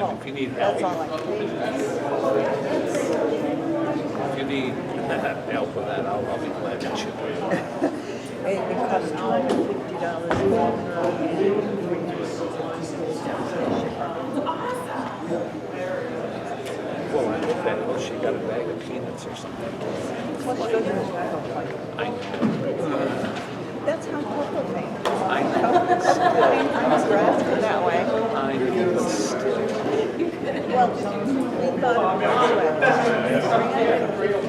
mean, if you need help, That's all I need. if you need help with that, I'll be glad to chip in. It costs $250 Well, I hope that she got a bag of peanuts or something. I know. That's how Coco paint. I know. I'm dressed that way. I know, but still. Well, we thought it was $350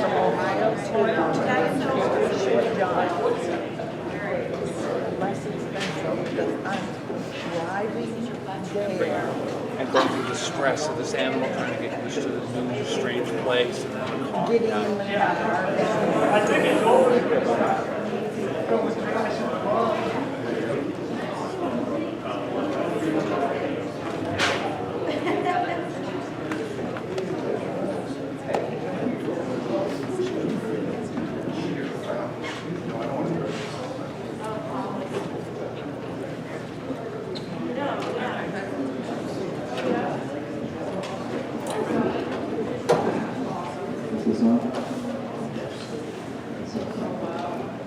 from Ohio to Fort John. Less expensive because I'm driving there. And going through the stress of this animal trying to get used to this new, strange place and then the car. Getting in the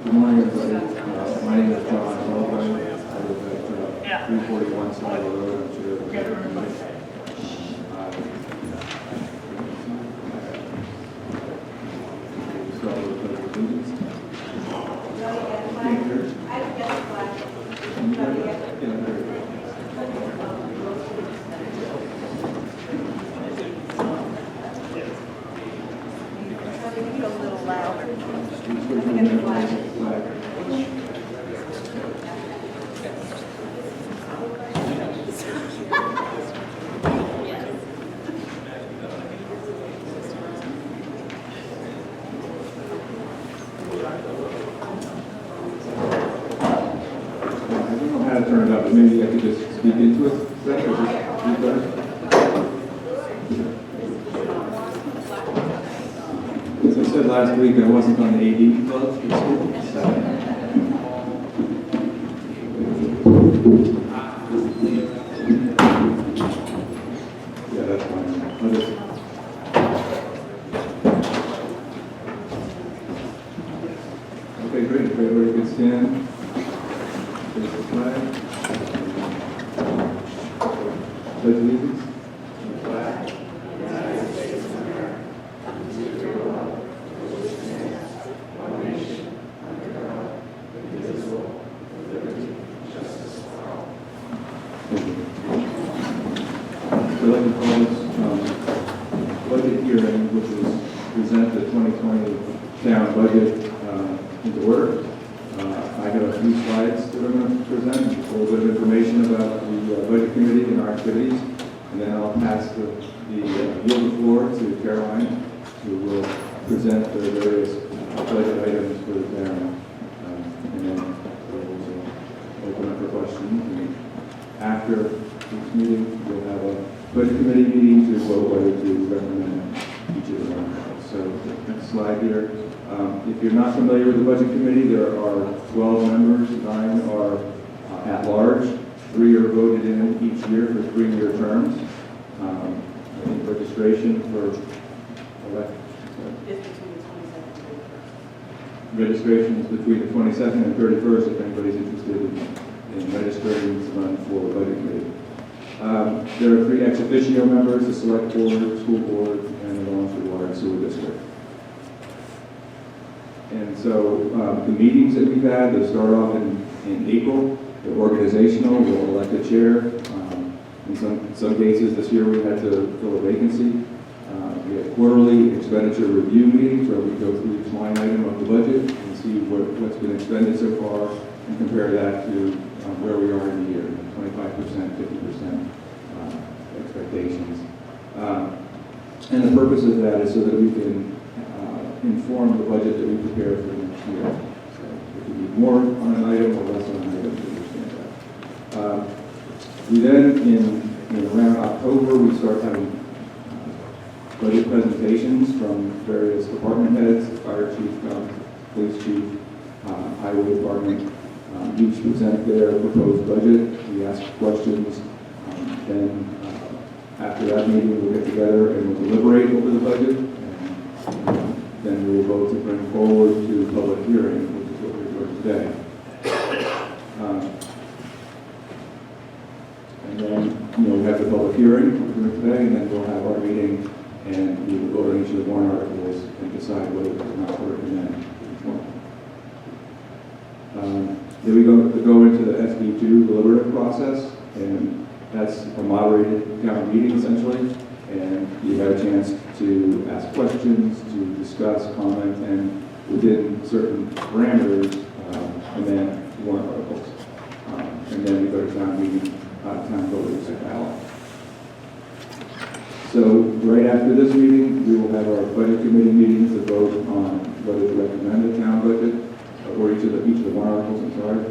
Good morning, everybody. My name is John Melvin. I live at 341 Snyder Road. I'm chair of the committee. Start with the pledge of allegiance. a little louder. I don't know how to turn it up, but maybe I could just speak into it. Is that or just speak better? As I said last week, I wasn't on the AD club for school, so. Yeah, that's fine. I'll just. Okay, great. If everybody could stand. Raise the flag. Pledge allegiance. I'd like to call this budget hearing, which is present the 2020 town budget into order. I have a few slides that I'm going to present, a little bit of information about the budget committee and our activities, and then I'll pass yield the floor to Caroline, who will present the various budget items for the town, and then we'll open up for questions. And after this meeting, we'll have a budget committee meeting to vote whether to recommend each of the articles. So next slide here. If you're not familiar with the budget committee, there are 12 members. 9 are at large. 3 are voted in each year for 3-year terms. I think registration for registration is between the 22nd and 31st if anybody's interested in registering to run for the budget committee. There are 3 ex officio members: the select board, school board, and the Wallingford Water and Sewer District. And so the meetings that we've had, they start off in April. They're organizational. We'll elect a chair. In some cases this year we had to fill a vacancy. We have quarterly expenditure review meetings where we go through each line item of the budget and see what's been expended so far and compare that to where we are in the year, 25%, 50% expectations. And the purpose of that is so that we can inform the budget that we prepare for the next year. So if we need more on an item or less on an item, to understand that. We then, in around October, we start having budget presentations from various department heads: fire chief, police chief, highway department. Each present their proposed budget. We ask questions Then after that meeting, we'll get together and we'll deliberate over the budget. And then we will vote to bring forward to public hearing, which is what we're doing today. And then, we have the public hearing we're doing today, and then we'll have our meeting, and we will vote on each of the warrant articles and decide whether or not to recommend each one. Then we go into the SB2 deliberative process, and that's a moderated town meeting essentially, and you have a chance to ask questions, to discuss, comment, and within certain parameters, amend warrant articles. And then we go to town meeting, town voters at ballot. So right after this meeting, we will have our budget committee meeting to vote on whether to recommend a town budget, or each of the warrant articles, I'm sorry.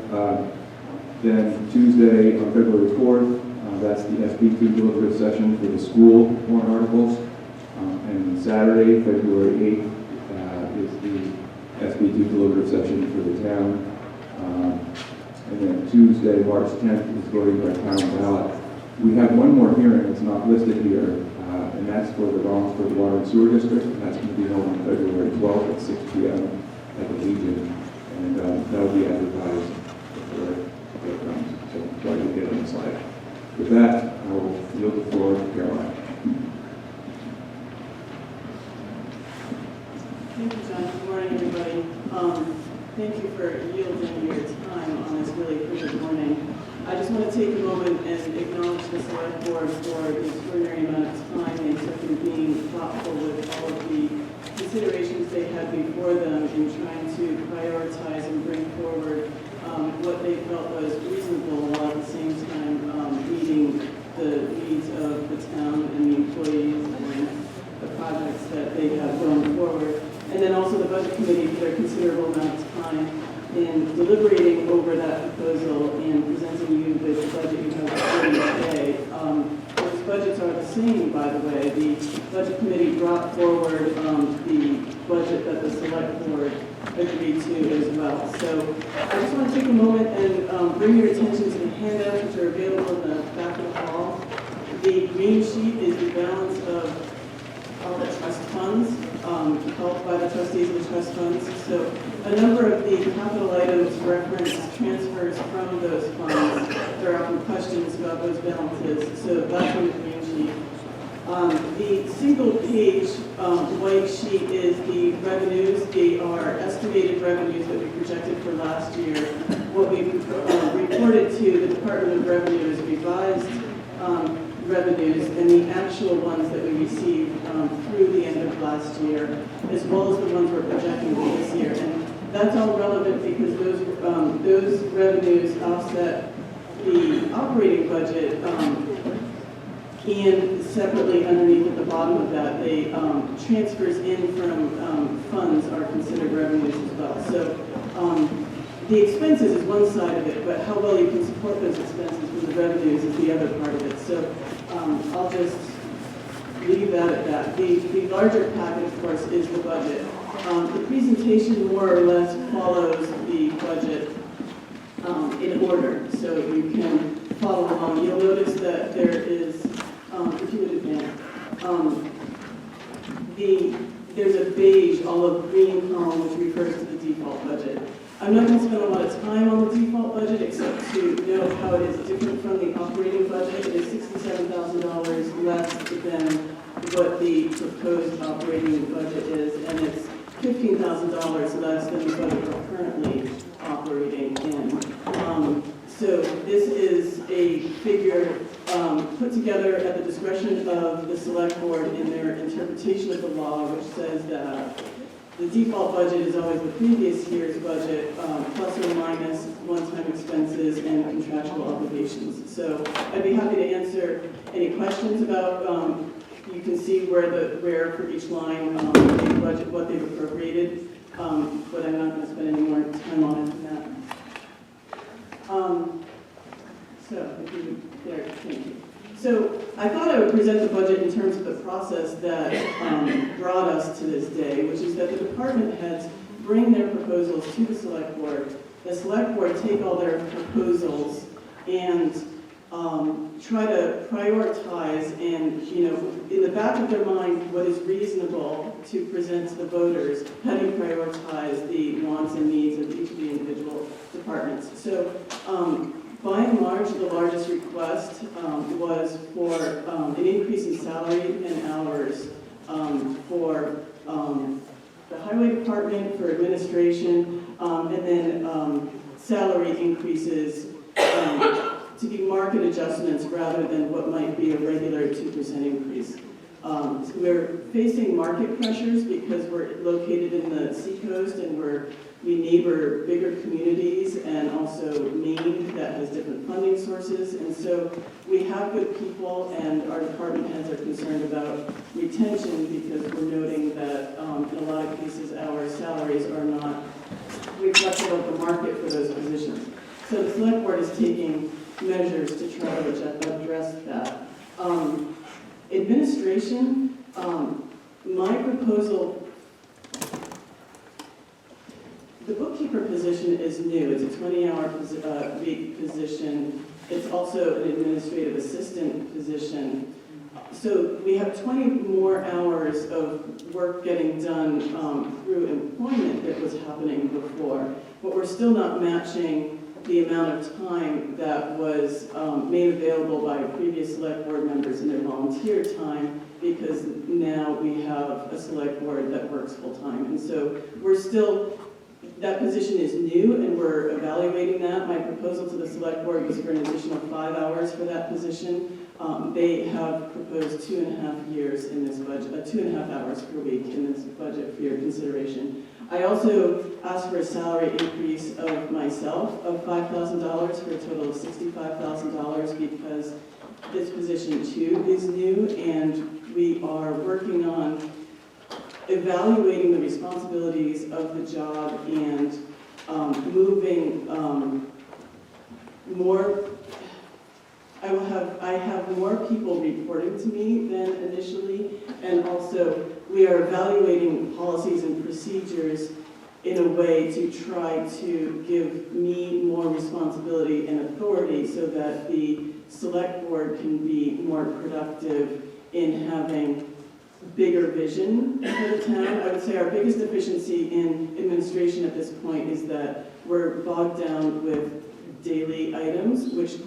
Then Tuesday, on February 4th, that's the SB2 deliberative session for the school warrant articles. And Saturday, February 8th, is the SB2 deliberative session for the town. And then Tuesday, March 10th, is voting by town ballot. We have one more hearing that's not listed here, and that's for the Rollinsford Water and Sewer District. That's going to be held on February 12th at 6 p.m. at the Legion. And that will be advertised before it comes. So try to get on the slide. With that, I will yield the floor to Caroline. Thank you, John. Good morning, everybody. Thank you for yielding your time on this really critical morning. I just want to take a moment and acknowledge the Select Board for the extraordinary amount of time they took in being thoughtful with all of the considerations they had before them in trying to prioritize and bring forward what they felt was reasonable while at the same time meeting the needs of the town and the employees and the projects that they have going forward. And then also the Budget Committee for their considerable amount of time in deliberating over that proposal and presenting you with the budget you have before you today. Those budgets are the same, by the way. The Budget Committee brought forward the budget that the Select Board agreed to as well. So I just want to take a moment and bring your attention to the handouts which are available in the back of the hall. The green sheet is the balance of all the trust funds held by the trustees of the trust funds. So a number of the capital items reference transfers from those funds. There are often questions about those balances. So that's on the green sheet. The single page white sheet is the revenues. They are estimated revenues that we projected for last year. What we reported to the Department of Revenue is revised revenues and the actual ones that we received through the end of last year, as well as the ones we're projecting for this year. And that's all relevant because those revenues offset the operating budget, and separately underneath at the bottom of that, they transfers in from funds are considered revenues as well. So the expenses is one side of it, but how well you can support those expenses from the revenues is the other part of it. So I'll just leave that at that. The larger packet, of course, is the budget. The presentation more or less follows the budget in order, so you can follow along. You'll notice that there is, if you would advance, there's a beige, olive green column which refers to the default budget. I'm not going to spend a lot of time on the default budget except to note how it is different from the operating budget. It is $67,000 less than what the proposed operating budget is, and it's $15,000 less than the budget we're currently operating in. So this is a figure put together at the discretion of the Select Board in their interpretation of the law, which says that the default budget is always the previous year's budget, plus or minus one-time expenses and contractual obligations. So I'd be happy to answer any questions about, you can see where for each line, the budget, what they've appropriated, but I'm not going to spend any more time on it than that. Thank you. So I thought I would present the budget in terms of the process that brought us to this day, which is that the department heads bring their proposals to the Select Board. The Select Board take all their proposals and try to prioritize and, in the back of their mind, what is reasonable to present to the voters, how do you prioritize the wants and needs of each of the individual departments? So, by and large, the largest request was for an increase in salary and hours for the highway department, for administration, and then salary increases to be market adjustments rather than what might be a regular 2% increase. So we're facing market pressures because we're located in the seacoast and we neighbor bigger communities and also Maine that has different funding sources. And so we have good people, and our department heads are concerned about retention because we're noting that in a lot of cases our salaries are not reflective of the market for those positions. So the select board is taking measures to try to address that. Administration, my proposal, the bookkeeper position is new. It's a 20-hour week position. It's also an administrative assistant position. So we have 20 more hours of work getting done through employment that was happening before, but we're still not matching the amount of time that was made available by previous select board members in their volunteer time, because now we have a select board that works full-time. And so we're still, that position is new and we're evaluating that. My proposal to the select board was for an additional 5 hours for that position. They have proposed 2.5 years in this budget, 2.5 hours per week in this budget for your consideration. I also asked for a salary increase of myself of $5,000 for a total of $65,000 because this position too is new, and we are working on evaluating the responsibilities of the job and moving more. I have more people reporting to me than initially, and also we are evaluating policies and procedures in a way to try to give me more responsibility and authority so that the select board can be more productive in having bigger vision for the town. I would say our biggest deficiency in administration at this point is that we're bogged down with daily items, which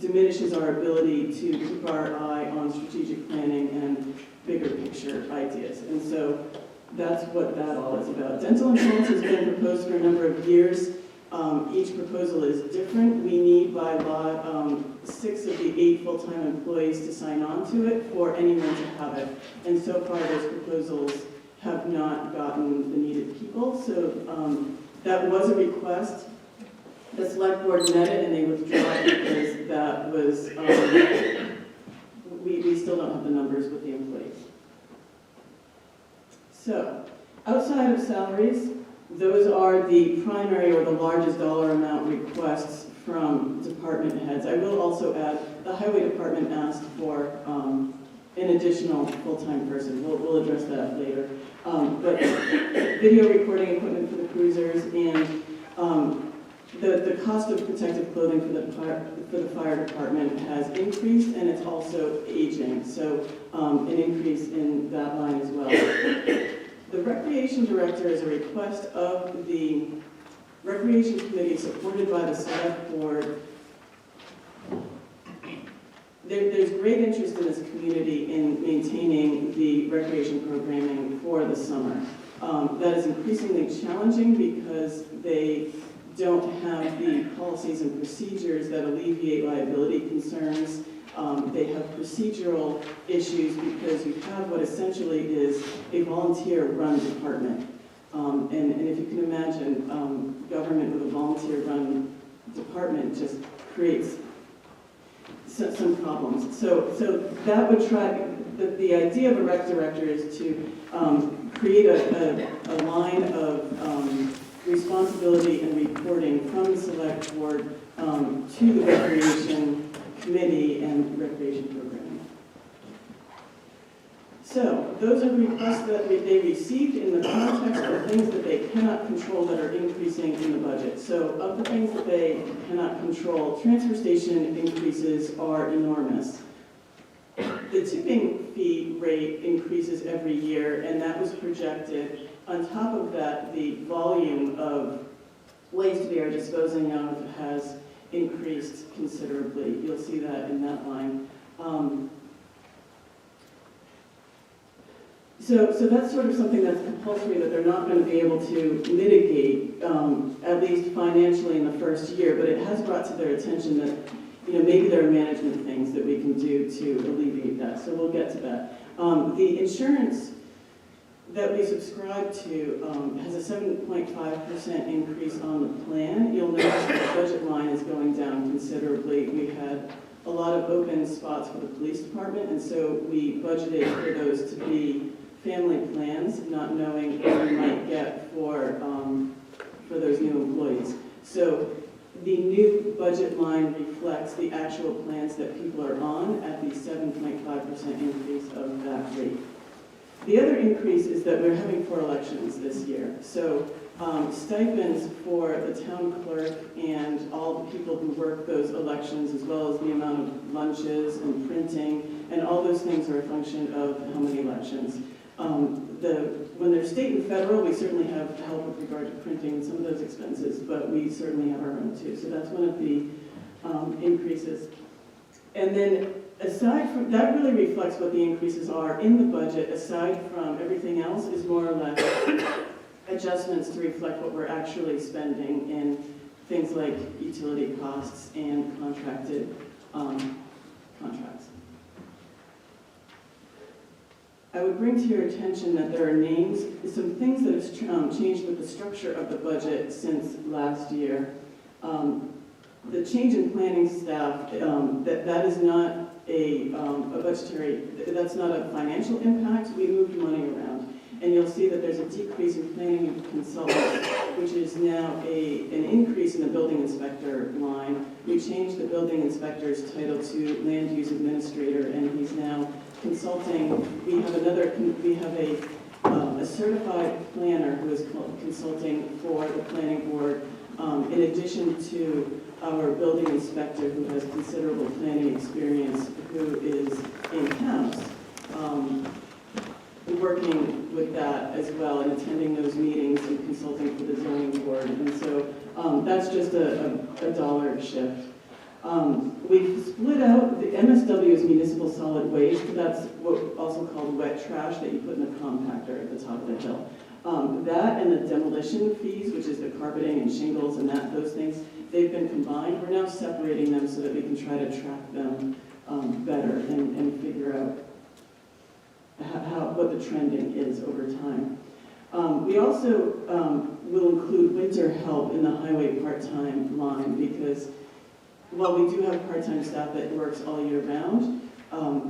diminishes our ability to keep our eye on strategic planning and bigger picture ideas. And so that's what that all is about. Dental insurance has been proposed for a number of years. Each proposal is different. We need by law 6 of the 8 full-time employees to sign on to it for anyone to have it. And so far those proposals have not gotten the needed people. So that was a request. The select board met it and they withdrew it because that was, we still don't have the numbers with the employees. So, outside of salaries, those are the primary or the largest dollar amount requests from department heads. I will also add, the highway department asked for an additional full-time person. We'll address that later. But video recording equipment for the cruisers and the cost of protective clothing for the fire department has increased, and it's also aging, so an increase in that line as well. The recreation director is a request of the recreation committee supported by the select board. There's great interest in this community in maintaining the recreation programming for the summer. That is increasingly challenging because they don't have the policies and procedures that alleviate liability concerns. They have procedural issues because you have what essentially is a volunteer-run department. And if you can imagine, government with a volunteer-run department just creates some problems. So that would try, the idea of a rec director is to create a line of responsibility and reporting from the select board to the recreation committee and recreation programming. So those are requests that they received in the context of things that they cannot control that are increasing in the budget. So of the things that they cannot control, transfer station increases are enormous. The tipping fee rate increases every year, and that was projected. On top of that, the volume of waste we are disposing of has increased considerably. You'll see that in that line. So that's sort of something that's compulsory that they're not going to be able to mitigate, at least financially in the first year, but it has brought to their attention that, maybe there are management things that we can do to alleviate that, so we'll get to that. The insurance that we subscribe to has a 7.5% increase on the plan. You'll notice that the budget line is going down considerably. We had a lot of open spots for the police department, and so we budgeted for those to be family plans, not knowing what we might get for those new employees. So the new budget line reflects the actual plans that people are on at the 7.5% increase of that rate. The other increase is that we're having 4 elections this year. So stipends for the town clerk and all the people who work those elections, as well as the amount of lunches and printing, and all those things are a function of how many elections. When they're state and federal, we certainly have help with regard to printing and some of those expenses, but we certainly have our own too. So that's one of the increases. And then aside from, that really reflects what the increases are in the budget. Aside from everything else is more or less adjustments to reflect what we're actually spending in things like utility costs and contracted contracts. I would bring to your attention that there are names, some things that have changed with the structure of the budget since last year. The change in planning staff, that is not a budgetary, that's not a financial impact. We moved money around. And you'll see that there's a decrease in planning consultants, which is now an increase in the building inspector line. We changed the building inspector's title to land use administrator, and he's now consulting. We have a certified planner who is consulting for the planning board, in addition to our building inspector who has considerable planning experience, who is in-house, working with that as well and attending those meetings and consulting for the zoning board. And so that's just a dollar shift. We've split out, the MSW is municipal solid waste. That's what also called wet trash that you put in the compactor at the top of the hill. That and the demolition fees, which is the carpeting and shingles and those things, they've been combined. We're now separating them so that we can try to track them better and figure out what the trending is over time. We also will include winter help in the highway part-time line because while we do have part-time staff that works all year round,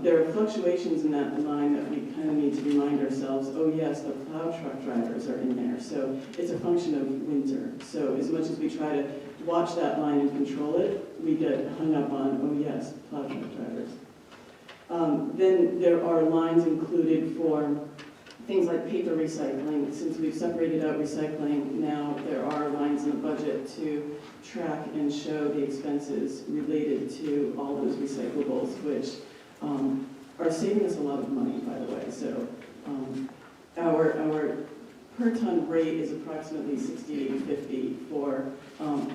there are fluctuations in that line that we kind of need to remind ourselves, oh yes, the plow truck drivers are in there. So it's a function of winter. So as much as we try to watch that line and control it, we get hung up on, oh yes, plow truck drivers. Then there are lines included for things like paper recycling. Since we've separated out recycling, now there are lines in the budget to track and show the expenses related to all those recyclables, which are saving us a lot of money, by the way. So our per ton rate is approximately $68.50 for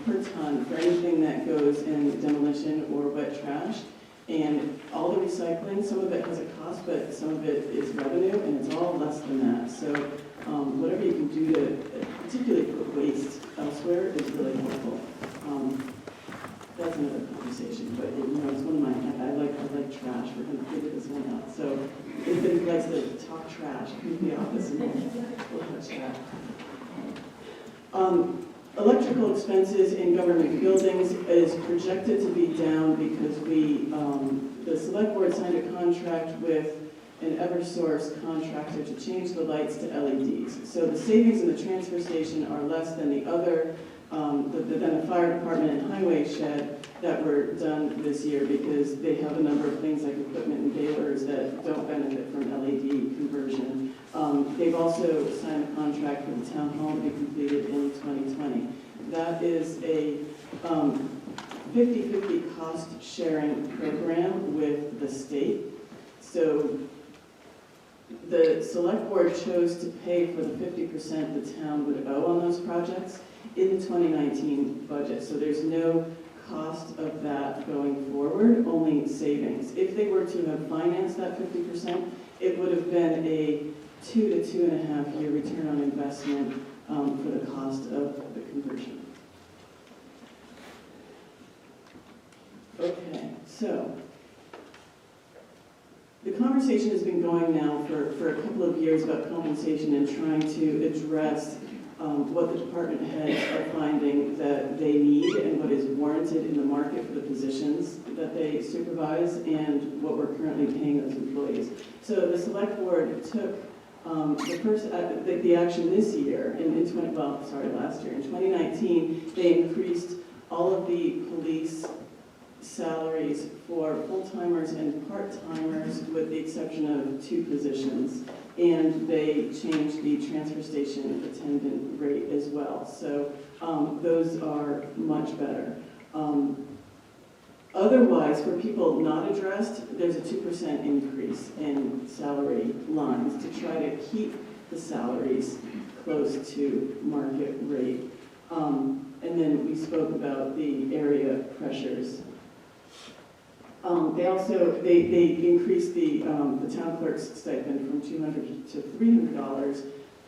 per ton for anything that goes in demolition or wet trash. And all the recycling, some of it has a cost, but some of it is revenue, and it's all less than that. So whatever you can do to particularly put waste elsewhere is really helpful. That's another conversation, but it's one of my, I like trash. We're going to figure this one out. So if anybody likes to talk trash, come to the office and we'll touch that. Electrical expenses in government buildings is projected to be down because the select board signed a contract with an Eversource contractor to change the lights to LEDs. So the savings in the transfer station are less than the other then the fire department and highway shed that were done this year because they have a number of things like equipment and balers that don't benefit from LED conversion. They've also signed a contract for the town hall to be completed in 2020. That is a 50-50 cost sharing program with the state. So the select board chose to pay for the 50% the town would owe on those projects in the 2019 budget. So there's no cost of that going forward, only savings. If they were to have financed that 50%, it would have been a 2 to 2.5 year return on investment for the cost of the conversion. Okay, so the conversation has been going now for a couple of years about compensation and trying to address what the department heads are finding that they need and what is warranted in the market for the positions that they supervise and what we're currently paying those employees. So the select board took the action this year last year in 2019, they increased all of the police salaries for full-timers and part-timers with the exception of 2 positions. And they changed the transfer station attendant rate as well. So those are much better. Otherwise, for people not addressed, there's a 2% increase in salary lines to try to keep the salaries close to market rate. And then we spoke about the area pressures. They increased the town clerk's stipend from $200 to $300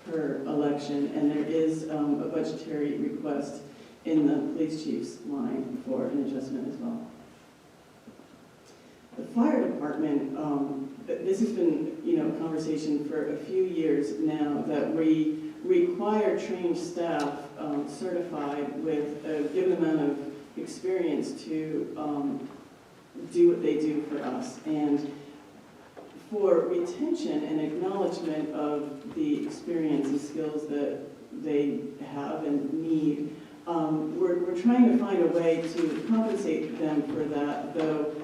per election, and there is a budgetary request in the police chief's line for an adjustment as well. The fire department, this has been a conversation for a few years now that we require trained staff certified with a given amount of experience to do what they do for us. And for retention and acknowledgement of the experience and skills that they have and need, we're trying to find a way to compensate them for that, though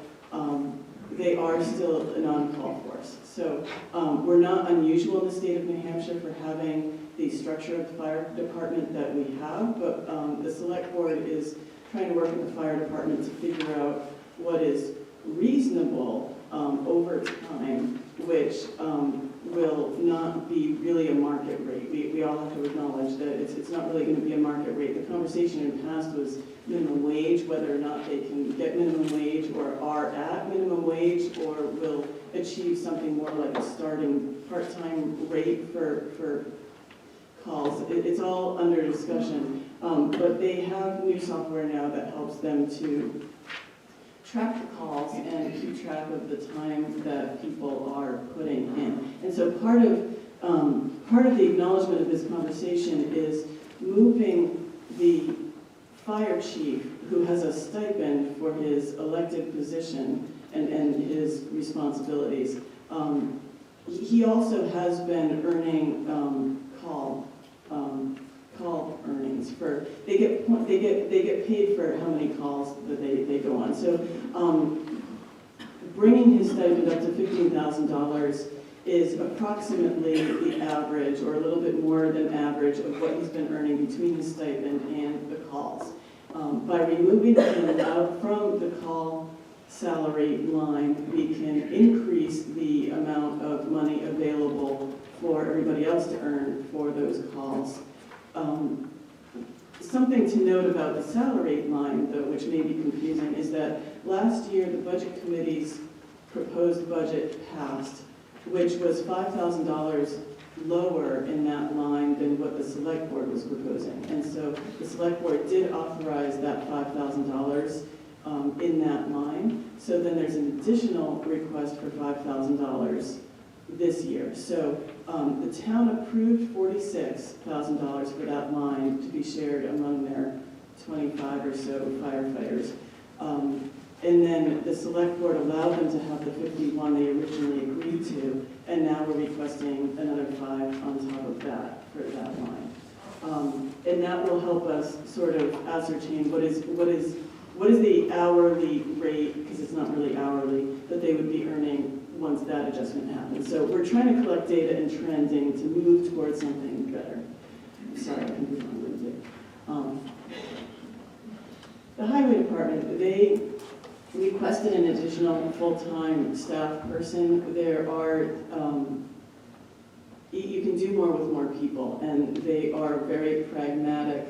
they are still an on-call force. So we're not unusual in the state of New Hampshire for having the structure of the fire department that we have, but the select board is trying to work with the fire department to figure out what is reasonable over time, which will not be really a market rate. We all have to acknowledge that it's not really going to be a market rate. The conversation in the past was minimum wage, whether or not they can get minimum wage or are at minimum wage or will achieve something more like a starting part-time rate for calls. It's all under discussion, but they have new software now that helps them to track the calls and keep track of the time that people are putting in. And so part of the acknowledgement of this conversation is moving the fire chief, who has a stipend for his elected position and his responsibilities. He also has been earning call earnings for they get paid for how many calls that they go on. So bringing his stipend up to $15,000 is approximately the average, or a little bit more than average, of what he's been earning between his stipend and the calls. By removing him out from the call salary line, we can increase the amount of money available for everybody else to earn for those calls. Something to note about the salary line, though, which may be confusing, is that last year the Budget Committee's proposed budget passed, which was $5,000 lower in that line than what the Select Board was proposing. And so the Select Board did authorize that $5,000 in that line. So then there's an additional request for $5,000 this year. So the town approved $46,000 for that line to be shared among their 25 or so firefighters. And then the select board allowed them to have the 51 they originally agreed to, and now we're requesting another 5 on top of that for that line. And that will help us sort of ascertain what is the hourly rate, because it's not really hourly, that they would be earning once that adjustment happens. So we're trying to collect data and trending to move towards something better. Sorry, I can move on with it. The highway department, they requested an additional full-time staff person. There are, you can do more with more people, and they are very pragmatic,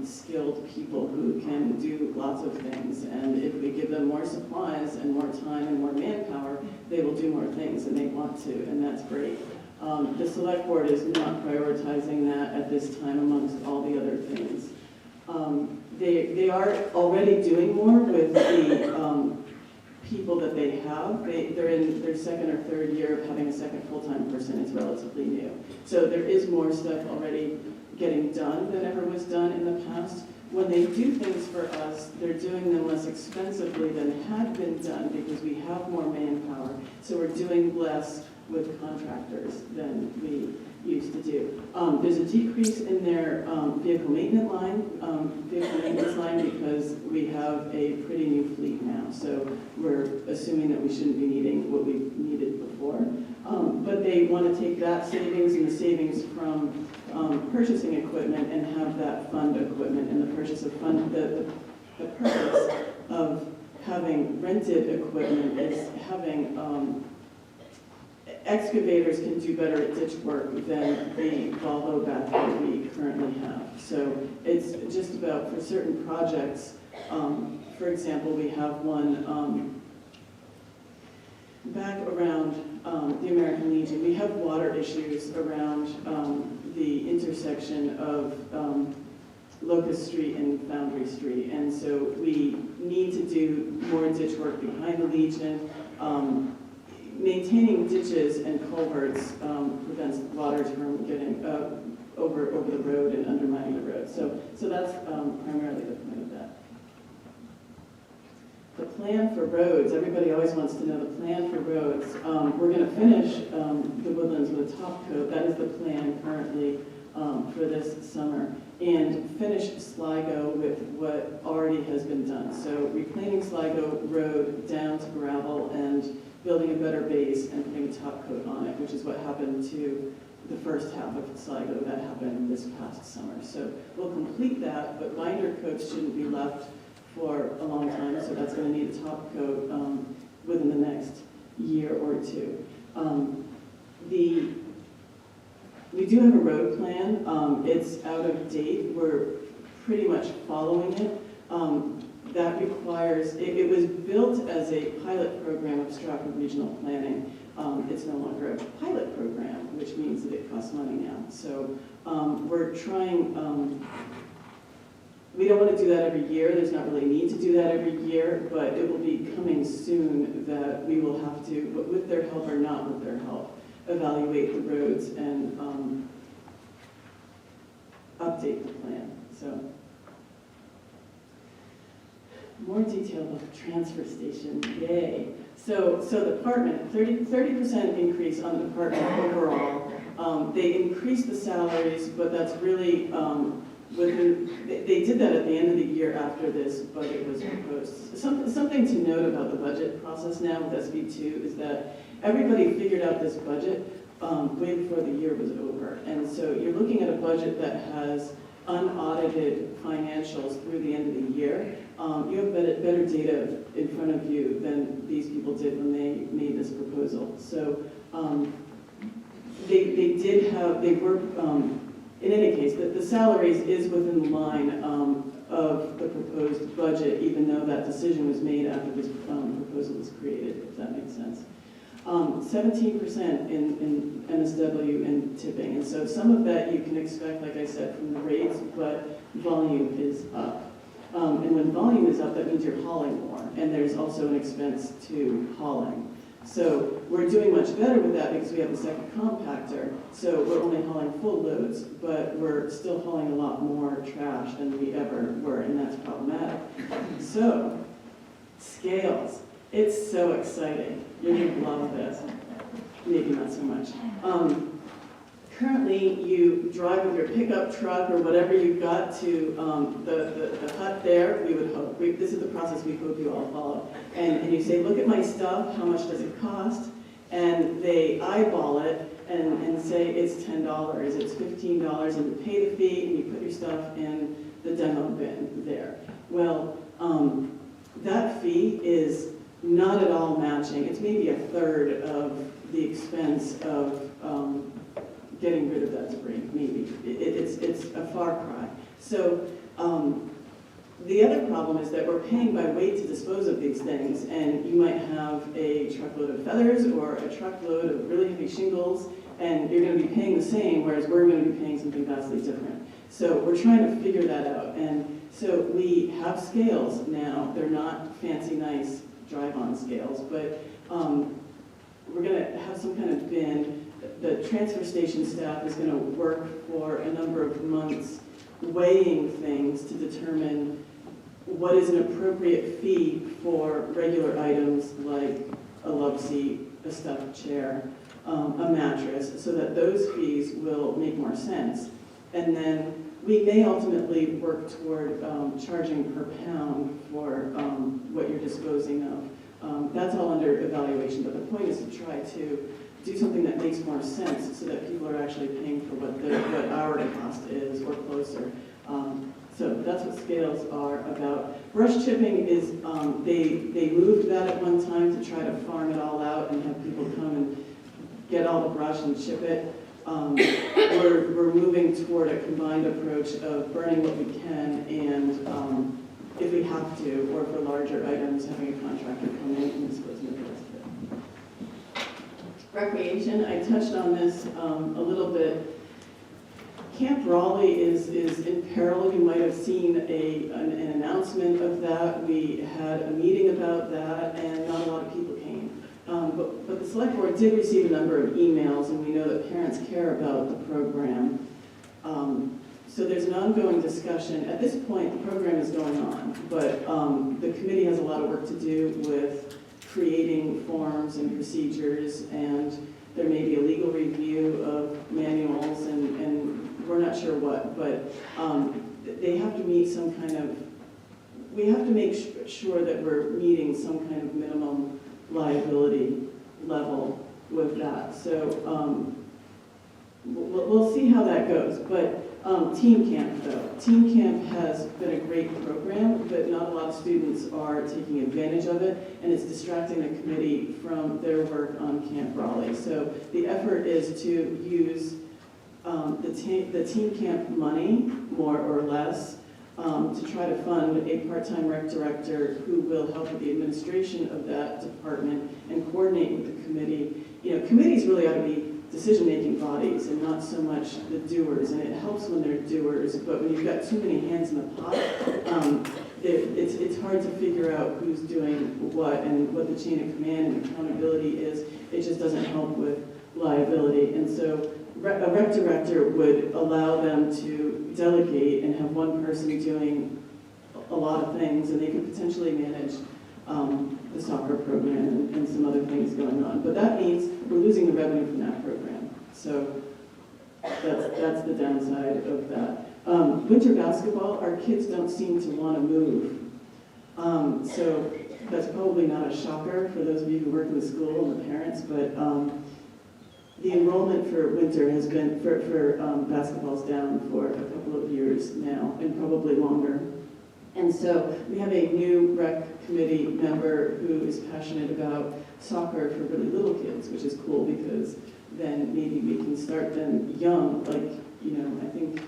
skilled people who can do lots of things. And if we give them more supplies and more time and more manpower, they will do more things, and they want to, and that's great. The select board is not prioritizing that at this time amongst all the other things. They are already doing more with the people that they have. They're in their second or third year of having a second full-time person. It's relatively new. So there is more stuff already getting done than ever was done in the past. When they do things for us, they're doing them less expensively than had been done because we have more manpower. So we're doing less with contractors than we used to do. There's a decrease in their vehicle maintenance line because we have a pretty new fleet now. So we're assuming that we shouldn't be needing what we needed before. But they want to take that savings and the savings from purchasing equipment and have that fund equipment, and the purchase of fund, the purpose of having rented equipment is having excavators can do better at ditch work than the Volvo backhoe we currently have. So it's just about for certain projects. For example, we have one back around the American Legion. We have water issues around the intersection of Locust Street and Foundry Street. And so we need to do more ditch work behind the Legion. Maintaining ditches and culverts prevents water from getting over the road and undermining the road. So that's primarily the point of that. The plan for roads, everybody always wants to know the plan for roads. We're going to finish the Woodlands with a top coat. That is the plan currently for this summer. And finish Sligo with what already has been done. So reclaiming Sligo Road down to gravel and building a better base and putting a top coat on it, which is what happened to the first half of Sligo. That happened this past summer. So we'll complete that, but binder coats shouldn't be left for a long time, so that's going to need a top coat within the next year or two. We do have a road plan. It's out of date. We're pretty much following it. That requires, it was built as a pilot program of Stratford Regional Planning. It's no longer a pilot program, which means that it costs money now. So we're trying, we don't want to do that every year. There's not really a need to do that every year, but it will be coming soon that we will have to, but with their help or not with their help, evaluate the roads and update the plan. So. More detail about the transfer station, yay. So the department, 30% increase on the department overall. They increased the salaries, but that's really, they did that at the end of the year after this budget was proposed. Something to note about the budget process now with SB2 is that everybody figured out this budget way before the year was over. And so you're looking at a budget that has unaudited financials through the end of the year. You have better data in front of you than these people did when they made this proposal. So they were, in any case, the salaries is within the line of the proposed budget, even though that decision was made after this proposal was created, if that makes sense. 17% in MSW and tipping. And so some of that you can expect, like I said, from the rates, but volume is up. And when volume is up, that means you're hauling more. And there's also an expense to hauling. So we're doing much better with that because we have a second compactor. So we're only hauling full loads, but we're still hauling a lot more trash than we ever were, and that's problematic. So, scales. It's so exciting. You're going to love this. Maybe not so much. Currently, you drive with your pickup truck or whatever you've got to the hut there. We would hope, this is the process we hope you all follow. And you say, look at my stuff, how much does it cost? And they eyeball it and say it's $10, it's $15, and you pay the fee and you put your stuff in the demo bin there. Well, that fee is not at all matching. It's maybe a third of the expense of getting rid of that debris, maybe. It's a far cry. So the other problem is that we're paying by weight to dispose of these things, and you might have a truckload of feathers or a truckload of really heavy shingles, and you're going to be paying the same, whereas we're going to be paying something vastly different. So we're trying to figure that out. And so we have scales now. They're not fancy, nice drive-on scales, but we're going to have some kind of bin. The transfer station staff is going to work for a number of months weighing things to determine what is an appropriate fee for regular items like a love seat, a stuffed chair, a mattress, so that those fees will make more sense. And then we may ultimately work toward charging per pound for what you're disposing of. That's all under evaluation, but the point is to try to do something that makes more sense so that people are actually paying for what our cost is or closer. So that's what scales are about. Brush chipping is, they moved that at one time to try to farm it all out and have people come and get all the brush and chip it. We're moving toward a combined approach of burning what we can and if we have to, or for larger items, having a contractor come in and dispose of the rest of it. Recreation, I touched on this a little bit. Camp Raleigh is in peril. You might have seen an announcement of that. We had a meeting about that, and not a lot of people came. But the select board did receive a number of emails, and we know that parents care about the program. So there's an ongoing discussion. At this point, the program is going on, but the committee has a lot of work to do with creating forms and procedures, and there may be a legal review of manuals, and we're not sure what, but they have to meet some kind of, we have to make sure that we're meeting some kind of minimum liability level with that. So we'll see how that goes. But Team Camp, though. Team Camp has been a great program, but not a lot of students are taking advantage of it, and it's distracting the committee from their work on Camp Raleigh. So the effort is to use the Team Camp money, more or less, to try to fund a part-time rec director who will help with the administration of that department and coordinate with the committee. You know, committees really ought to be decision-making bodies and not so much the doers, and it helps when they're doers, but when you've got too many hands in the pot, it's hard to figure out who's doing what and what the chain of command and accountability is. It just doesn't help with liability. And so a rec director would allow them to delegate and have one person doing a lot of things, and they could potentially manage the soccer program and some other things going on. But that means we're losing the revenue from that program. So that's the downside of that. Winter basketball, our kids don't seem to want to move. So that's probably not a shocker for those of you who work in the school and the parents, but the enrollment for winter has been, for basketball's down for a couple of years now, and probably longer. And so we have a new rec committee member who is passionate about soccer for really little kids, which is cool because then maybe we can start them young, like, I think,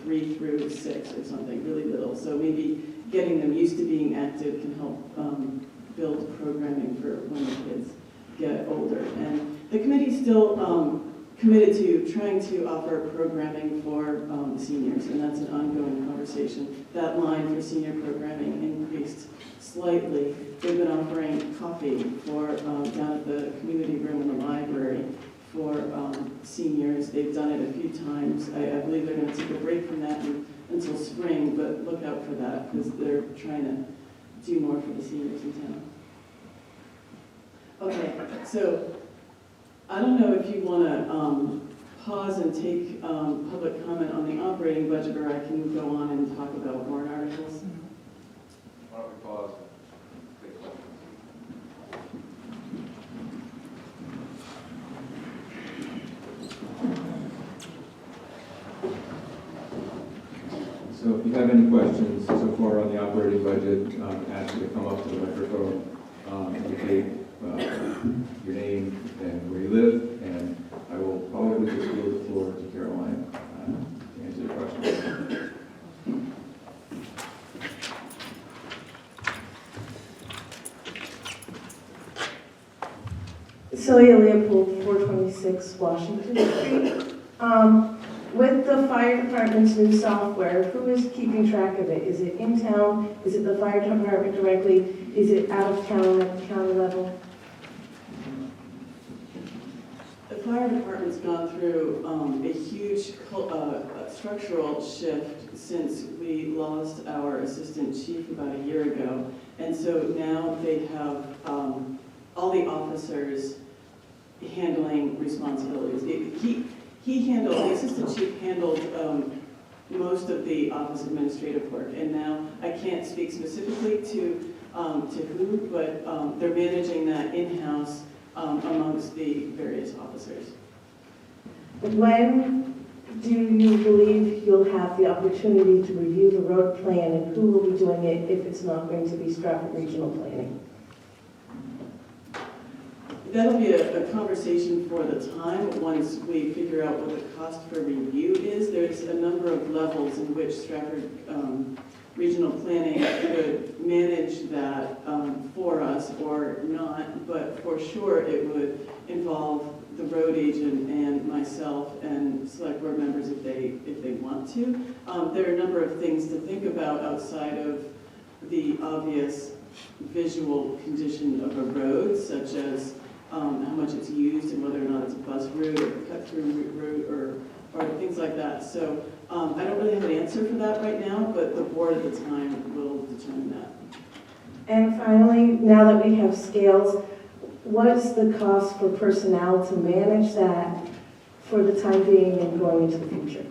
3 through 6 or something, really little. So maybe getting them used to being active can help build programming for when the kids get older. And the committee's still committed to trying to offer programming for seniors, and that's an ongoing conversation. That line for senior programming increased slightly. They've been offering coffee for down at the community room in the library for seniors. They've done it a few times. I believe they're going to take a break from that until spring, but look out for that because they're trying to do more for the seniors in town. Okay, so I don't know if you want to pause and take public comment on the operating budget, or I can go on and talk about warrant articles. Why don't we pause? So if you have any questions so far on the operating budget, ask you to come up to the microphone, indicate your name and where you live, and I will probably just yield the floor to Caroline to answer your question. Celia Leopold, 426 Washington Street. With the fire department's new software, who is keeping track of it? Is it in town? Is it the fire department directly? Is it out of town at the county level? The fire department's gone through a huge structural shift since we lost our assistant chief about a year ago. And so now they have all the officers handling responsibilities. The assistant chief handled most of the office administrative work. And now I can't speak specifically to who, but they're managing that in-house amongst the various officers. When do you believe you'll have the opportunity to review the road plan, and who will be doing it if it's not going to be Stratford Regional Planning? That'll be a conversation for the time, once we figure out what the cost for review is. There's a number of levels in which Stratford Regional Planning could manage that for us or not, but for sure it would involve the road agent and myself and select board members if they want to. There are a number of things to think about outside of the obvious visual condition of a road, such as how much it's used and whether or not it's a bus route or cut-through route or things like that. So I don't really have an answer for that right now, but the board at the time will determine that. And finally, now that we have scales, what is the cost for personnel to manage that for the time being and going into the future?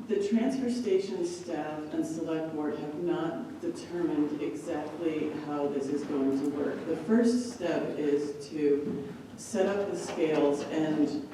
The transfer station staff and select board have not determined exactly how this is going to work. The first step is to set up the scales and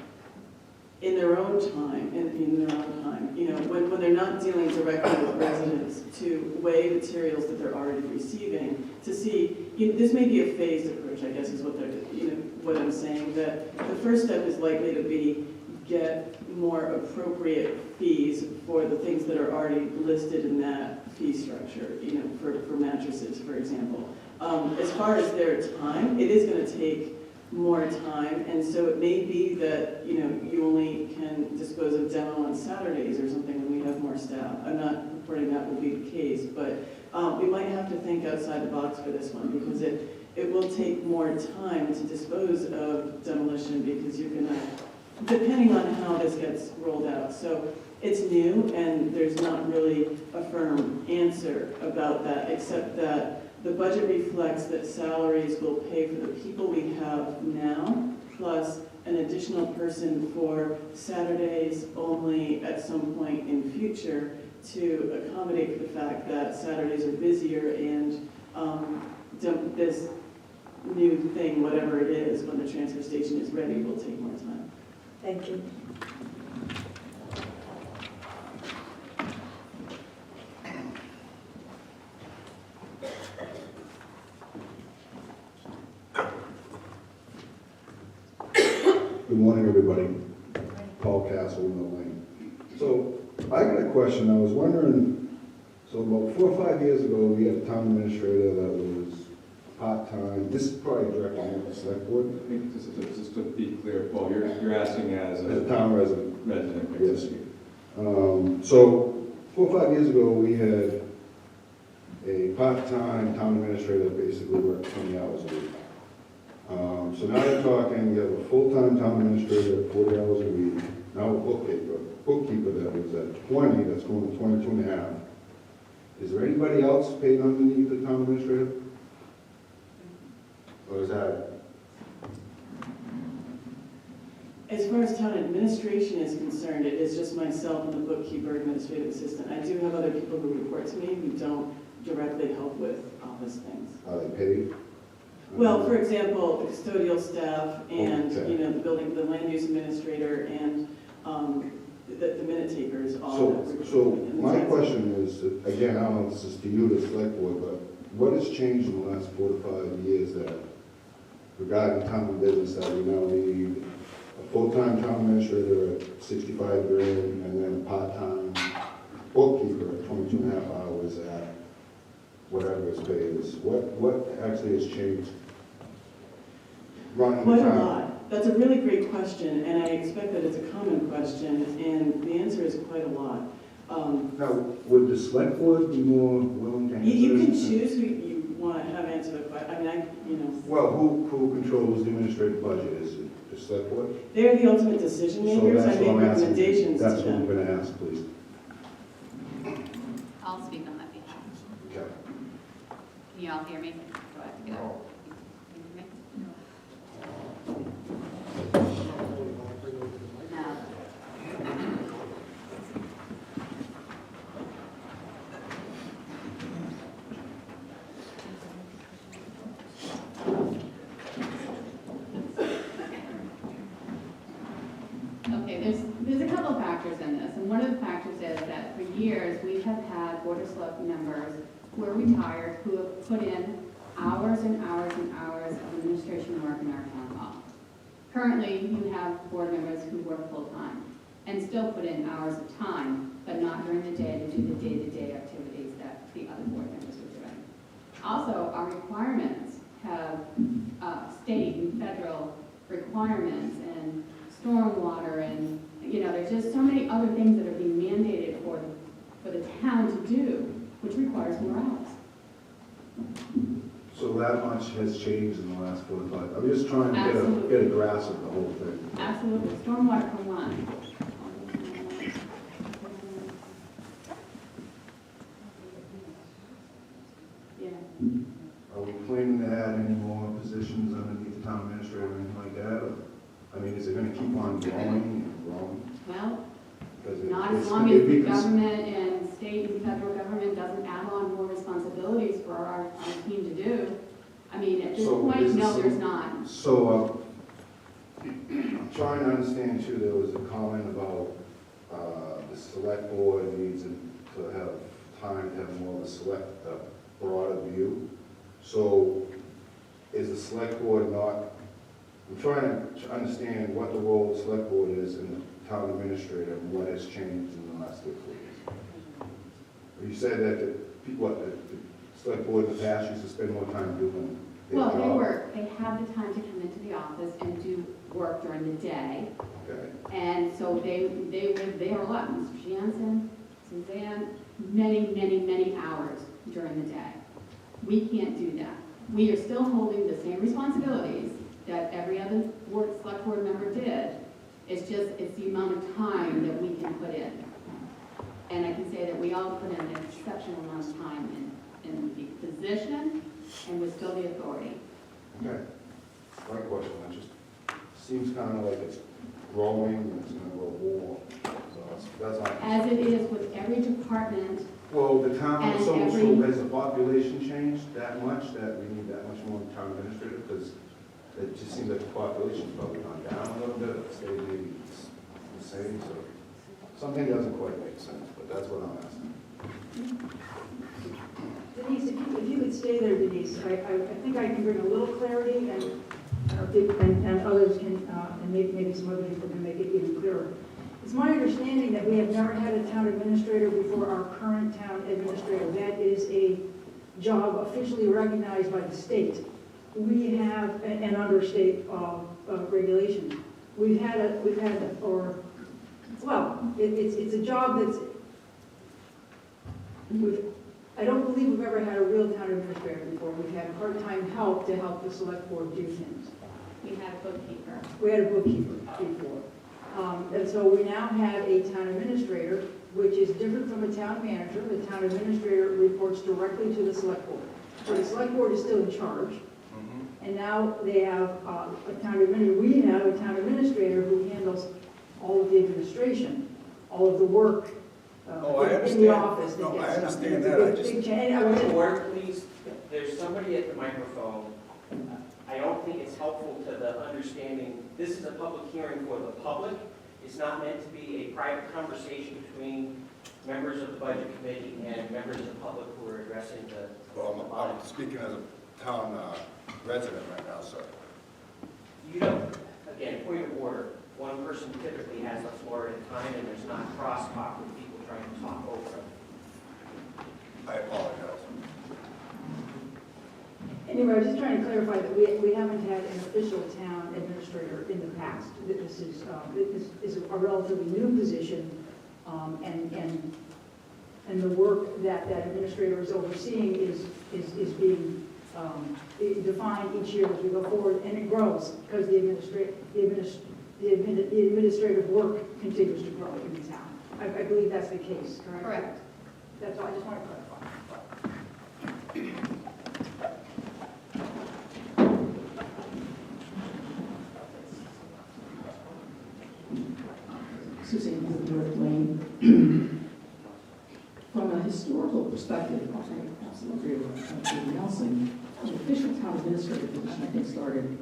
in their own time, when they're not dealing directly with residents, to weigh materials that they're already receiving, to see, this may be a phased approach, I guess is what I'm saying, that the first step is likely to be get more appropriate fees for the things that are already listed in that fee structure, for mattresses, for example. As far as their time, it is going to take more time, and so it may be that, you only can dispose of demo on Saturdays or something when we have more staff. I'm not reporting that will be the case, but we might have to think outside the box for this one, because it will take more time to dispose of demolition, because you're going to, depending on how this gets rolled out. So it's new, and there's not really a firm answer about that, except that the budget reflects that salaries will pay for the people we have now, plus an additional person for Saturdays only at some point in future to accommodate for the fact that Saturdays are busier, and this new thing, whatever it is, when the transfer station is ready, will take more time. Thank you. Good morning, everybody. Paul Castle, Mill Lane. So I got a question. I was wondering, so about 4 or 5 years ago, we had a town administrator that was part-time. This is probably directly on the select board. I think just to be clear, Paul, you're asking as As a town resident. resident. Yes. So 4 or 5 years ago, we had a part-time town administrator that basically worked 20 hours a week. So now you're talking, you have a full-time town administrator at 40 hours a week, now a bookkeeper that was at 20, that's going to 22 and a half. Is there anybody else paid underneath the town administrator? Or is that, As far as town administration is concerned, it is just myself and the bookkeeper, administrative assistant. I do have other people who report to me who don't directly help with office things. are they paid? Well, for example, the custodial staff and, Okay. you know, the land use administrator and the minute takers, all So, that. so my question is, again, I don't know if this is to you, the select board, but what has changed in the last 4 to 5 years that regarding town business that we now need a full-time town administrator at 65 grand and then a part-time bookkeeper at 22 and a half hours at whatever his pay is? What actually has changed? Running the Quite a town? lot. That's a really great question, and I expect that it's a common question, and the answer is quite a lot. Now, would the select board be more willing to answer You can this? choose who you want to have answer the question. I mean, you know, Well, who controls the administrative budget? Is it the select board? they're the ultimate decision So makers. I that's make what I'm asking. recommendations to That's what I'm them. gonna ask, please. I'll speak on that behalf. Okay. Can you all hear me? Do I have to get up? Can you hear me? No. Okay, there's a couple of factors in this, and one of the factors is that for years, we have had Board of Select members who are retired, who have put in hours and hours and hours of administration work in our town hall. Currently, you have board members who work full-time and still put in hours of time, but not during the day to do the day-to-day activities that the other board members are doing. Also, our requirements have state and federal requirements and stormwater and, you know, there's just so many other things that are being mandated for the town to do, which requires more hours. So that much has changed in the last 4 to 5. I'm just trying to Absolutely. get a grasp of the whole thing. Absolutely, stormwater for one. Yeah, Are we planning to add any more positions underneath the town administrator or anything like that? Or, I mean, is it gonna keep on growing and growing? well, Because not as it's- long it as the becomes- government and state and federal government doesn't add on more responsibilities for our team to do. I mean, at this So point, is no, this- there's not. So, I'm trying to understand too, there was a comment about, the select board needs to have time to have more of a broader view. So, is the select board not, I'm trying to understand what the role of the select board is in the town administrator and what has changed in the last 6 years. You said that the select board in the past used to spend more time doing their Well, job. they had the time to come into the office and do work during the day. Okay. And so they were there a lot, Mr. Jansen, Suzanne, many hours during the day. We can't do that. We are still holding the same responsibilities that every other select board member did. It's the amount of time that we can put in. And I can say that we all put in an exceptional amount of time in the position and with still the authority. Okay. My question, it just seems kind of like it's growing and it's going to grow more. So that's not. As it is with every department. Well, the town, And so every- has the population changed that much that we need that much more town administrator? Because it just seems like the population's probably gone down a little bit, stayed maybe the same, so something doesn't quite make sense, but that's what I'm asking. Denise, if you could stay there, Denise, I think I can bring a little clarity, and others can, and maybe some other people can make it even clearer. It's my understanding that we have never had a town administrator before our current town administrator. That is a job officially recognized by the state. We have, and under state regulations, it's a job that's, I don't believe we've ever had a real town administrator before. We've had part-time help to help the select board do things. We had a bookkeeper. We had a bookkeeper before. And so we now have a town administrator, which is different from a town manager. The town administrator reports directly to the select board. So the select board is still in charge. And now they have a town administrator, we have a town administrator who handles all of the administration, all of the work Oh, I in the understand. office. No, I gets done. understand It's a that. big- I just- big change. I Point mean, of order, please. There's somebody at the microphone. I don't think it's helpful to the understanding. This is a public hearing for the public. It's not meant to be a private conversation between members of the budget committee and members of the public who are addressing the Well, body. I'm speaking as a town resident right now, sir. You don't, again, point of order. One person typically has the floor at a time, and there's not crosstalk with people trying to talk over them. I apologize. Anyway, I was just trying to clarify that we haven't had an official town administrator in the past. This is a relatively new position, and the work that that administrator is overseeing is being defined each year as we go forward, and it grows because the administrative work continues to grow in the town. I believe that's the case, correct? Correct. That's all, I just want to clarify. Suzanne Woodward Lane. From a historical perspective, I absolutely agree with Judy Nelson. The official town administrator position, I think, started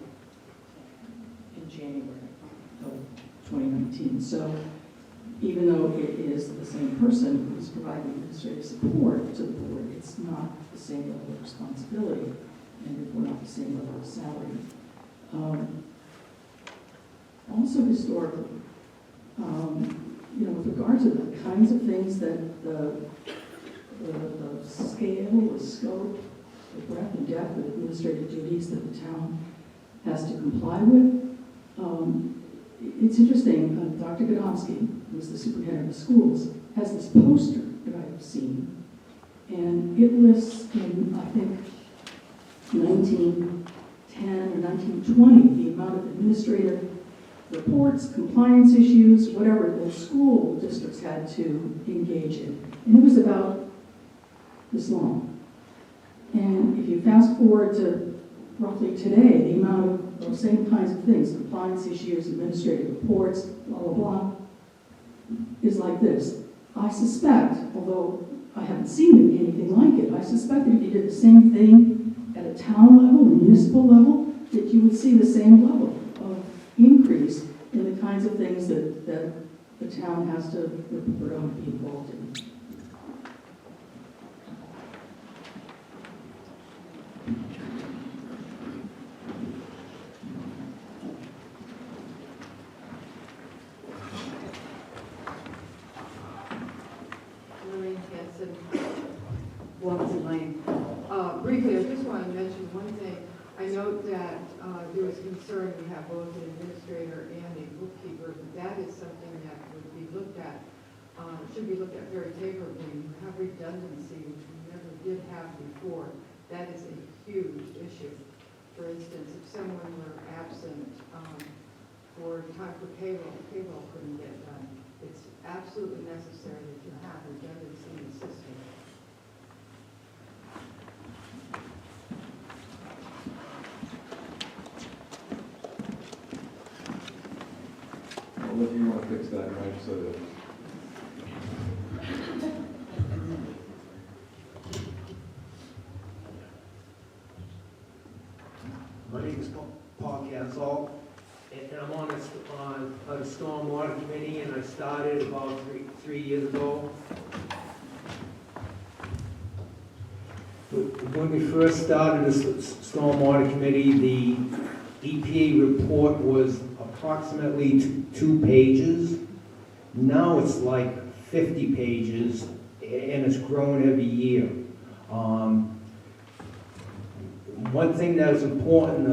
in January of 2019. So even though it is the same person who's providing administrative support to the board, it's not the same level of responsibility, and therefore not the same level of salary. Also historically, with regard to the kinds of things that the scale, the scope, the breadth and depth of administrative duties that the town has to comply with, it's interesting. Dr. Godomsky, who's the superintendent of schools, has this poster that I've seen, and it lists in, I think, 1910 or 1920, the amount of administrative reports, compliance issues, whatever the school districts had to engage in. And it was about this long. And if you fast forward to roughly today, the amount of those same kinds of things, compliance issues, administrative reports, blah, blah, blah, is like this. I suspect, although I haven't seen anything like it, I suspect that if you did the same thing at a town level, a municipal level, that you would see the same level of increase in the kinds of things that the town has to report on and be involved in. Lorraine Hanson, Watson Lane. Briefly, I just want to mention one thing. I note that there was concern we have both an administrator and a bookkeeper, but that is something that would be looked at, should be looked at very favorably. We have redundancy, which we never did have before. That is a huge issue. For instance, if someone were absent for time for payroll couldn't get done. It's absolutely necessary that you have redundancy in the system. Well, if you want to fix that, Mike, so that My name is Paul Gansall, and I'm on the Stormwater Committee, and I started about three years ago. When we first started the Stormwater Committee, the EPA report was approximately 2 pages. Now it's like 50 pages, and it's grown every year. One thing that is important,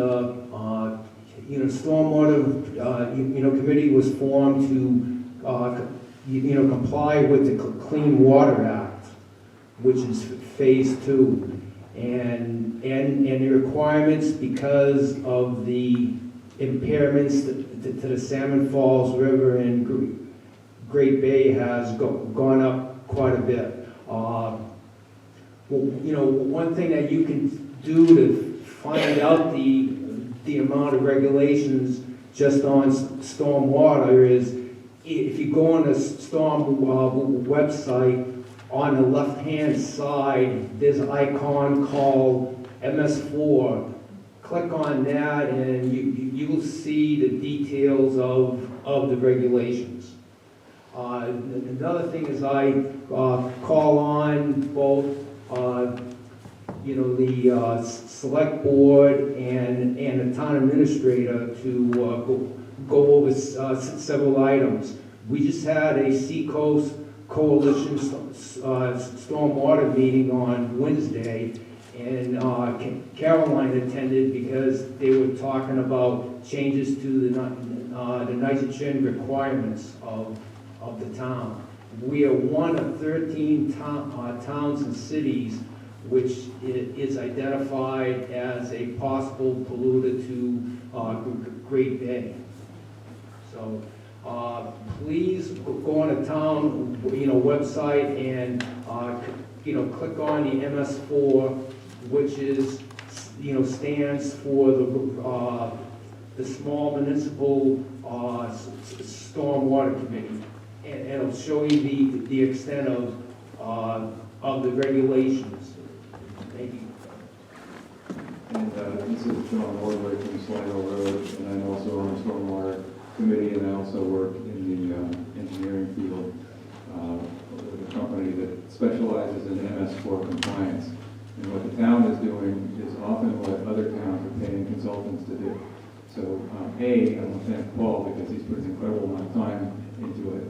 Stormwater, Committee was formed to, comply with the Clean Water Act, which is phase 2, and the requirements because of the impairments to the Salmon Falls River and Great Bay has gone up quite a bit. One thing that you can do to find out the amount of regulations just on stormwater is, if you go on the storm website, on the left-hand side, there's an icon called MS4. Click on that and you'll see the details of the regulations. Another thing is I call on both, the select board and the town administrator to go over several items. We just had a Seacoast Coalition stormwater meeting on Wednesday, and Caroline attended because they were talking about changes to the nitrogen requirements of the town. We are one of 13 towns and cities which is identified as a possible polluter to Great Bay. So please go on the town website and click on the MS4, which is stands for the Small Municipal Stormwater Committee, and it'll show you the extent of the regulations. Thank you. And this is John Wardley from Sligo Road, and I'm also on the Stormwater Committee, and I also work in the engineering field with a company that specializes in MS4 compliance. And what the town is doing is often what other towns are paying consultants to do. So A, I want to thank Paul because he's put an incredible amount of time into it,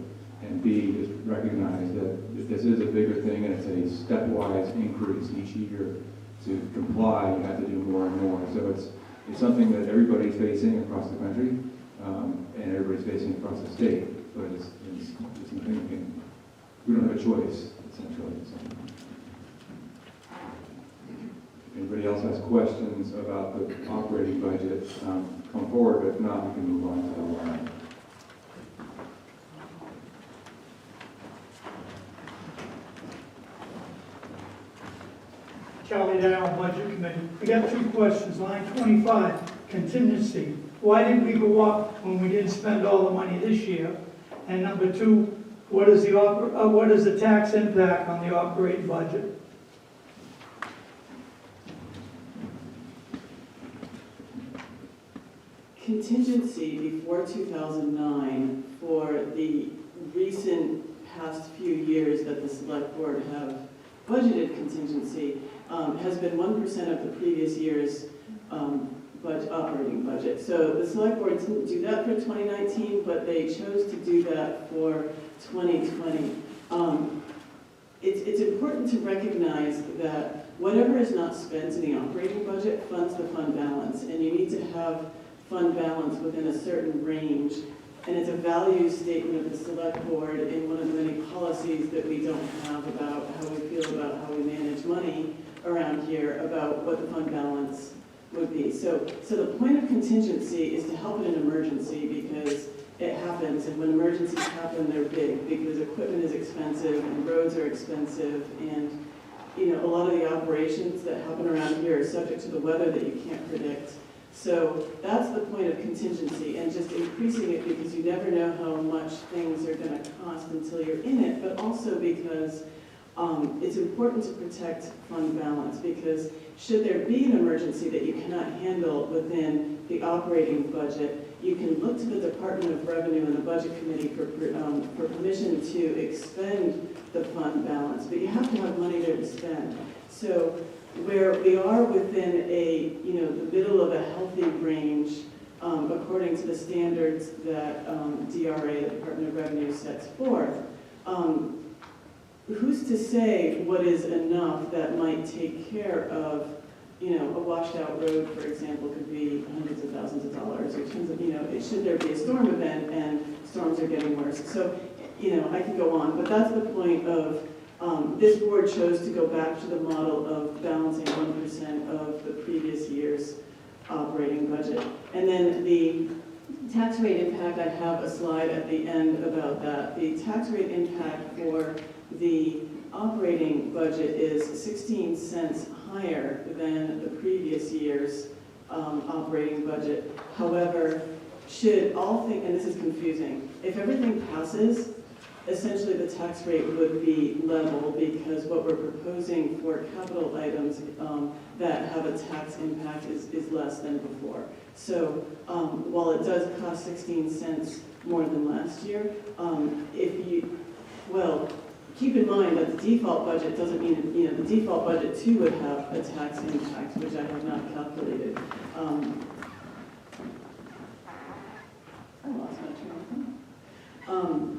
and B, just recognize that this is a bigger thing and it's a stepwise increase each year. To comply, you have to do more and more. So it's something that everybody's facing across the country, and everybody's facing across the state. But it's something we don't have a choice, essentially. So. If anybody else has questions about the operating budget, come forward. But if not, we can move on to the line. Charlie Dow, Budget Committee. I got two questions. Line 25, contingency. Why did we go up when we didn't spend all the money this year? And number two, what is the tax impact on the operating budget? Contingency before 2009 for the recent past few years that the select board have budgeted contingency has been 1% of the previous year's operating budget. So the select board didn't do that for 2019, but they chose to do that for 2020. It's important to recognize that whatever is not spent in the operating budget funds the fund balance, and you need to have fund balance within a certain range. And it's a value statement of the select board in one of the many policies that we don't have about how we feel about how we manage money around here, about what the fund balance would be. So the point of contingency is to help in an emergency because it happens, and when emergencies happen, they're big because equipment is expensive and roads are expensive, and a lot of the operations that happen around here are subject to the weather that you can't predict. So that's the point of contingency, and just increasing it because you never know how much things are going to cost until you're in it, but also because it's important to protect fund balance, because should there be an emergency that you cannot handle within the operating budget, you can look to the Department of Revenue and the Budget Committee for permission to expend the fund balance, but you have to have money to expend. So where we are within the middle of a healthy range, according to the standards that DRA, the Department of Revenue, sets forth, who's to say what is enough that might take care of, a washed out road, for example, could be hundreds of thousands of dollars, or tons of, should there be a storm event and storms are getting worse. So, I can go on, but that's the point of this board chose to go back to the model of balancing 1% of the previous year's operating budget. And then the tax rate impact, I have a slide at the end about that. The tax rate impact for the operating budget is 16 cents higher than the previous year's operating budget. However, should all things, and this is confusing, if everything passes, essentially the tax rate would be level because what we're proposing for capital items that have a tax impact is less than before. So while it does cost 16 cents more than last year, keep in mind that the default budget doesn't mean, the default budget too would have a tax impact, which I have not calculated. I lost my train of thought.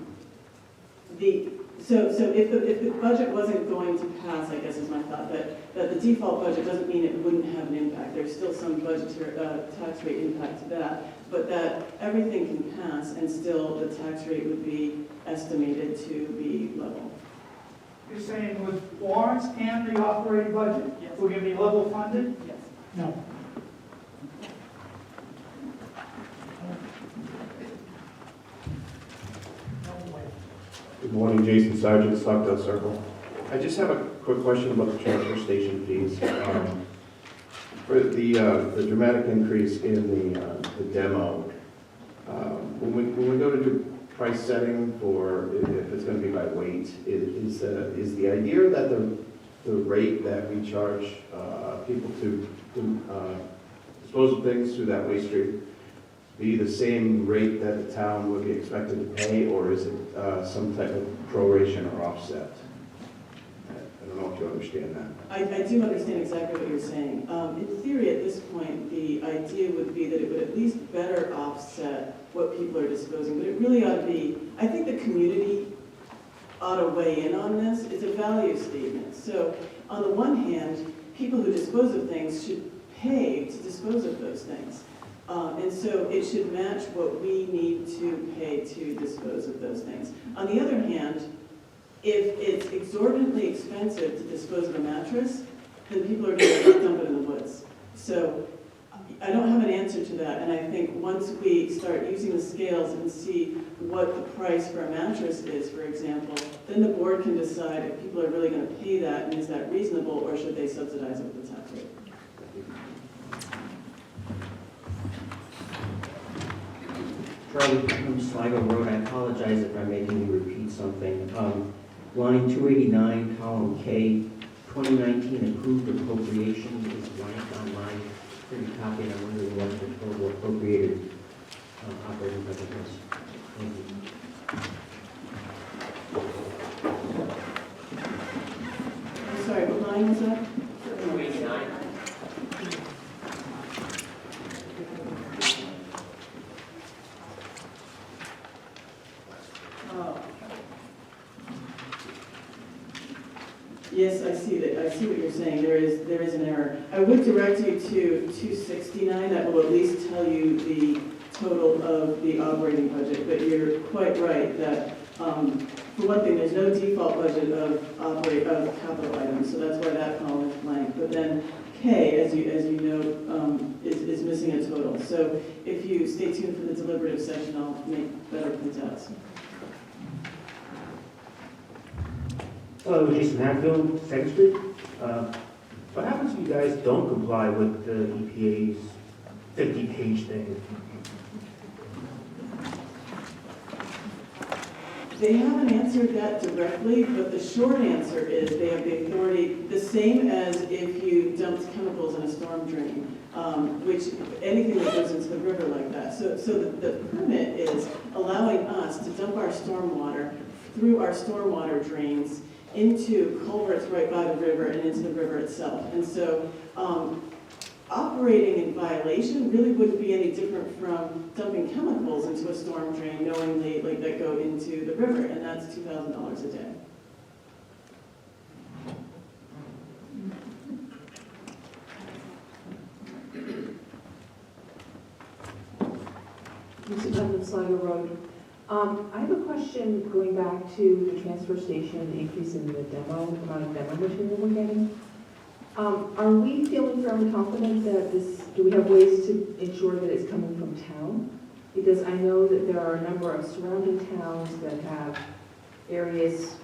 So if the budget wasn't going to pass, I guess is my thought, that the default budget doesn't mean it wouldn't have an impact. There's still some budgetary tax rate impact to that, but that everything can pass and still the tax rate would be estimated to be level. You're saying with warrants and the operating budget, we're going to be level funded? Yes. No. Good morning, Jason Sargent, Stockdale Circle. I just have a quick question about the transfer station fees. For the dramatic increase in the demo, when we go to do price setting for if it's going to be by weight, is the idea that the rate that we charge people to dispose of things through that waste stream be the same rate that the town would be expected to pay, or is it some type of proration or offset? I don't know if you understand that. I do understand exactly what you're saying. In theory, at this point, the idea would be that it would at least better offset what people are disposing, but it really ought to be, I think the community ought to weigh in on this. It's a value statement. So on the one hand, people who dispose of things should pay to dispose of those things. And so it should match what we need to pay to dispose of those things. On the other hand, if it's exorbitantly expensive to dispose of a mattress, then people are going to dump it in the woods. So I don't have an answer to that, and I think once we start using the scales and see what the price for a mattress is, for example, then the board can decide if people are really going to pay that, and is that reasonable, or should they subsidize it with the tax rate. Charlie from Sligo Road, I apologize if I'm making you repeat something. Line 289, column K, 2019 approved appropriation is blank on my printed copy, and I'm wondering what the total appropriated operating budget is. Thank you. I'm sorry, what line was that? 289. Yes, I see that. I see what you're saying. There is an error. I would direct you to 269. That will at least tell you the total of the operating budget. But you're quite right that for one thing, there's no default budget of capital items, so that's why that column is blank. But then K, as you know, is missing a total. So if you stay tuned for the deliberative session, I'll make better printouts. Hello, Jason Hatfield, 2nd Street. What happens if you guys don't comply with the EPA's 50-page thing? They haven't answered that directly, but the short answer is they have the authority, the same as if you dumped chemicals in a storm drain, which anything that goes into the river like that. So the permit is allowing us to dump our stormwater through our stormwater drains into culverts right by the river and into the river itself. And so operating in violation really wouldn't be any different from dumping chemicals into a storm drain knowingly that go into the river, and that's $2,000 a day. Mr. Dunn, Sligo Road. I have a question going back to the transfer station, the increase in the amount of demo material we're getting. Are we feeling fairly confident that do we have ways to ensure that it's coming from town? Because I know that there are a number of surrounding towns that have areas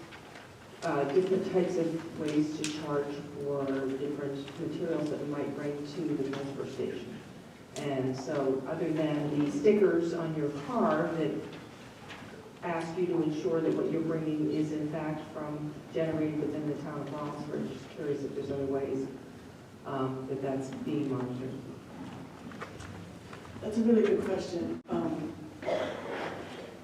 different types of ways to charge for different materials that we might bring to the transfer station. And so other than the stickers on your car that ask you to ensure that what you're bringing is in fact generated within the town of Rollinsford, just curious if there's other ways that's being monitored. That's a really good question.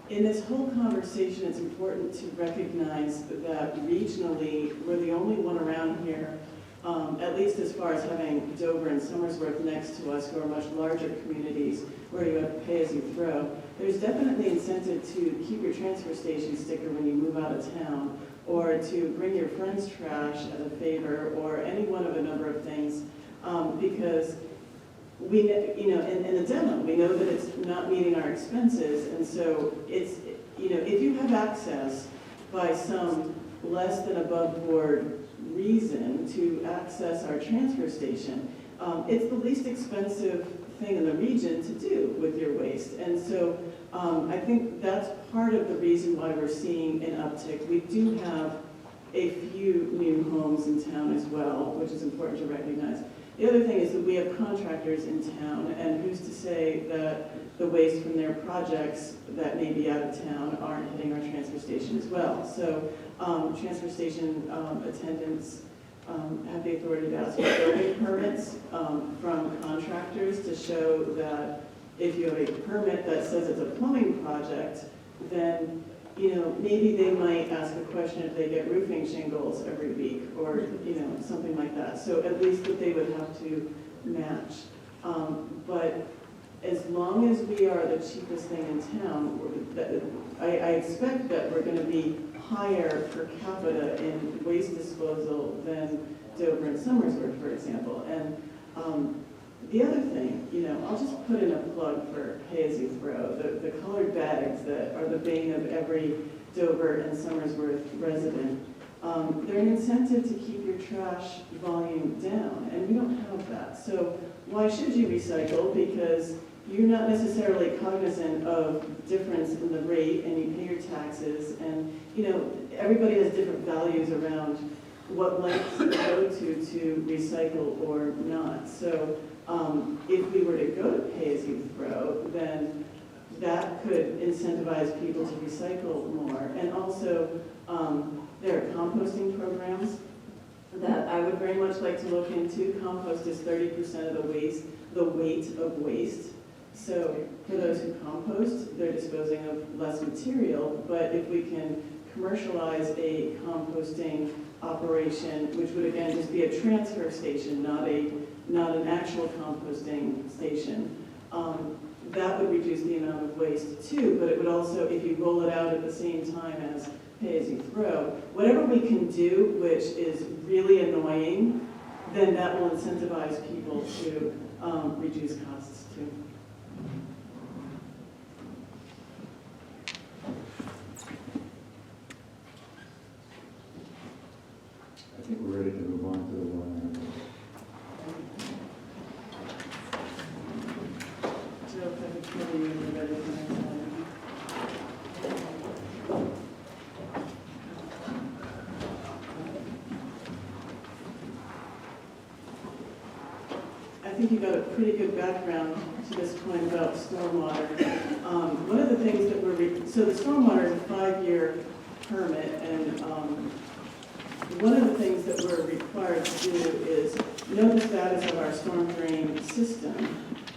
In this whole conversation, it's important to recognize that regionally, we're the only one around here, at least as far as having Dover and Somersworth next to us, who are much larger communities, where you have pay-as-you-throw. There's definitely incentive to keep your transfer station sticker when you move out of town, or to bring your friend's trash as a favor, or any one of a number of things, because we, in the demo, we know that it's not meeting our expenses, and so it's, if you have access by some less than above board reason to access our transfer station, it's the least expensive thing in the region to do with your waste. And so I think that's part of the reason why we're seeing an uptick. We do have a few new homes in town as well, which is important to recognize. The other thing is that we have contractors in town, and who's to say that the waste from their projects that may be out of town aren't hitting our transfer station as well. So transfer station attendants have the authority to ask for building permits from contractors to show that if you have a permit that says it's a plumbing project, then maybe they might ask a question if they get roofing shingles every week, or something like that. So at least that they would have to match. But as long as we are the cheapest thing in town, I expect that we're going to be higher per capita in waste disposal than Dover and Somersworth, for example. And the other thing, I'll just put in a plug for pay-as-you-throw. The colored bags that are the bane of every Dover and Somersworth resident, they're an incentive to keep your trash volume down, and we don't have that. So why should you recycle? Because you're not necessarily cognizant of difference in the rate, and you pay your taxes, and everybody has different values around what lengths to go to recycle or not. So if we were to go to pay-as-you-throw, then that could incentivize people to recycle more. And also, there are composting programs that I would very much like to look into. Compost is 30% of the weight of waste. So for those who compost, they're disposing of less material, but if we can commercialize a composting operation, which would again just be a transfer station, not an actual composting station, that would reduce the amount of waste too, but it would also, if you roll it out at the same time as pay-as-you-throw, whatever we can do which is really annoying, then that will incentivize people to reduce costs too. I think we're ready to move on to the warrant articles. Joe, if I could kill you when you're ready for the next one. I think you got a pretty good background to this point about stormwater. One of the things that so the stormwater is a 5-year permit, and one of the things that we're required to do is know the status of our storm drain system.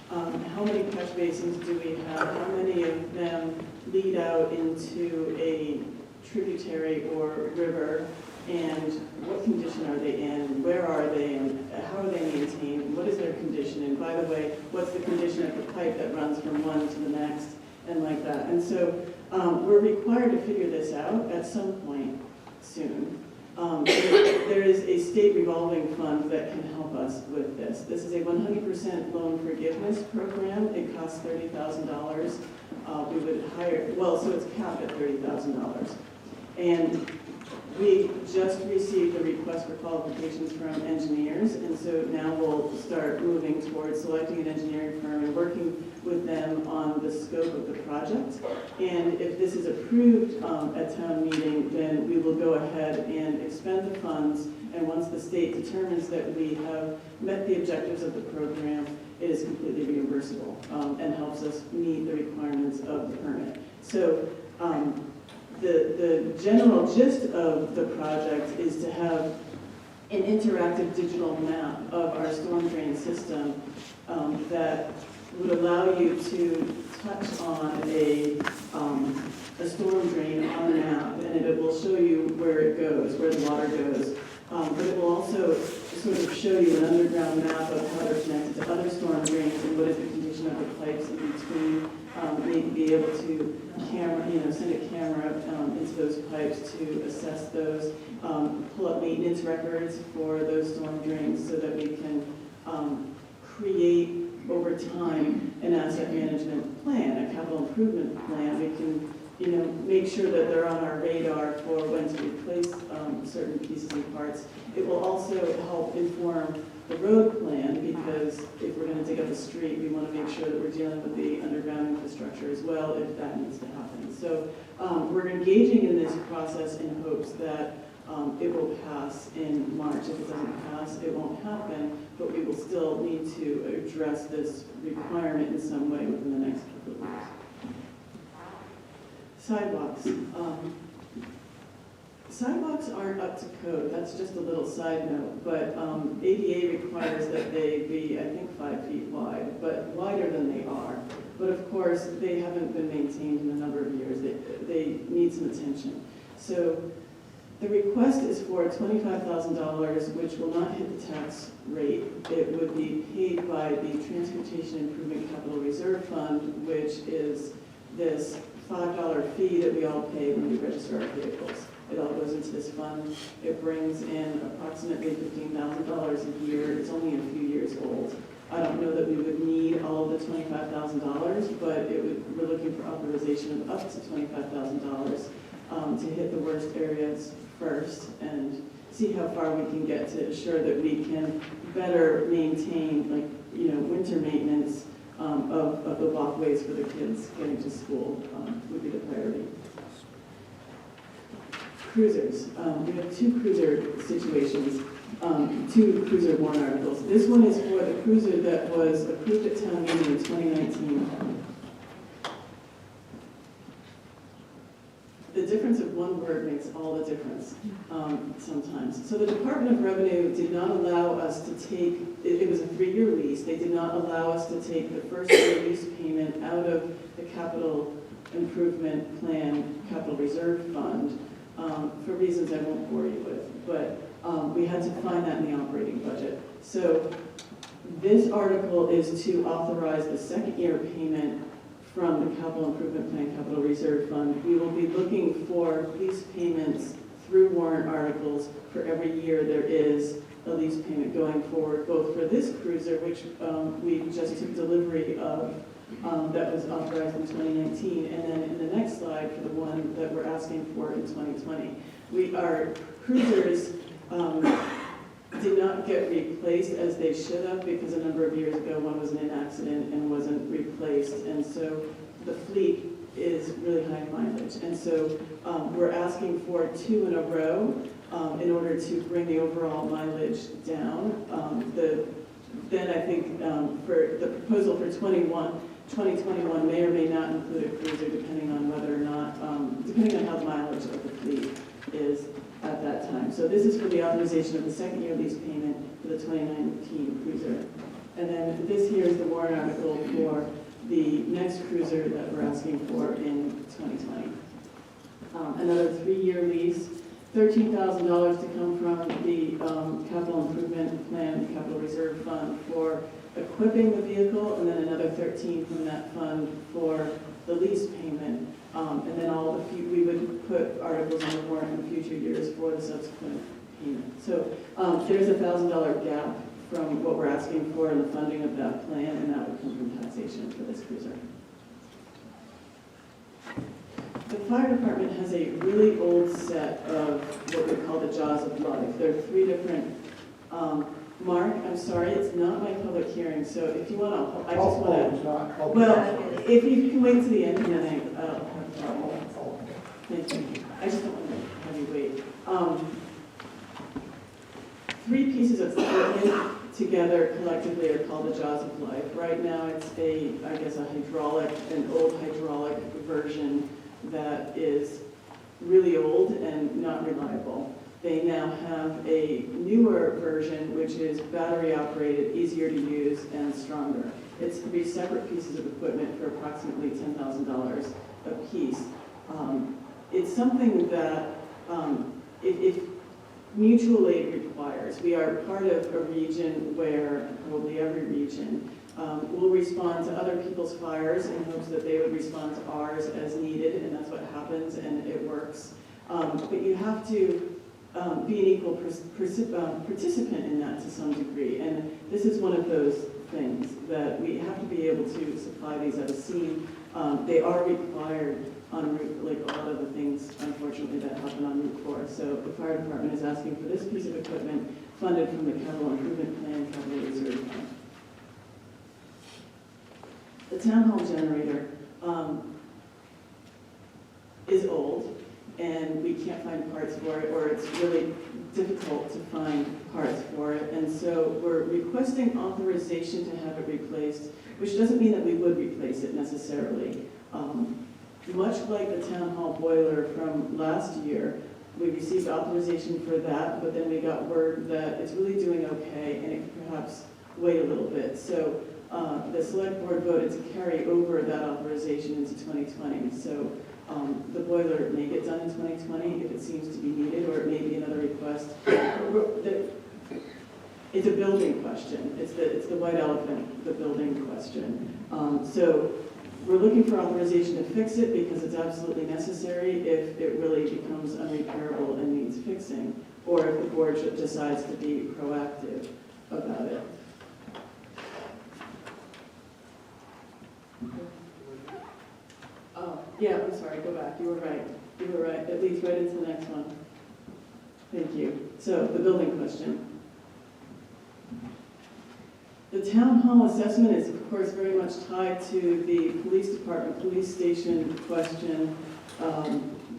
How many catch basins do we have? How many of them lead out into a tributary or river? And what condition are they in? Where are they? And how are they maintained? What is their condition? And by the way, what's the condition of the pipe that runs from one to the next? And like that. And so we're required to figure this out at some point soon. There is a state revolving fund that can help us with this. This is a 100% loan forgiveness program. It costs $30,000. We would hire, so it's capped at $30,000. And we just received a request for qualifications from engineers, and so now we'll start moving towards selecting an engineering firm and working with them on the scope of the project. And if this is approved at town meeting, then we will go ahead and expend the funds. And once the state determines that we have met the objectives of the program, it is completely reimbursable and helps us meet the requirements of the permit. So the general gist of the project is to have an interactive digital map of our storm drain system that would allow you to touch on a storm drain on the map, and it will show you where it goes, where the water goes. But it will also sort of show you an underground map of how they're connected to other storm drains and what is the condition of the pipes in between. Maybe be able to send a camera into those pipes to assess those, pull up maintenance records for those storm drains so that we can create over time an asset management plan, a capital improvement plan. We can make sure that they're on our radar for when to replace certain pieces and parts. It will also help inform the road plan, because if we're going to dig up a street, we want to make sure that we're dealing with the underground infrastructure as well if that needs to happen. So we're engaging in this process in hopes that it will pass in March. If it doesn't pass, it won't happen, but we will still need to address this requirement in some way within the next couple of weeks. Sidewalks. Sidewalks aren't up to code. That's just a little side note, but ADA requires that they be, I think, 5 feet wide, but wider than they are. But of course, they haven't been maintained in a number of years. They need some attention. So the request is for $25,000, which will not hit the tax rate. It would be paid by the Transportation Improvement Capital Reserve Fund, which is this $5 fee that we all pay when we register our vehicles. It all goes into this fund. It brings in approximately $15,000 a year. It's only a few years old. I don't know that we would need all of the $25,000, but we're looking for authorization of up to $25,000 to hit the worst areas first and see how far we can get to ensure that we can better maintain, winter maintenance of the walkways for the kids getting to school would be the priority. Cruisers. We have 2 cruiser situations, 2 cruiser warrant articles. This one is for the cruiser that was approved at town meeting in 2019. The difference of one word makes all the difference sometimes. So the Department of Revenue did not allow us to take, it was a 3-year lease, they did not allow us to take the first year lease payment out of the Capital Improvement Plan Capital Reserve Fund for reasons I won't bore you with, but we had to find that in the operating budget. So this article is to authorize the second year payment from the Capital Improvement Plan Capital Reserve Fund. We will be looking for lease payments through warrant articles for every year there is a lease payment going forward, both for this cruiser, which we just took delivery of, that was authorized in 2019, and then in the next slide for the one that we're asking for in 2020. Our cruisers did not get replaced as they should have, because a number of years ago one was in an accident and wasn't replaced, and so the fleet is really high mileage, and so we're asking for 2 in a row in order to bring the overall mileage down. Then I think for the proposal for 2021 may or may not include a cruiser, depending on whether or not, depending on how the mileage of the fleet is at that time. So this is for the authorization of the second year lease payment for the 2019 cruiser. And then this here is the warrant article for the next cruiser that we're asking for in 2020. Another 3-year lease, $13,000 to come from the Capital Improvement Plan Capital Reserve Fund for equipping the vehicle, and then another 13 from that fund for the lease payment. And then we would put articles on the warrant in future years for the subsequent payment. So there's a $1,000 gap from what we're asking for in the funding of that plan, and that would come from taxation for this cruiser. The fire department has a really old set of what we call the jaws of life. There are 3 different, Mark, I'm I'm sorry, it's not my public hearing, so if you want to, I just Oh, want it's to, not. Okay. well, if you can wait to the end, then thank you. I just don't want to have you wait. Three pieces of equipment together collectively are called the Jaws of Life. Right now, it's an old hydraulic version that is really old and not reliable. They now have a newer version, which is battery operated, easier to use, and stronger. It's three separate pieces of equipment for approximately $10,000 a piece. It's something that if mutual aid requires. We are part of a region where, probably every region, will respond to other people's fires in hopes that they would respond to ours as needed, and that's what happens, and it works. But you have to be an equal participant in that to some degree, and this is one of those things that we have to be able to supply these at a scene. They are required on Route, like a lot of the things, unfortunately, that happen on Route 4. So the fire department is asking for this piece of equipment funded from the capital improvement plan, capital reserve fund. The town hall generator is old, and we can't find parts for it, or it's really difficult to find parts for it. And so we're requesting authorization to have it replaced, which doesn't mean that we would replace it necessarily. Much like the town hall boiler from last year, we received authorization for that, but then we got word that it's really doing okay, and it could perhaps wait a little bit. So the select board voted to carry over that authorization into 2020. So the boiler may get done in 2020 if it seems to be needed, or it may be another request. It's a building question. It's the white elephant, the building question. So we're looking for authorization to fix it because it's absolutely necessary if it really becomes unrepairable and needs fixing, or if the board decides to be proactive about it. Oh, yeah, I'm sorry, go back. You were right. You were right. It leads right into the next one. Thank you. So, the building question. The town hall assessment is, of course, very much tied to the police department, police station question.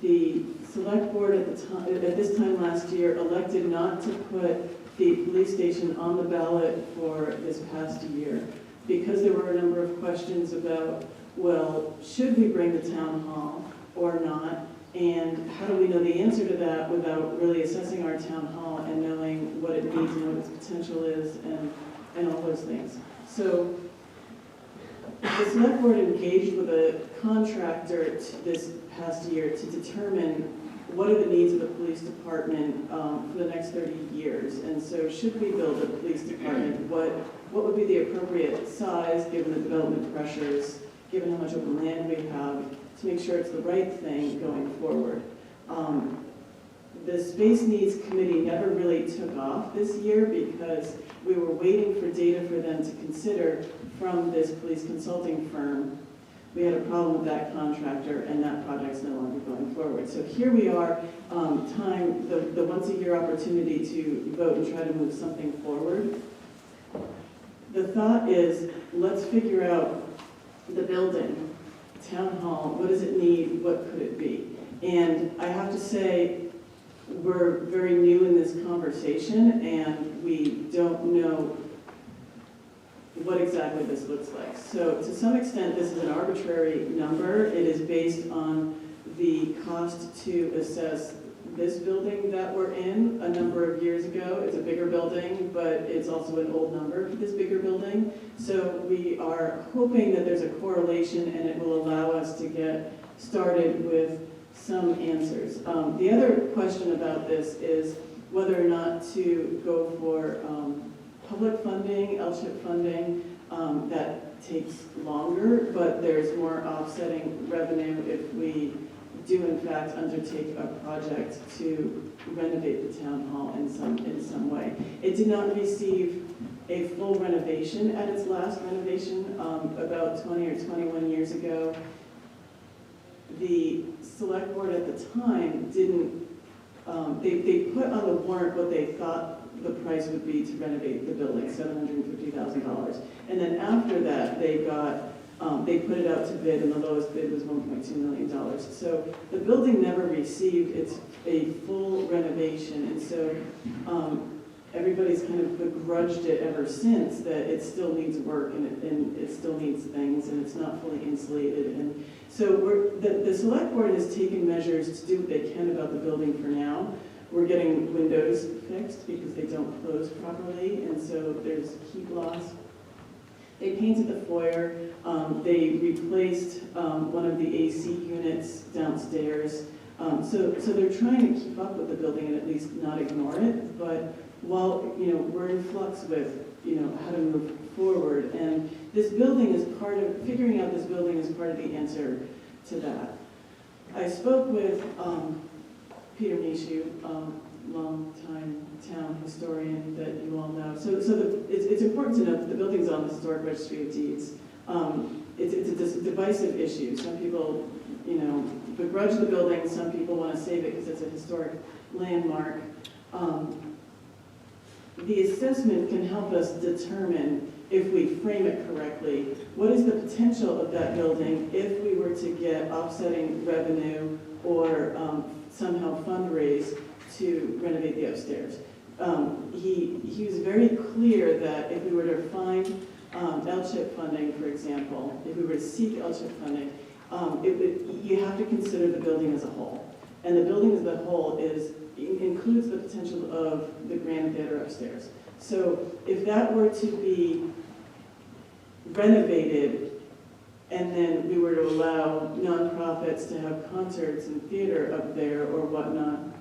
The select board at this time last year elected not to put the police station on the ballot for this past year because there were a number of questions about, well, should we bring the town hall or not? And how do we know the answer to that without really assessing our town hall and knowing what it needs and what its potential is and all those things. So the select board engaged with a contractor this past year to determine what are the needs of the police department for the next 30 years. And so should we build a police department, what would be the appropriate size given the development pressures, given how much open land we have, to make sure it's the right thing going forward. The Space Needs Committee never really took off this year because we were waiting for data for them to consider from this police consulting firm. We had a problem with that contractor, and that project's no longer going forward. So here we are, the once-a-year opportunity to vote and try to move something forward. The thought is, let's figure out the building, town hall, what does it need, what could it be? And I have to say, we're very new in this conversation, and we don't know what exactly this looks like. So to some extent, this is an arbitrary number. It is based on the cost to assess this building that we're in a number of years ago. It's a bigger building, but it's also an old number for this bigger building. So we are hoping that there's a correlation and it will allow us to get started with some answers. The other question about this is whether or not to go for public funding, LCHIP funding. That takes longer, but there's more offsetting revenue if we do in fact undertake a project to renovate the town hall in some way. It did not receive a full renovation at its last renovation about 20 or 21 years ago. The select board at the time didn't, they put on the warrant what they thought the price would be to renovate the building, $750,000. And then after that, they put it out to bid, and the lowest bid was $1.2 million. So the building never received a full renovation, and so everybo's kind of begrudged it ever since, that it still needs work and it still needs things, and it's not fully insulated. And so the select board has taken measures to do what they can about the building for now. We're getting windows fixed because they don't close properly, and so there's heat loss. They painted the foyer. They replaced one of the AC units downstairs. So they're trying to keep up with the building and at least not ignore it. But while we're in flux with how to move forward, and this building is figuring out this building is part of the answer to that. I spoke with Peter Mishu, longtime town historian that you all know. So it's important to note that the building's on the Historic Registry of Deeds. It's a divisive issue. Some people, begrudge the building. Some people want to save it because it's a historic landmark. The assessment can help us determine, if we frame it correctly, what is the potential of that building if we were to get offsetting revenue or somehow fundraise to renovate the upstairs. He was very clear that if we were to find LCHIP funding, for example, if we were to seek LCHIP funding, you have to consider the building as a whole. And the building as a whole includes the potential of the Grand Theater upstairs. So if that were to be renovated and then we were to allow nonprofits to have concerts and theater up there or whatnot,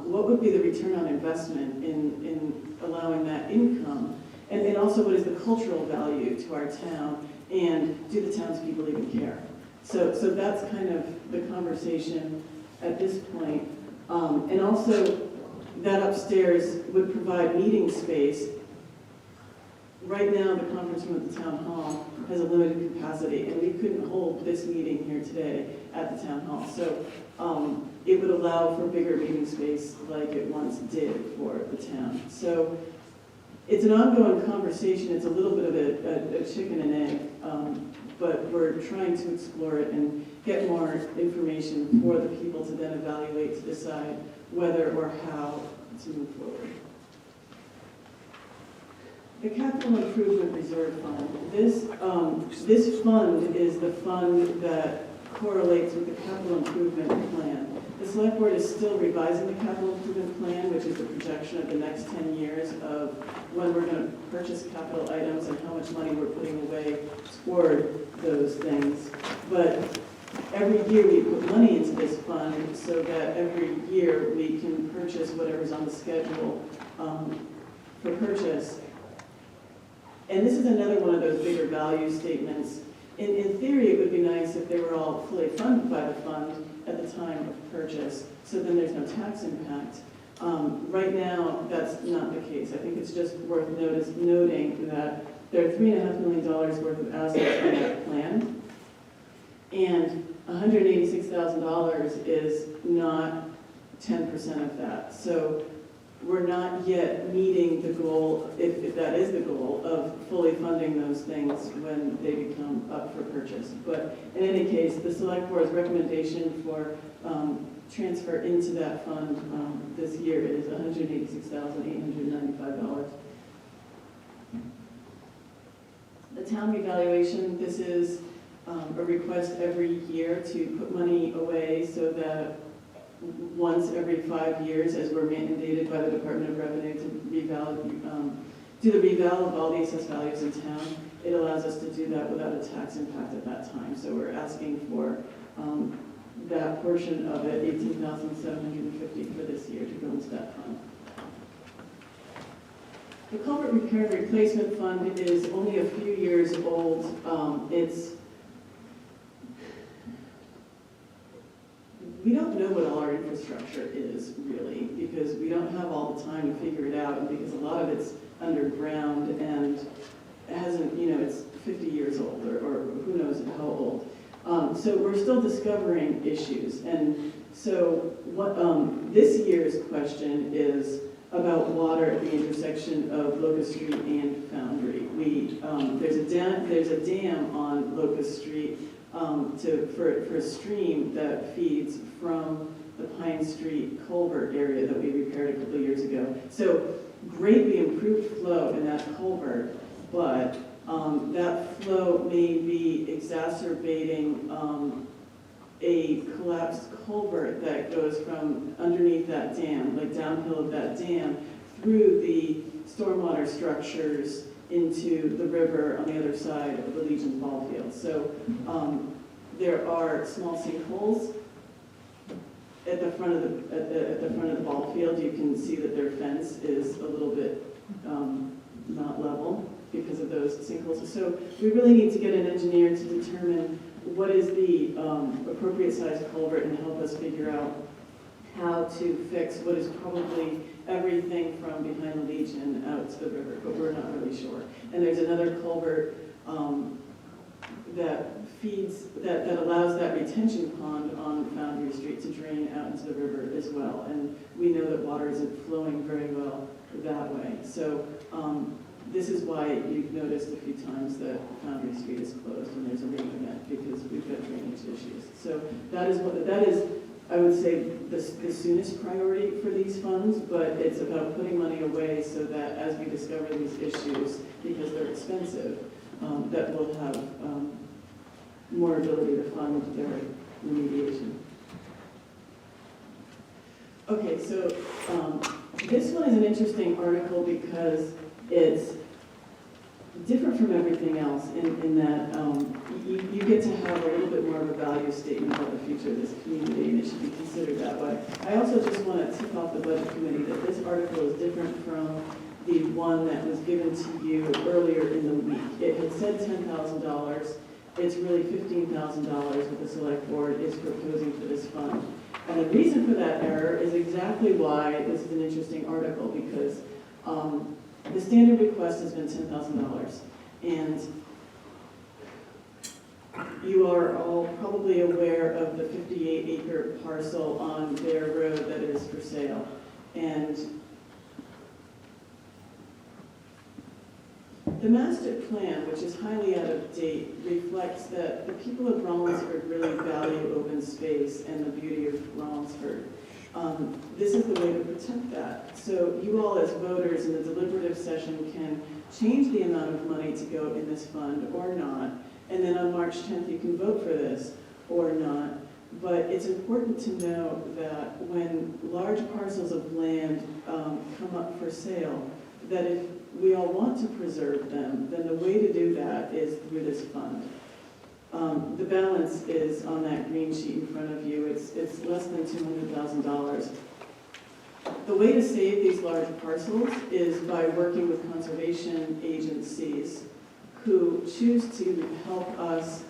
what would be the return on investment in allowing that income? And also, what is the cultural value to our town, and do the townspeople even care? So that's kind of the conversation at this point. And also, that upstairs would provide meeting space. Right now, the conference room at the town hall has a limited capacity, and we couldn't hold this meeting here today at the town hall. So it would allow for bigger meeting space like it once did for the town. So it's an ongoing conversation. It's a little bit of a chicken and egg, but we're trying to explore it and get more information for the people to then evaluate to decide whether or how to move forward. The Capital Improvement Reserve Fund. This fund is the fund that correlates with the Capital Improvement Plan. The Select Board is still revising the Capital Improvement Plan, which is the projection of the next 10 years of when we're going to purchase capital items and how much money we're putting away toward those things. But every year we put money into this fund so that every year we can purchase whatever's on the schedule for purchase. And this is another one of those bigger value statements. In theory, it would be nice if they were all fully funded by the fund at the time of purchase, so then there's no tax impact. Right now, that's not the case. I think it's just worth noting that there are $3.5 million worth of assets in that plan, and $186,000 is not 10% of that. So we're not yet meeting the goal, if that is the goal, of fully funding those things when they become up for purchase. But in any case, the Select Board's recommendation for transfer into that fund this year is $186,895. The town revaluation, this is a request every year to put money away so that once every 5 years, as we're mandated by the Department of Revenue to do the reval of all the assessed values in town, it allows us to do that without a tax impact at that time. So we're asking for that portion of it, $18,750 for this year, to go into that fund. The Culvert Repair and Replacement Fund is only a few years old. We don't know what all our infrastructure is, really, because we don't have all the time to figure it out, and because a lot of it's underground and it hasn't, it's 50 years old, or who knows how old. So we're still discovering issues. And so what this year's question is, about water at the intersection of Locust Street and Foundry. There's a dam on Locust Street for a stream that feeds from the Pine Street culvert area that we repaired a couple of years ago. So greatly improved flow in that culvert, but that flow may be exacerbating a collapsed culvert that goes from underneath that dam, like downhill of that dam, through the stormwater structures into the river on the other side of the Legion ball field. So there are small sinkholes at the front of the ball field. You can see that their fence is a little bit not level because of those sinkholes. So we really need to get an engineer to determine what is the appropriate size culvert and help us figure out how to fix what is probably everything from behind the Legion out to the river, but we're not really sure. And there's another culvert that feeds, that allows that retention pond on Foundry Street to drain out into the river as well. And we know that water isn't flowing very well that way. So this is why you've noticed a few times that Foundry Street is closed when there's a rain event, because we've got drainage issues. So that is, I would say, the soonest priority for these funds, but it's about putting money away so that as we discover these issues, because they're expensive, that we'll have more ability to fund their remediation. Okay, so this one is an interesting article because it's different from everything else in that you get to have a little bit more of a value statement about the future of this community, and it should be considered that way. I also just want to tip off the Budget Committee that this article is different from the one that was given to you earlier in the week. It had said $10,000. It's really $15,000 that the Select Board is proposing for this fund. And the reason for that error is exactly why this is an interesting article, because the standard request has been $10,000, and you are all probably aware of the 58-acre parcel on Bear Road that is for sale. And the master plan, which is highly out of date, reflects that the people of Rollinsford really value open space and the beauty of Rollinsford. This is the way to protect that. So you all as voters in the deliberative session can change the amount of money to go in this fund or not, and then on March 10th you can vote for this or not. But it's important to know that when large parcels of land come up for sale, that if we all want to preserve them, then the way to do that is through this fund. The balance is on that green sheet in front of you. It's less than $200,000. The way to save these large parcels is by working with conservation agencies who choose to help us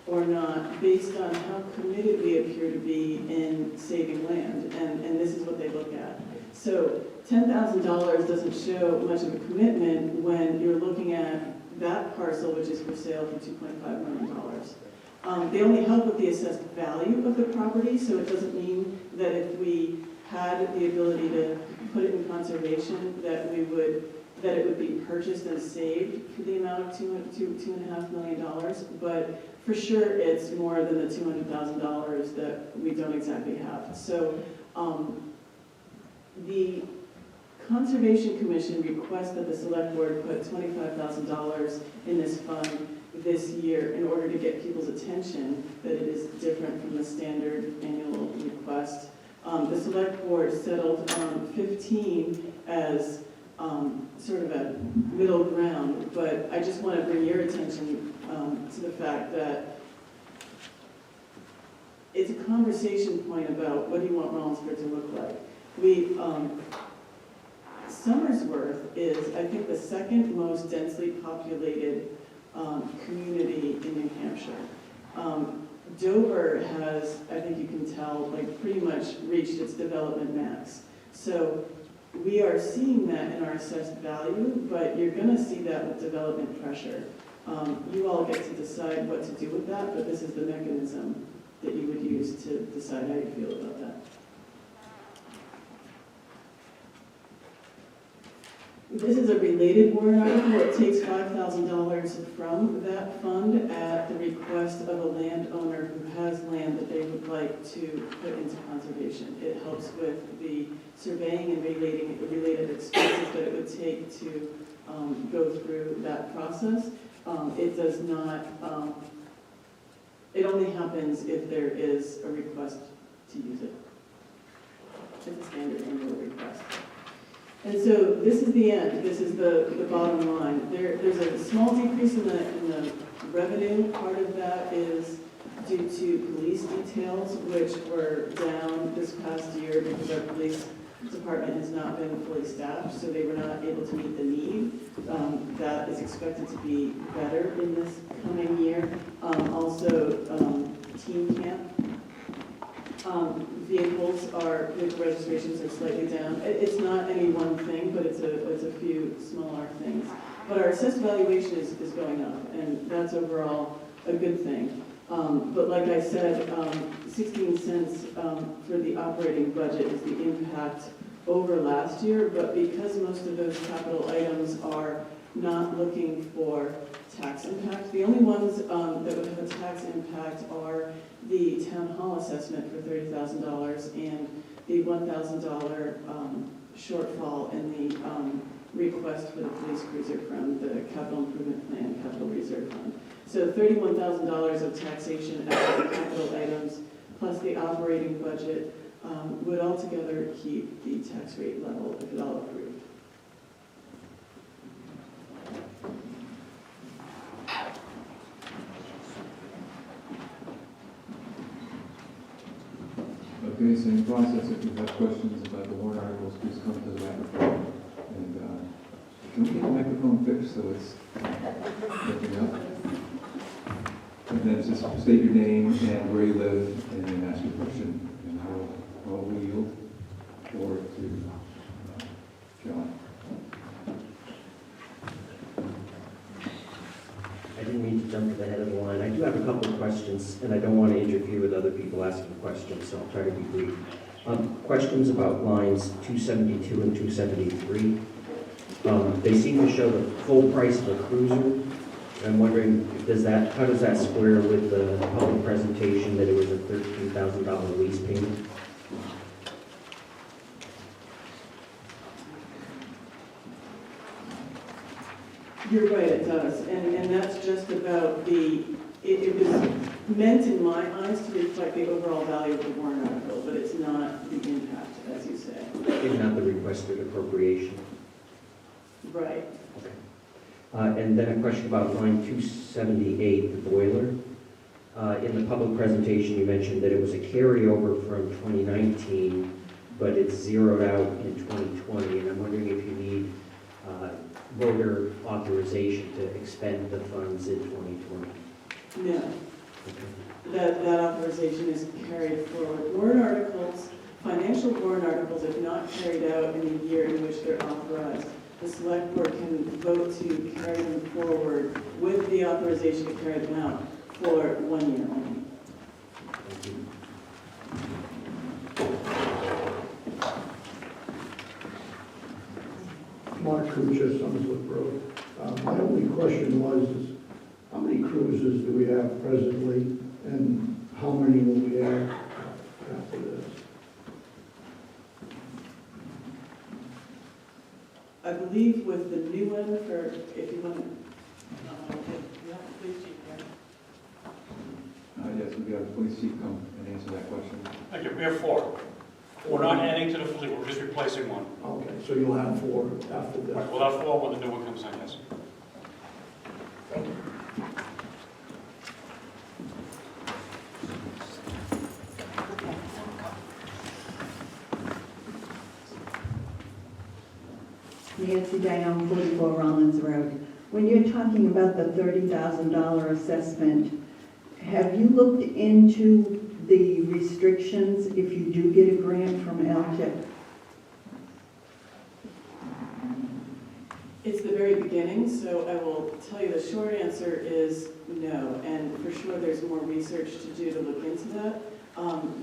or not based on how committed we appear to be in saving land, and this is what they look at. So $10,000 doesn't show much of a commitment when you're looking at that parcel, which is for sale for $2.5 million. They only help with the assessed value of the property, so it doesn't mean that if we had the ability to put it in conservation, that it would be purchased and saved for the amount of $2.5 million. But for sure, it's more than the $200,000 that we don't exactly have. So the Conservation Commission requests that the Select Board put $25,000 in this fund this year in order to get people's attention that it is different from the standard annual request. The Select Board settled on 15 as sort of a middle ground, but I just want to bring your attention to the fact that it's a conversation point about what do you want Rollinsford to look like. Somersworth is, I think, the second most densely populated community in New Hampshire. Dover has, I think you can tell, like pretty much reached its development max. So we are seeing that in our assessed value, but you're going to see that with development pressure. You all get to decide what to do with that, but this is the mechanism that you would use to decide how you feel about that. This is a related warrant article. It takes $5,000 from that fund at the request of a landowner who has land that they would like to put into conservation. It helps with the surveying and related expenses that it would take to go through that process. It does not, it only happens if there is a request to use it. It's a standard annual request. And so this is the end, this is the bottom line. There's a small decrease in the revenue. Part of that is due to police details, which were down this past year because our police department has not been fully staffed, so they were not able to meet the need. That is expected to be better in this coming year. Also, teen camp. Vehicle registrations are slightly down. It's not any one thing, but it's a few smaller things. But our assessed valuation is going up, and that's overall a good thing. But like I said, 16 cents for the operating budget is the impact over last year, but because most of those capital items are not looking for tax impact, the only ones that would have a tax impact are the town hall assessment for $30,000 and the $1,000 shortfall in the request for the police cruiser from the capital improvement plan, capital reserve fund. So $31,000 of taxation out of the capital items plus the operating budget would altogether keep the tax rate level if it all approved. Okay, same process. If you have questions about the warrant articles, please come to the microphone. And can we get the microphone fixed so it's picking up? And then just state your name and where you live, and then ask your question. And I'll yield forward to John. I didn't mean to jump to the head of the line. I do have a couple of questions, and I don't want to interfere with other people asking questions, so I'll try to be brief. Questions about lines 272 and 273. They seem to show the full price of a cruiser. I'm wondering, how does that square with the public presentation that it was a $13,000 lease payment? You're right, it does, and that's just about it was meant in my eyes to reflect the overall value of the warrant article, but it's not the impact, as you say. It's not the requested appropriation. Right. And then a question about line 278, the boiler. In the public presentation, you mentioned that it was a carryover from 2019, but it's zeroed out in 2020, and I'm wondering if you need voter authorization to expend the funds in 2020. No. Okay. That authorization is carried forward. Warrant articles, financial warrant articles, if not carried out in the year in which they're authorized, the select board can vote to carry them forward with the authorization to carry them out for 1 year only. Thank you. Mark Kuchar, Somersworth Road. My only question was, how many cruises do we have presently, and how many will we have after this? I believe with the new one for, if you want to, please, Chief, right? Yes, we've got the police chief come and answer that question. Thank you. We have 4. We're not adding to the fleet, we're just replacing one. Okay, so you'll have 4 after this? Right, we'll have 4 when the new one comes in, yes. Nancy Dion, 44 Rollins Road. When you're talking about the $30,000 assessment, have you looked into the restrictions if you do get a grant from LTIP? It's the very beginning, so I will tell you the short answer is no, and for sure there's more research to do to look into that.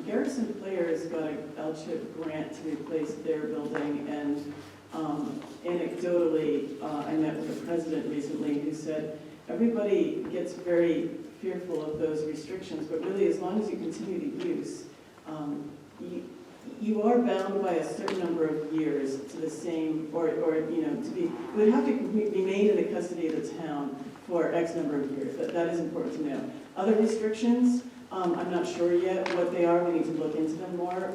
Garrison Players got an LCHIP grant to replace their building, and Anecdotally, I met with the president recently who said, everybody gets very fearful of those restrictions, but really as long as you continue to use, you are bound by a certain number of years to the same, or to be, it would have to be made in the custody of the town for X number of years. That is important to know. Other restrictions, I'm not sure yet what they are. We need to look into them more.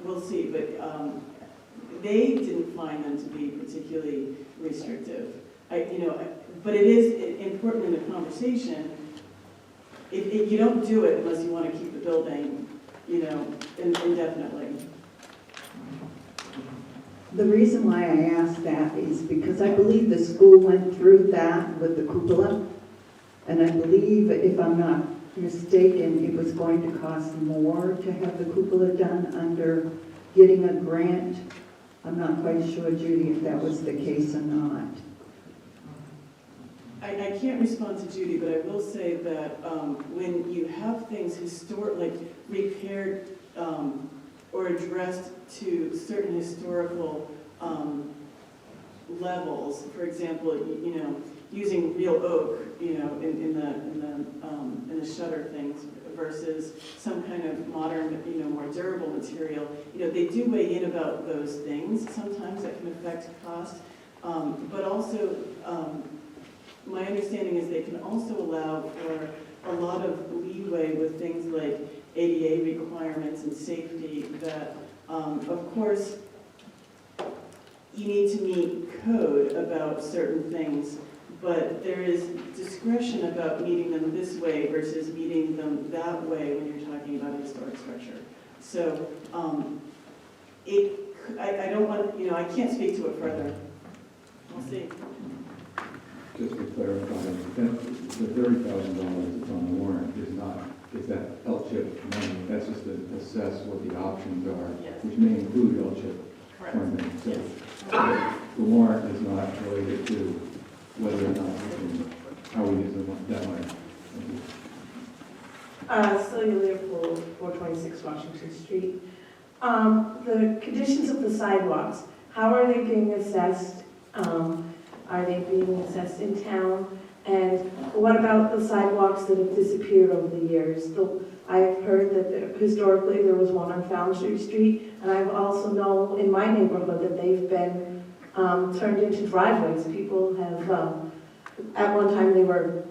We'll see, but they didn't find them to be particularly restrictive. But it is important in the conversation. If you don't do it unless you want to keep the building, indefinitely. The reason why I asked that is because I believe the school went through that with the cupola, and I believe, if I'm not mistaken, it was going to cost more to have the cupola done under getting a grant. I'm not quite sure, Judy, if that was the case or not. I can't respond to Judy, but I will say that when you have things like repaired or addressed to certain historical levels, for example, using real oak, in the shutter things versus some kind of modern, more durable material, they do weigh in about those things. Sometimes that can affect cost, but also. My understanding is they can also allow for a lot of leeway with things like ADA requirements and safety that, of course, you need to meet code about certain things, but there is discretion about meeting them this way versus meeting them that way when you're talking about a historic structure. So I don't want, I can't speak to it further. We'll see. Just to clarify, the $30,000 that's on the warrant is that L-chip money. That's just to assess what the options are, which may include L-chip funding. So the warrant is not related to whether or not how we use that money. Celia Leopold, 426 Washington Street. The conditions of the sidewalks, how are they being assessed? Are they being assessed in town? And what about the sidewalks that have disappeared over the years? I've heard that historically there was one on Foundry Street, and I've also known in my neighborhood that they've been turned into driveways. People have, at one time they were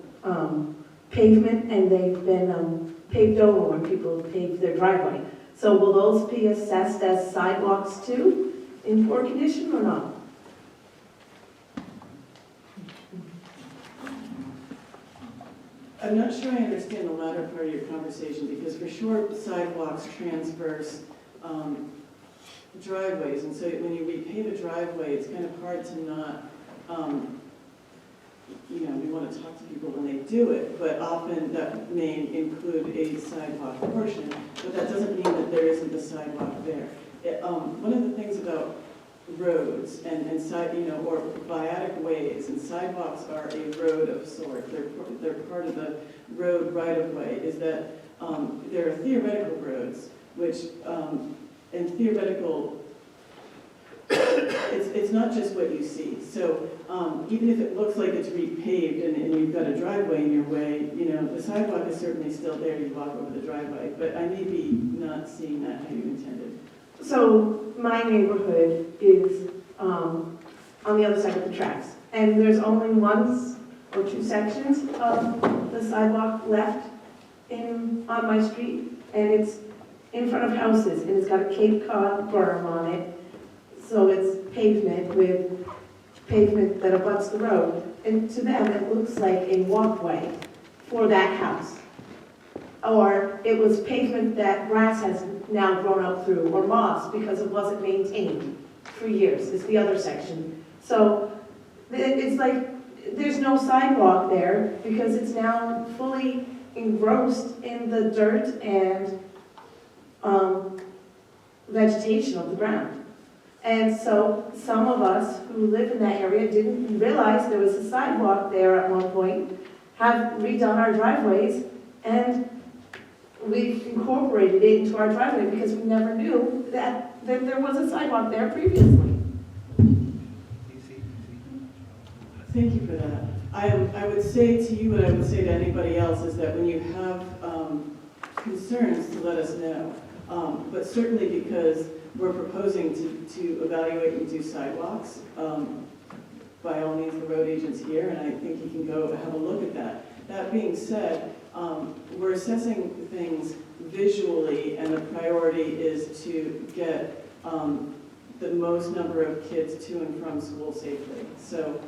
pavement, and they've been paved over when people paved their driveway. So will those be assessed as sidewalks too, in poor condition or not? I'm not sure I understand the latter part of your conversation, because for sure sidewalks transverse driveways, and so when you repave a driveway, it's kind of hard to not, we want to talk to people when they do it, but often that may include a sidewalk portion, but that doesn't mean that there isn't a sidewalk there. One of the things about roads and side, or viatic ways, and sidewalks are a road of sort. They're part of the road right of way. Is that there are theoretical roads, which and theoretical. It's not just what you see. So even if it looks like it's repaved and you've got a driveway in your way, the sidewalk is certainly still there. You walk over the driveway, but I may be not seeing that how you intended. So my neighborhood is on the other side of the tracks, and there's only one or two sections of the sidewalk left on my street, and it's in front of houses, and it's got a Cape Cod berm on it, so it's pavement with pavement that abuts the road, and to them it looks like a walkway for that house. Or it was pavement that grass has now grown up through, or moss, because it wasn't maintained for years, is the other section. So it's like there's no sidewalk there because it's now fully engrossed in the dirt and vegetation of the ground. And so some of us who live in that area didn't realize there was a sidewalk there at one point, have redone our driveways, and we've incorporated it into our driveway because we never knew that that there was a sidewalk there previously. Thank you for that. I would say to you what I would say to anybody else is that when you have concerns, to let us know. But certainly because we're proposing to evaluate and do sidewalks, by all means, the road agent's here, and I think he can go have a look at that. That being said, we're assessing things visually, and the priority is to get the most number of kids to and from school safely. So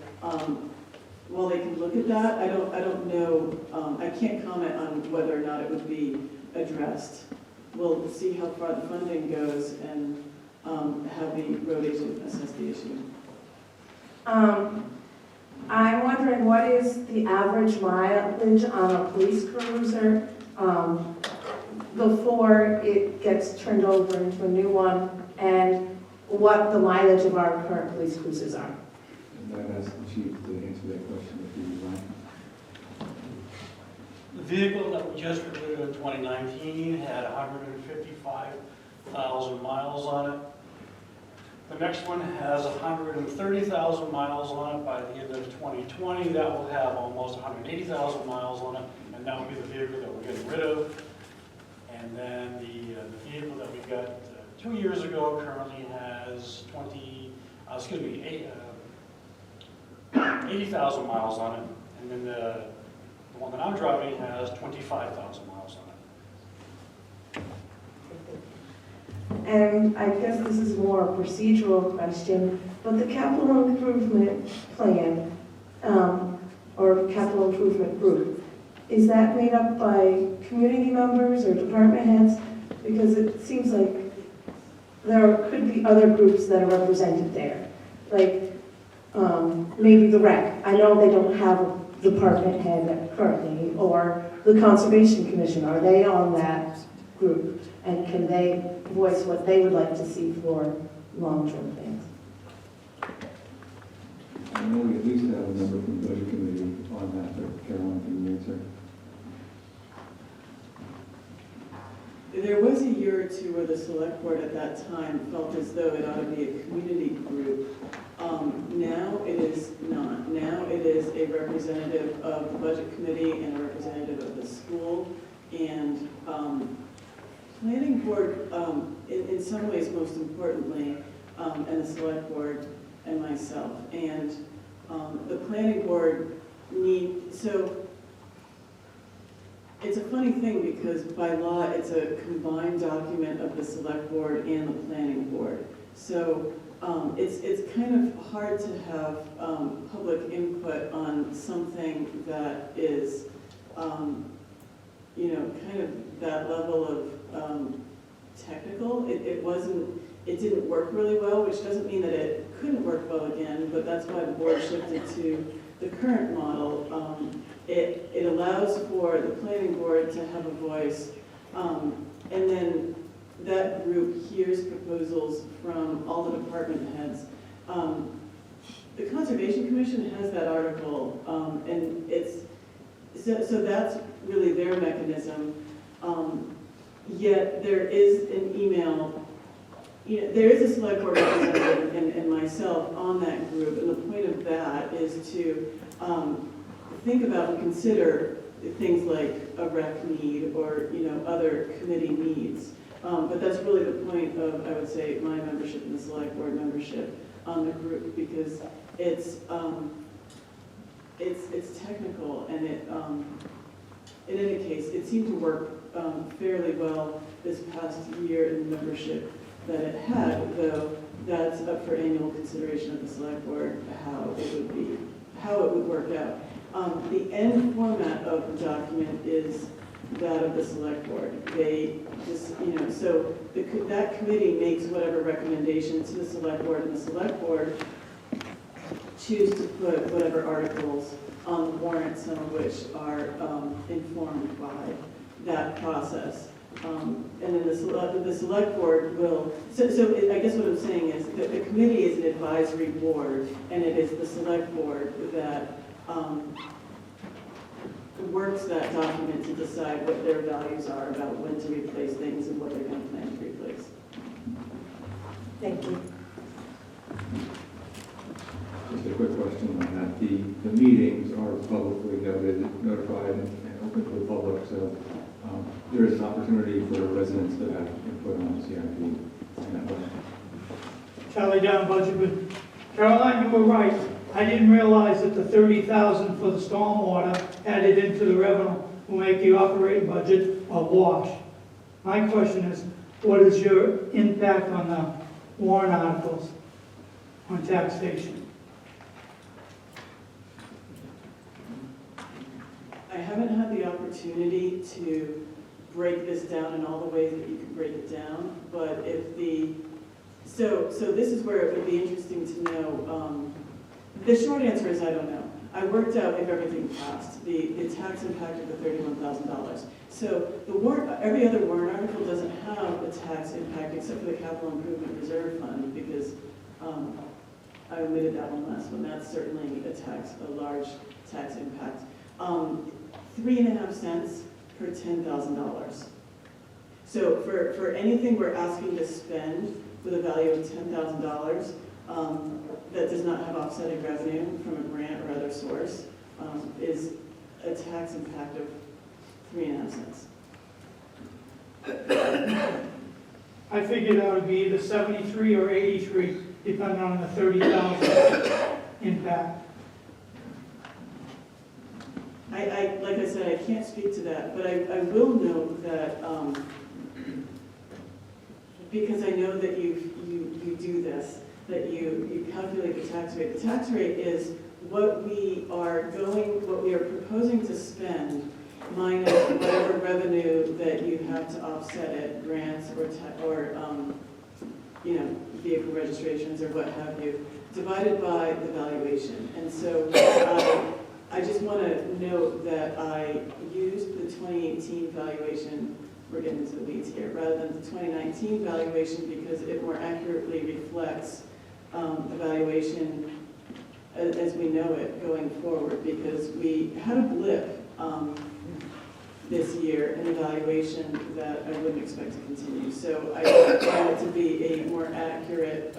while they can look at that, I don't know, I can't comment on whether or not it would be addressed. We'll see how far the funding goes and have the road agent assess the issue. I'm wondering, what is the average mileage on a police cruiser before it gets turned over into a new one, and what the mileage of our current police cruisers are? And I'd ask the chief to answer that question if you would like. The vehicle that we just renewed in 2019 had 155,000 miles on it. The next one has 130,000 miles on it by the end of 2020. That will have almost 180,000 miles on it, and that will be the vehicle that we're getting rid of. And then the vehicle that we got 2 years ago currently has 80,000 miles on it, and then the one that I'm driving has 25,000 miles on it. And I guess this is more a procedural question, but the capital improvement plan, or capital improvement group, is that made up by community members or department heads? Because it seems like there could be other groups that are represented there, like maybe the rec. I know they don't have a department head currently, or the Conservation Commission. Are they on that group? And can they voice what they would like to see for long-term things? I know we at least have a member from the budget committee on that, but Caroline, can you answer? There was a year or two where the select board at that time felt as though it ought to be a community group. Now it is not. Now it is a representative of the budget committee and a representative of the school. And planning board, in some ways most importantly, and the select board and myself. And the planning board so it's a funny thing because by law it's a combined document of the select board and the planning board. So it's kind of hard to have public input on something that is, kind of that level of technical. It didn't work really well, which doesn't mean that it couldn't work well again, but that's why the board shifted to the current model. It allows for the planning board to have a voice, and then that group hears proposals from all the department heads. The Conservation Commission has that article, and so that's really their mechanism. Yet there is an email, there is a select board representative and myself on that group, and the point of that is to think about and consider things like a rec need or other committee needs. But that's really the point of, I would say, my membership and the select board membership on the group, because it's technical, and in any case, it seemed to work fairly well this past year in the membership that it had, though that's up for annual consideration of the select board, how it would work out. The end format of the document is that of the select board. They just, so that committee makes whatever recommendations to the select board, and the select board choose to put whatever articles on the warrant, some of which are informed by that process. And then the select board will, so I guess what I'm saying is that the committee is an advisory board, and it is the select board that works that document to decide what their values are about when to replace things and what they're going to plan to replace. Thank you. Just a quick question on that. The meetings are publicly notified and open to the public, so there is an opportunity for residents to have input on the CIP in that way. Charlie Down budget, but Caroline, you were right. I didn't realize that the 30,000 for the stormwater added into the revenue will make the operating budget a wash. My question is, what is your impact on the warrant articles on taxation? I haven't had the opportunity to break this down in all the ways that you can break it down, but if so this is where it would be interesting to know. The short answer is I don't know. I worked out if everything passed, the tax impact of the $31,000. So every other warrant article doesn't have a tax impact except for the Capital Improvement Reserve Fund, because I omitted that one last one. That's certainly a large tax impact. 3.5 cents per $10,000. So for anything we're asking to spend with a value of $10,000, that does not have offsetting revenue from a grant or other source, is a tax impact of 3.5 cents. I figured that would be either 73 or 83, depending on the 30,000 impact. Like I said, I can't speak to that, but I will note that, because I know that you do this, that you calculate the tax rate. The tax rate is what we are proposing to spend minus whatever revenue that you have to offset it, grants or vehicle registrations or what have you, divided by the valuation. And so I just want to note that I used the 2018 valuation, we're getting into the weeds here, rather than the 2019 valuation because it more accurately reflects the valuation as we know it going forward, because we had a blip this year in the valuation that I wouldn't expect to continue. So I found it to be a more accurate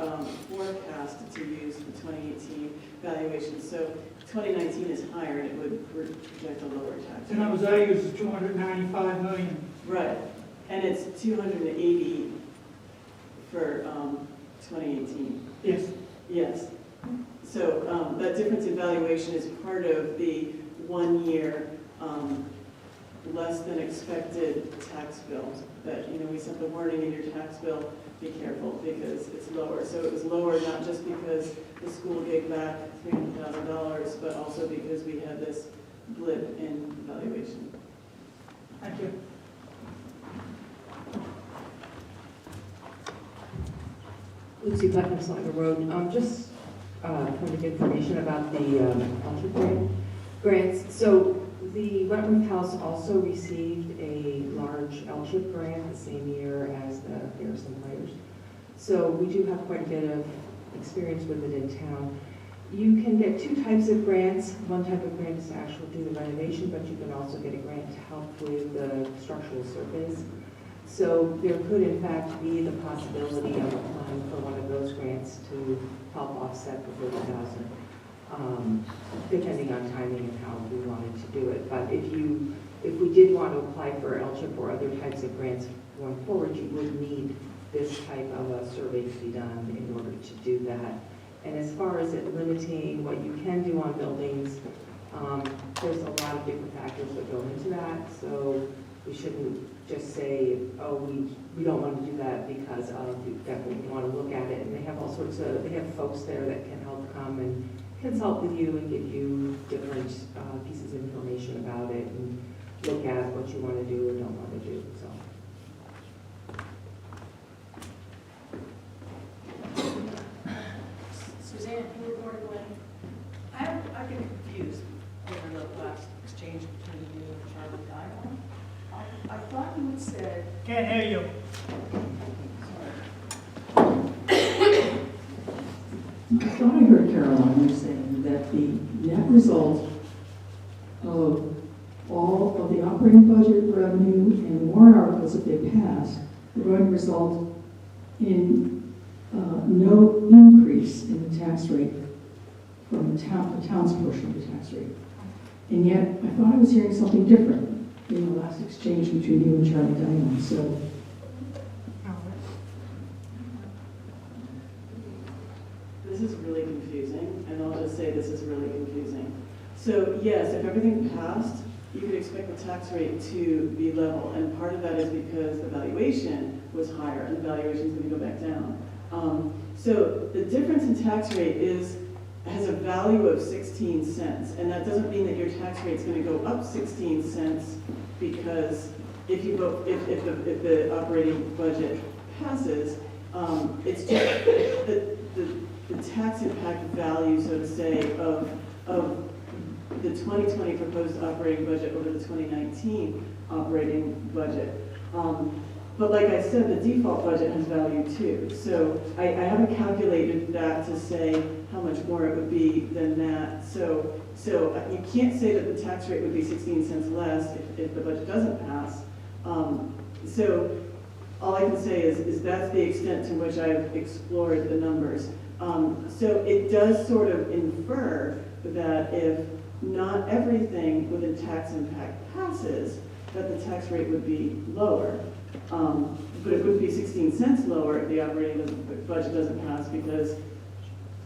forecast to use the 2018 valuation. So 2019 is higher and it would project a lower tax The numbers I use is 295 million. Right, and it's 280 for 2018. Yes. Yes. So that difference in valuation is part of the 1 year less than expected tax bill. That, we sent the warning in your tax bill, be careful because it's lower. So it was lower not just because the school gave back $300,000, but also because we had this blip in valuation. Thank you. Lucy Putnam, Sligo Road. Just point of information about the Ultra grants. So the Wentworth House also received a large LCHIP grant the same year as the Garrison Players. So we do have quite a bit of experience with it in town. You can get two types of grants. One type of grant is to actually do the renovation, but you can also get a grant to help with the structural surveys. So there could in fact be the possibility of applying for one of those grants to help offset the 30,000, depending on timing and how we wanted to do it. But if we did want to apply for LCHIP or other types of grants going forward, you would need this type of a survey to be done in order to do that. And as far as it limiting what you can do on buildings, there's a lot of different factors that go into that. So we shouldn't just say, oh, we don't want to do that because we definitely want to look at it. And they have all sorts of, they have folks there that can help come and consult with you and give you different pieces of information about it and look at what you want to do or don't want to do. So. Suzanne, you reported when? I've been confused over the last exchange between you and Charlie Dial. I thought you had said. Can't hear you. I thought I heard Caroline saying that the net result of all of the operating budget revenue and warrant articles, if they pass, are going to result in no increase in the tax rate from the town's portion of the tax rate. And yet, I thought I was hearing something different in the last exchange between you and Charlie Diamond, so. This is really confusing, and I'll just say this is really confusing. So yes, if everything passed, you could expect the tax rate to be level, and part of that is because the valuation was higher, and the valuation is going to go back down. So the difference in tax rate has a value of 16 cents, and that doesn't mean that your tax rate is going to go up 16 cents because if the operating budget passes, it's just the tax impact value, so to say, of the 2020 proposed operating budget over the 2019 operating budget. But like I said, the default budget has value too. So I haven't calculated that to say how much more it would be than that. So you can't say that the tax rate would be 16 cents less if the budget doesn't pass. So all I can say is that's the extent to which I've explored the numbers. So it does sort of infer that if not everything within tax impact passes, that the tax rate would be lower. But it would be 16 cents lower if the operating budget doesn't pass because,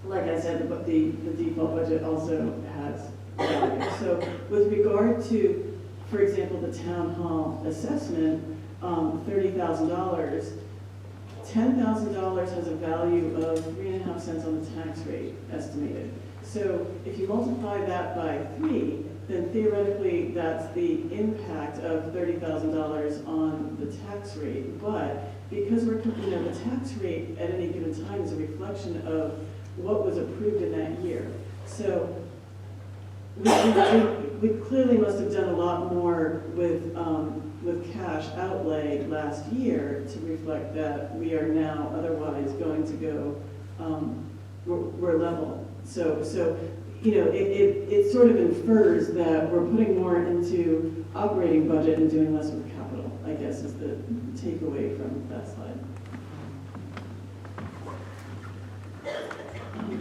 like I said, the default budget also has value. So with regard to, for example, the town hall assessment, $30,000, $10,000 has a value of 3.5 cents on the tax rate estimated. So if you multiply that by 3, then theoretically that's the impact of $30,000 on the tax rate. But because the tax rate at any given time is a reflection of what was approved in that year. So we clearly must have done a lot more with cash outlay last year to reflect that we are now otherwise going to go, we're level. So it sort of infers that we're putting more into operating budget and doing less with capital, I guess is the takeaway from that slide.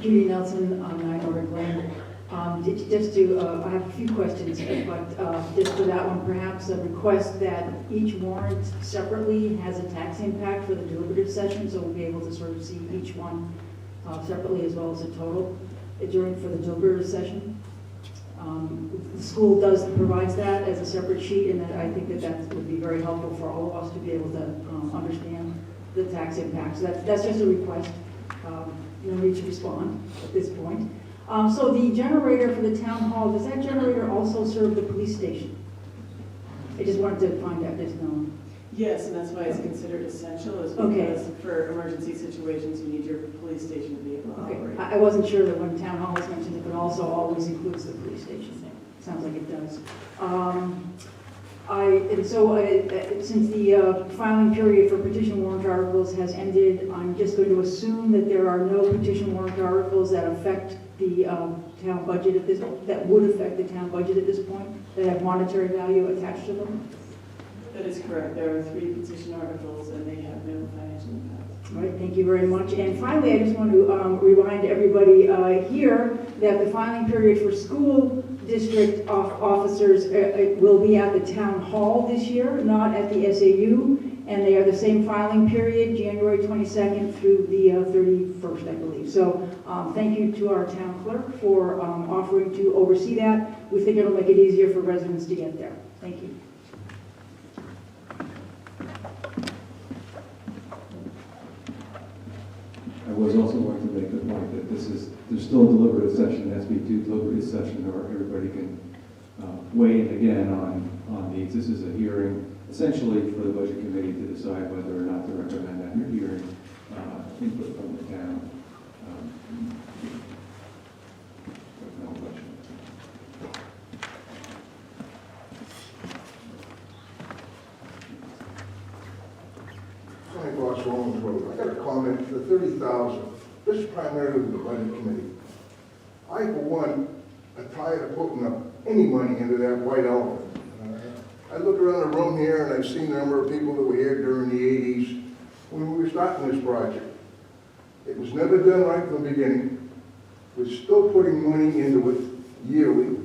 Judy Nelson, 9 Nordic Lane. I have a few questions, but just for that one, perhaps a request that each warrant separately has a tax impact for the deliberative session, so we'll be able to sort of see each one separately as well as a total for the deliberative session. The school provides that as a separate sheet, and I think that would be very helpful for all of us to be able to understand the tax impact. So that's just a request. No need to respond at this point. So the generator for the town hall, does that generator also serve the police station? I just wanted to find out, there's no. Yes, and that's why it's considered essential, is because for emergency situations, you need your police station to be able to operate. I wasn't sure that when town hall is mentioned, it also always includes the police station. Sounds like it does. Since the filing period for petition warrant articles has ended, I'm just going to assume that there are no petition warrant articles that affect the town budget that would affect the town budget at this point, that have monetary value attached to them? That is correct. There are 3 petition articles and they have no financial impact. All right, thank you very much. And finally, I just want to remind everybody here that the filing period for school district officers will be at the town hall this year, not at the SAU, and they are the same filing period, January 22nd through the 31st, I believe. So thank you to our town clerk for offering to oversee that. We think it'll make it easier for residents to get there. Thank you. I was also going to make the point that there's still a deliberative session, SB2 deliberative session, where everybody can weigh in again on these. This is a hearing essentially for the budget committee to decide whether or not to recommend that you're hearing input from the town. No question. Frank Ross, Long's Road. I got a comment for 30,000. This is primarily the budget committee. I, for one, am tired of putting up any money into that white elephant. I look around the room here and I've seen the number of people that were here during the 80s when we were starting this project. It was never done right from the beginning. We're still putting money into it yearly.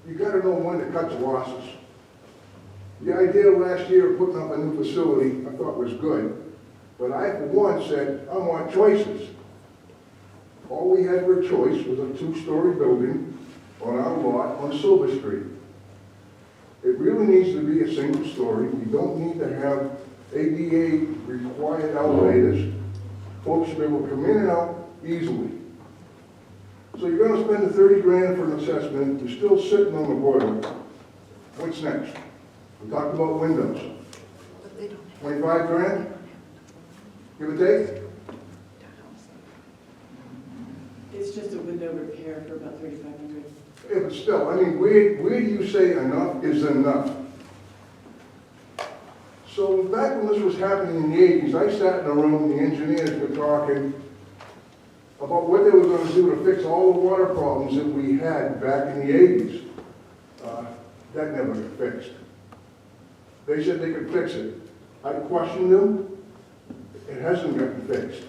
You gotta know when to cut the losses. The idea last year of putting up a new facility, I thought was good, but I, for one, said, I want choices. All we had for a choice was a 2-story building on our lot on Silver Street. It really needs to be a single story. You don't need to have ADA required elevators. Folks should be able to come in and out easily. So you're gonna spend the 30 grand for an assessment, you're still sitting on the boiler. What's next? We talked about windows. 25 grand? Give or take? It's just a window repair for about $3,500. Yeah, but still, I mean, where do you say enough is enough? So back when this was happening in the 80s, I sat in a room, the engineers were talking about what they were going to do to fix all the water problems that we had back in the 80s. That never got fixed. They said they could fix it. I questioned them. It hasn't gotten fixed.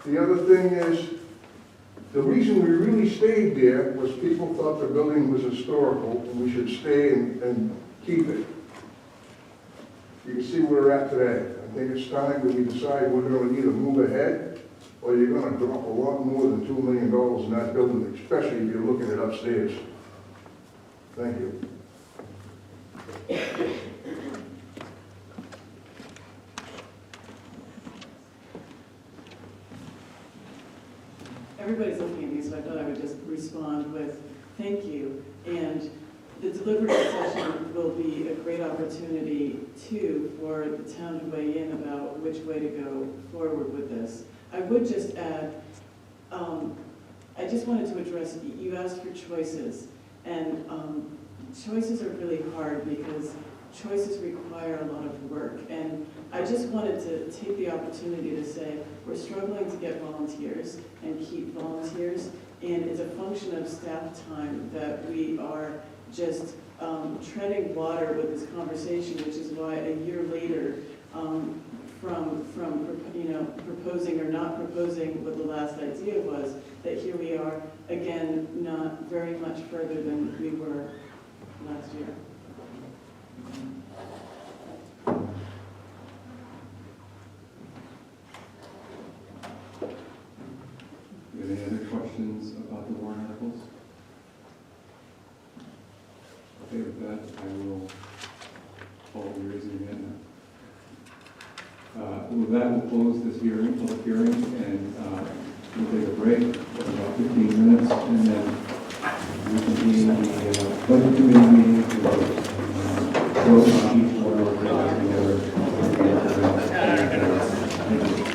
The other thing is, the reason we really stayed there was people thought the building was historical and we should stay and keep it. You can see where we're at today. I think it's time that we decide we're going to either move ahead or you're going to drop a lot more than $2 million in that building, especially if you're looking at upstairs. Thank you. Everybody's looking at me, so I thought I would just respond with thank you. And the deliberative session will be a great opportunity, too, for the town to weigh in about which way to go forward with this. I would just add, I just wanted to address, you asked for choices, and choices are really hard because choices require a lot of work. And I just wanted to take the opportunity to say, we're struggling to get volunteers and keep volunteers, and it's a function of staff time that we are just treading water with this conversation, which is why a year later, from proposing or not proposing what the last idea was, that here we are, again, not very much further than we were last year. Any other questions about the warrant articles? Okay, with that, I will call the raising hand. With that, we'll close this hearing, public hearing, and we'll take a break for about 15 minutes, and then we convene the budget committee meeting to vote on each one of the together. Thank you.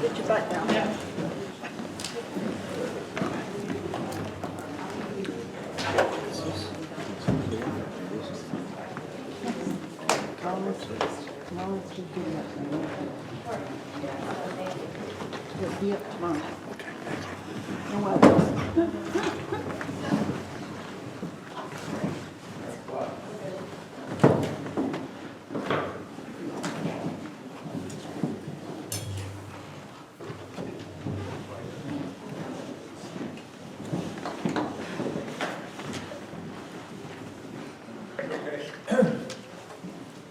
Get your butt down. Yeah.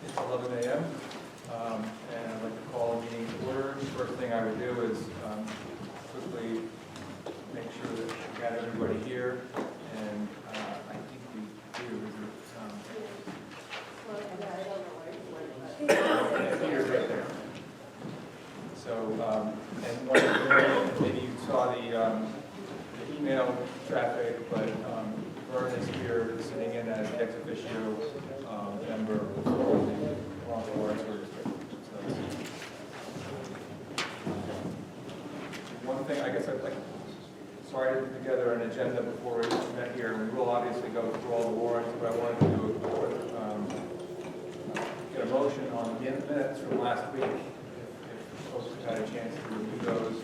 It's 11 a.m. And I'd like to call a meeting to order. The first thing I would do is quickly make sure that we got everybody here. And I think we do. Peter's right there. So, and one thing, maybe you saw the email traffic, but Vern is here, sitting in as ex officio member of the Toronto Warrants District. One thing, I guess I'd like, sorry to put together an agenda before we met here. We will obviously go through all the warrants, but I wanted to do a quick, get a motion on the minutes from last week, if folks have had a chance to review those.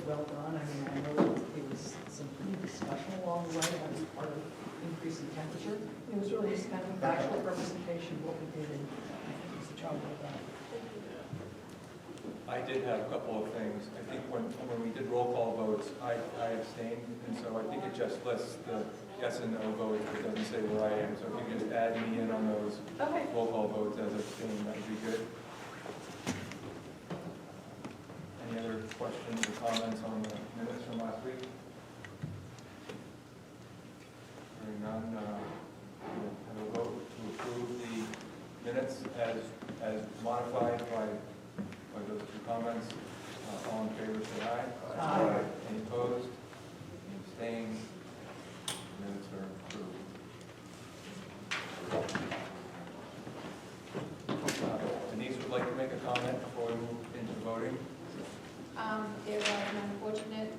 well done. I mean, I know there was some discussion along the way about as part of increasing temperature. It was really just kind of a factual representation of what we did, and I think it was a job well done. I did have a couple of things. I think when we did roll call votes, I abstained, and so I think it just lists the yes and no votes, but it doesn't say where I am. So if you could just add me in on those roll call votes as abstained, that would be good. Any other questions or comments on the minutes from last week? Hearing none, we'll have a vote to approve the minutes as modified by those two comments. All in favor, say aye. Aye. Any opposed? Abstained? Minutes are approved. Denise would like to make a comment before we move into voting. There was an unfortunate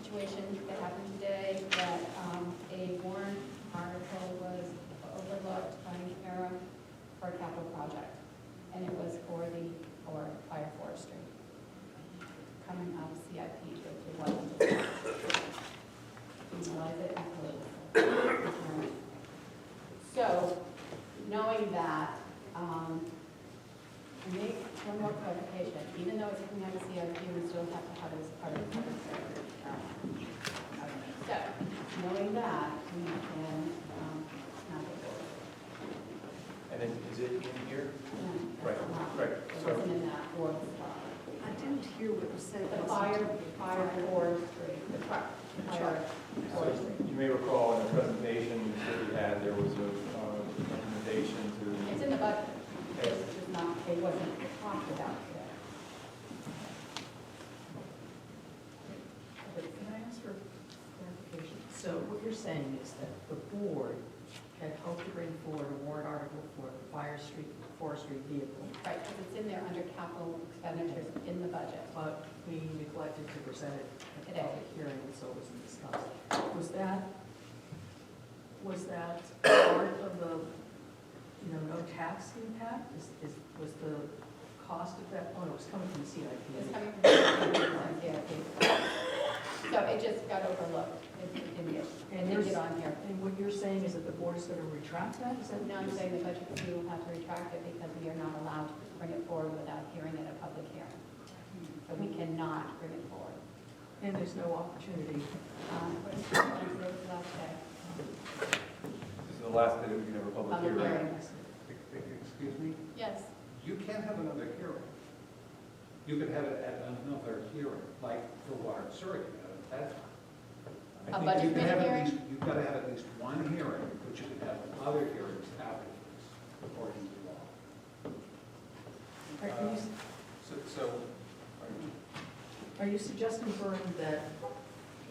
situation that happened today, that a warrant article was overlooked by an error for a capital project, and it was for fire forestry, coming out of CIP. It wasn't. We realize it afterwards. So, knowing that, I make one more clarification. Even though it's coming out of CIP, we still have to have it as part of the public record. So, knowing that, we can not go forward. And then, is it in here? No, Right, right. it wasn't in that order. I didn't hear what was said. The fire forestry, the fire forestry. You may recall in the presentation that we had, there was a recommendation to. It's in the budget. It's just not, it wasn't talked about today. Can I ask for clarification? So what you're saying is that the board had hoped to bring forward a warrant article for the forestry vehicle. Right, because it's in there under capital expenditures in the budget. But we neglected to present it at the Today. public hearing, and so it wasn't discussed. Was that part of the, no tax impact? Was the cost of that, oh, no, it was coming from the CIP. It's coming from the CIP. So it just got overlooked. It didn't get on here. And what you're saying is that the board is going to retract that? Is that No, I'm saying the budget committee will have to retract it because we are not allowed to bring it forward without hearing it at a public hearing. So we cannot bring it forward. And there's no opportunity. What is the last day? This is the last day that we can have a public Public hearing. hearing. Excuse me? Yes. You can't have another hearing. You could have it at another hearing, like the water and sewer. That's. A I think budget you can have committee at hearing? least, you've got to have at least one hearing, but you can have other hearings afterwards, according to law. Are you suggesting, Vern, that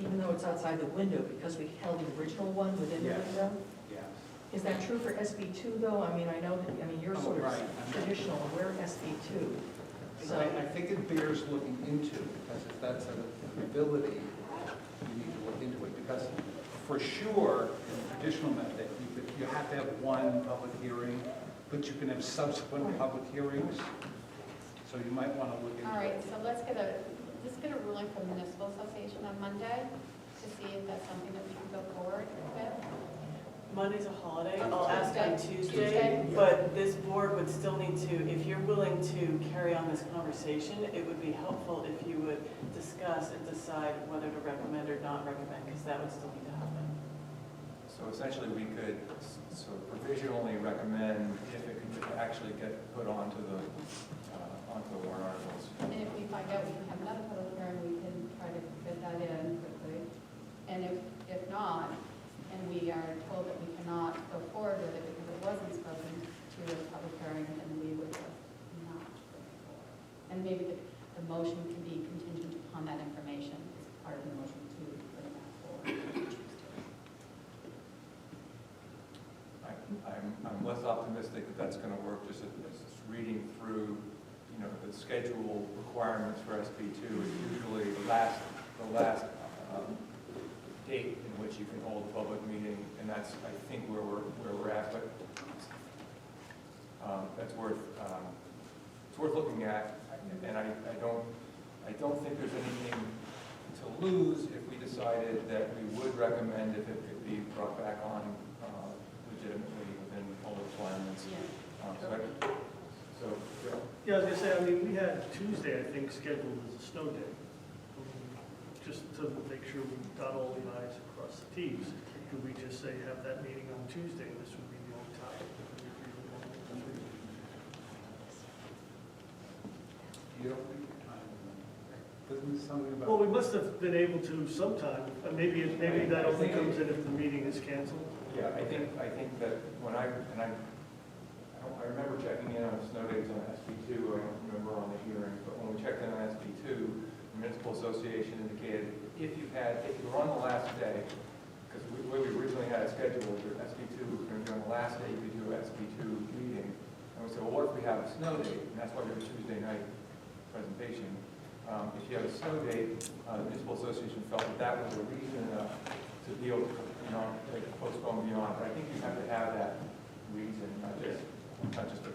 even though it's outside the window, because we held the original one within the Yes. window? Yes. Is that true for SB2, though? I mean, I know that, you're Oh, sort of right. traditional, and we're SB2. So I think it bears looking into, because if that's an ability, you need to look into it, because for sure, in the traditional method, you have to have one public hearing, but you can have subsequent public hearings, so you might want to look into it. All right, so let's get a ruling from the Municipal Association on Monday to see if that's something that we can go forward with. Monday's a holiday. On I'll ask on Tuesday. Tuesday, but this board would still need to, if you're willing to carry on this conversation, it would be helpful if you would discuss and decide whether to recommend or not recommend, because that would still need to happen. So essentially, we could provisionally recommend if it could actually get put onto the warrant articles. And if we find out we can have another public hearing, we can try to fit that in quickly. And if not, and we are told that we cannot go forward with it because it wasn't spoken to a public hearing, then we would just not bring it forward. And maybe the motion can be contingent upon that information as part of the motion to bring that forward. I'm less optimistic that that's going to work, just reading through, the schedule requirements for SB2 is usually the last date in which you can hold a public meeting, and that's, I think, where we're at, but it's worth looking at, and I I don't think there's anything to lose if we decided that we would recommend if it could be brought back on legitimately within all the requirements. So, Joe? Yeah, I was gonna say, I mean, we had Tuesday, I think, scheduled as a snow day. Just to make sure we dot all the i's and cross the t's. Could we just say have that meeting on Tuesday, and this would be the only time? You don't think, isn't something about? Well, we must have been able to sometime, maybe that only comes in if the meeting is canceled. Yeah, I think that when I remember checking in on snow days on SB2, I don't remember on the hearing, but when we checked in on SB2, the Municipal Association indicated if you were on the last day, because the way we originally had it scheduled, that SB2 was going to be on the last day you could do an SB2 meeting. And we said, well, what if we have a snow date? And that's why we have a Tuesday night presentation. If you have a snow date, the Municipal Association felt that was a reason to be able to postpone beyond. But I think you have to have that reason, not just an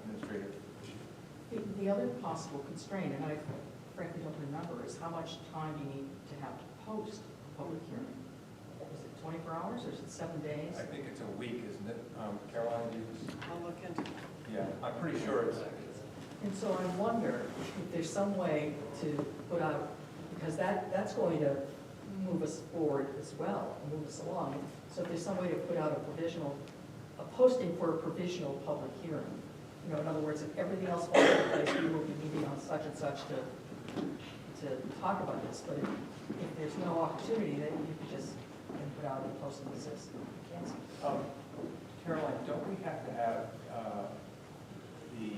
administrative issue. The other possible constraint, and I frankly don't remember, is how much time you need to have to post a public hearing. Is it 24 hours or is it 7 days? I think it's a week, isn't it? Caroline, I'll look into it. yeah, I'm pretty sure it's. And so I wonder if there's some way to put out, because that's going to move us forward as well, move us along. So if there's some way to put out a posting for a provisional public hearing. You know, in other words, if everything else falls into place, we will be meeting on such and such to talk about this. But if there's no opportunity, then you could just put out a posting that says cancel. Caroline, don't we have to have the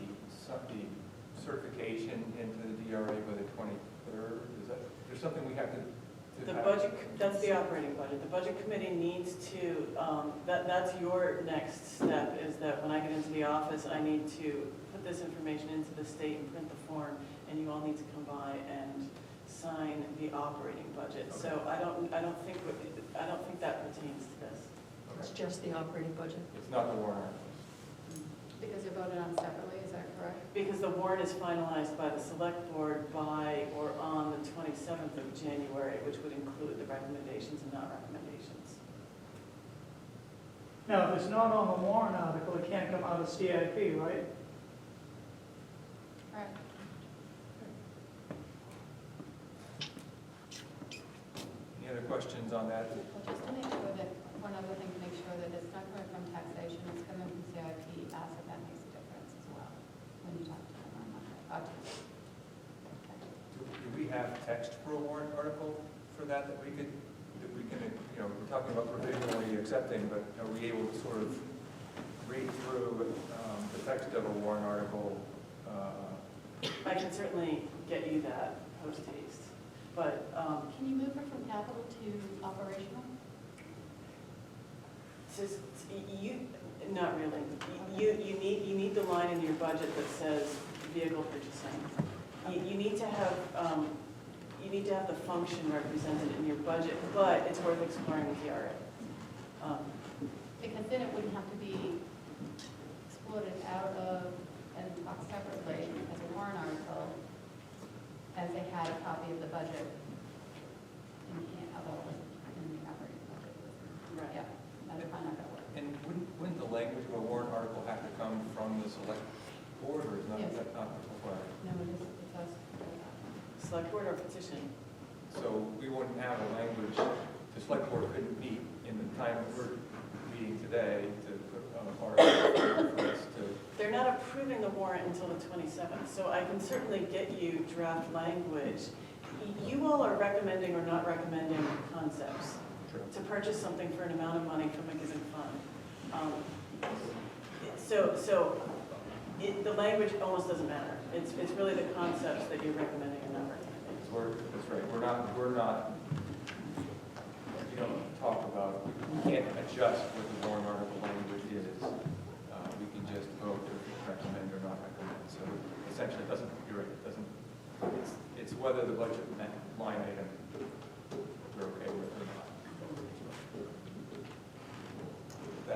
certification into the DRA by the 23rd? There's something we have to The have? budget, that's the operating budget. The budget committee needs to, that's your next step, is that when I get into the office, I need to put this information into the state and print the form, and you all need to come by and sign the operating budget. Okay. So I don't think that pertains to this. It's just the operating budget? It's not the warrant articles. Because you're voted on separately, is that correct? Because the warrant is finalized by the select board by or on the 27th of January, which would include the recommendations and not recommendations. Now, if it's not on the warrant article, it can't come out of CIP, right? Right. Any other questions on that? Well, just to make sure that, one other thing to make sure that it's not coming from taxation, it's coming from CIP, asset, that makes a difference as well, when you talk to them on that. Do we have text for a warrant article for that we can, we're talking about provisionally accepting, but are we able to sort of read through the text of a warrant article? I can certainly get you that post haste, but Can you move it from capital to operational? not really. You need the line in your budget that says vehicle purchasing. You need to have the function represented in your budget, but it's worth exploring with the RA. Because then it wouldn't have to be exploded out of and talked separately as a warrant article, as they had a copy of the budget in the operating budget. Right. Yeah, that's probably not gonna work. And wouldn't the language of a warrant article have to come from the select board, or is Yes. that not required? No, it does. Select board or petition? So we wouldn't have a language, the select board couldn't meet in the time that we're meeting today to put on a article for us to. They're not approving the warrant until the 27th, so I can certainly get you draft language. You all are recommending or not recommending concepts to purchase something for an amount of money from a given fund. The language almost doesn't matter. It's really the concepts that you're recommending and not recommending. That's right. We're not, we don't talk about, we can't adjust what the warrant article language is. We can just vote to recommend or not recommend. So essentially, it doesn't, you're right, it doesn't, it's whether the budget line item we're okay with or not.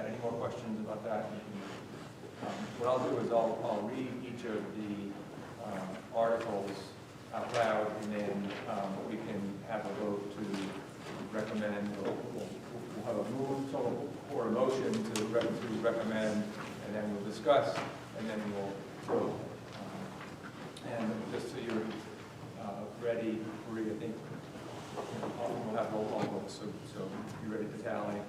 Any more questions about that? What I'll do is I'll read each of the articles out recommend, we'll have a move or a motion to recommend, and then we'll discuss, and then we'll vote. And just so you're ready, Marie, I think we'll have roll call votes, so you're ready to tally.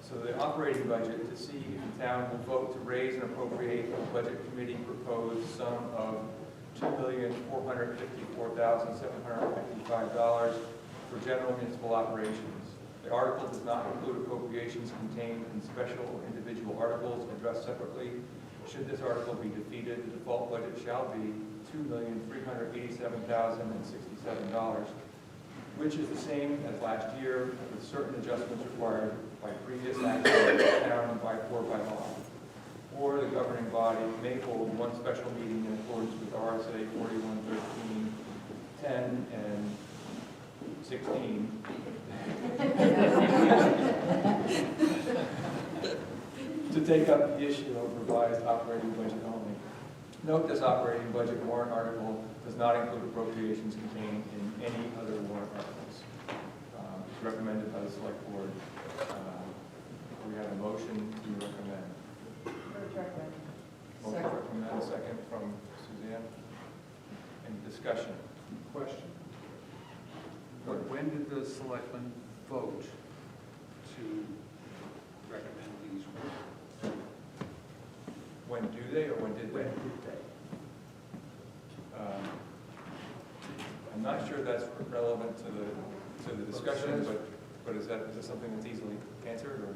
So the operating budget, to see if the town will vote to raise and appropriate the budget committee proposed sum of $2,454,755 for general municipal operations. The article does not include appropriations contained in special or individual articles addressed separately. Should this article be defeated, the default budget shall be $2,387,067, which is the same as last year, with certain adjustments required by previous action of the town or by law. Or the governing body may hold one special meeting in accordance with RSA 4113, 10, and 16. To take up the issue of revised operating budget only. Note this operating budget warrant article does not include appropriations contained in any other warrant articles. It's recommended by the select board. We have a motion to recommend. Motion to recommend, second from Suzanne. Any discussion? Question. When did the selectmen vote to recommend these? When do they, or when did they? I'm not sure that's relevant to the discussion, but is that something that's easily answered, or?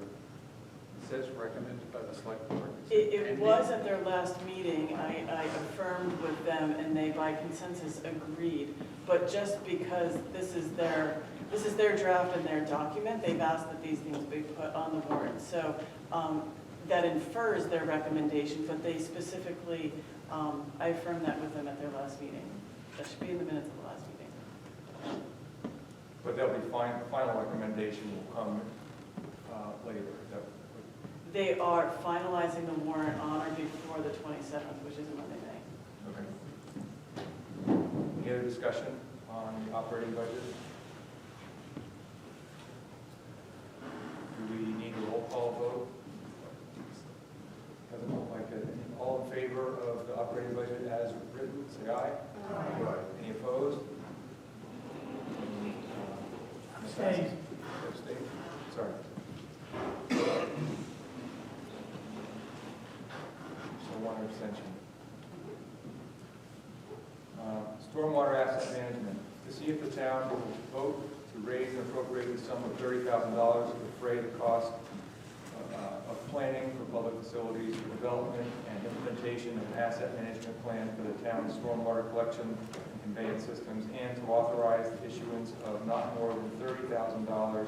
It says recommended by the select board. It was at their last meeting. I affirmed with them, and they by consensus agreed. But just because this is their draft and their document, they've asked that these things be put on the warrant. So that infers their recommendation, but they specifically, I affirmed that with them at their last meeting. That should be in the minutes of the last meeting. But there'll be final recommendation will come later. They are finalizing the warrant on or before the 27th, which is Monday night. Okay. Any other discussion on the operating budget? Do we need a roll call vote? Doesn't look like it. All in favor of the operating budget as written, say aye. Aye. Any opposed? Abstain. Abstain. Sorry. So one abstention. Stormwater asset management. To see if the town will vote to raise and appropriate the sum of $30,000 to defray the cost of planning for public facilities, for development and implementation of an asset management plan for the town's stormwater collection and conveyance systems, and to authorize the issuance of not more than $30,000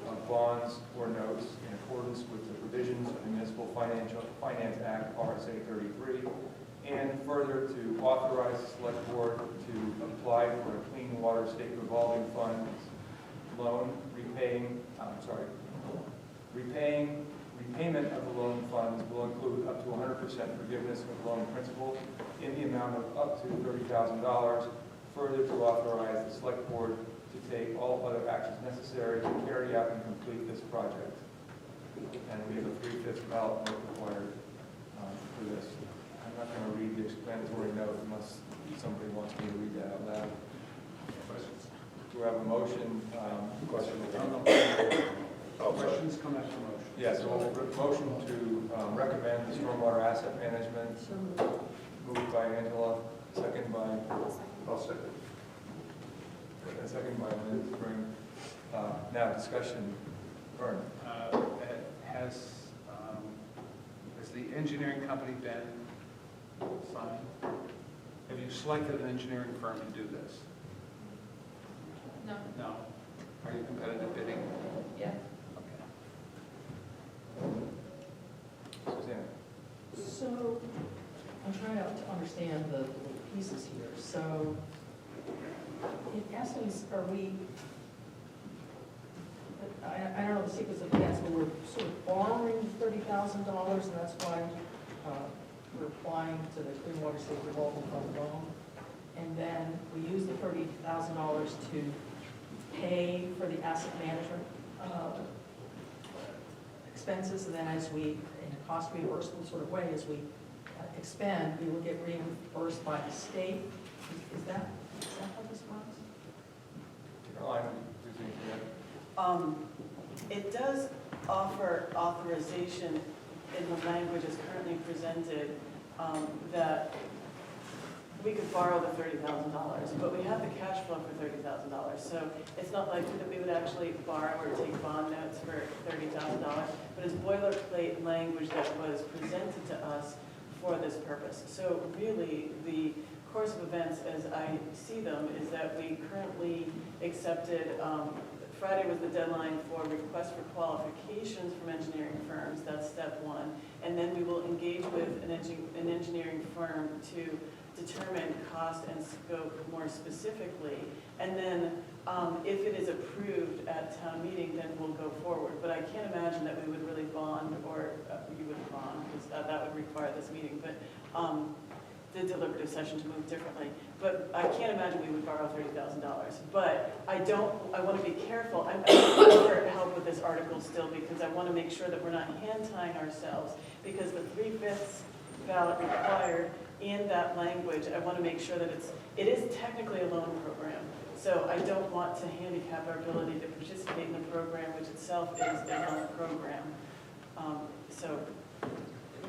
of bonds or notes in accordance with the provisions of the Municipal Finance Act, RSA 33, and further to authorize the select board to apply for a Clean Water State Revolving Fund loan, repayment of the loan funds will include up to 100% forgiveness of loan principal in the amount of up to $30,000. Further to authorize the select board to take all other actions necessary to carry out and complete this project. And we have a 3/5 ballot vote required for this. I'm not going to read the explanatory note unless somebody wants me to read that out loud. Questions? Do we have a motion? Questions come after motion. Yes, so motion to recommend the stormwater asset management, moved by Angela, second by? I'll second. Second by Liz. Now discussion. Vern. Has the engineering company been signed? Have you selected an engineering firm to do this? No. No. Are you competitive bidding? Yeah. Suzanne. So, I'm trying to understand the little pieces here. So, in essence, are we, I don't know the sequence of events, but we're sort of borrowing $30,000, and that's why we're applying to the Clean Water State Revolving Fund loan. And then we use the $30,000 to pay for the asset management expenses, and then as we, in a cost reimbursable sort of way, as we expend, we will get reimbursed by the state. Is that how this works? Caroline, do you think that? It does offer authorization in the language as currently presented, that we could borrow the $30,000, but we have the cash flow for $30,000. So it's not likely that we would actually borrow or take bond notes for $30,000, but it's boilerplate language that was presented to us for this purpose. So really, the course of events as I see them is that we currently accepted, Friday was the deadline for requests for qualifications from engineering firms. That's step one. And then we will engage with an engineering firm to determine cost and scope more specifically. And then if it is approved at town meeting, then we'll go forward. But I can't imagine that we would really bond, or you would bond, because that would require this meeting. But the deliberative session to move differently. But I can't imagine we would borrow $30,000. But I want to be careful. I'm looking for help with this article still, because I want to make sure that we're not hand-tying ourselves, because the 3/5 ballot required in that language, I want to make sure that it is technically a loan program. So I don't want to handicap our ability to participate in the program, which itself is a loan program.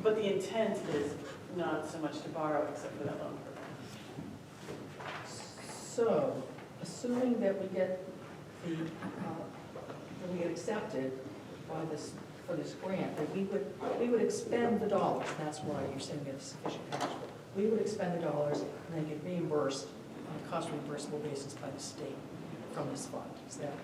But the intent is not so much to borrow, except for that loan program. So, assuming that we get that we get accepted by this, for this grant, that we would expend the dollars. That's why you're saying we have sufficient cash flow. We would expend the dollars and then get reimbursed on a cost reimbursable basis by the state from this fund. Is that?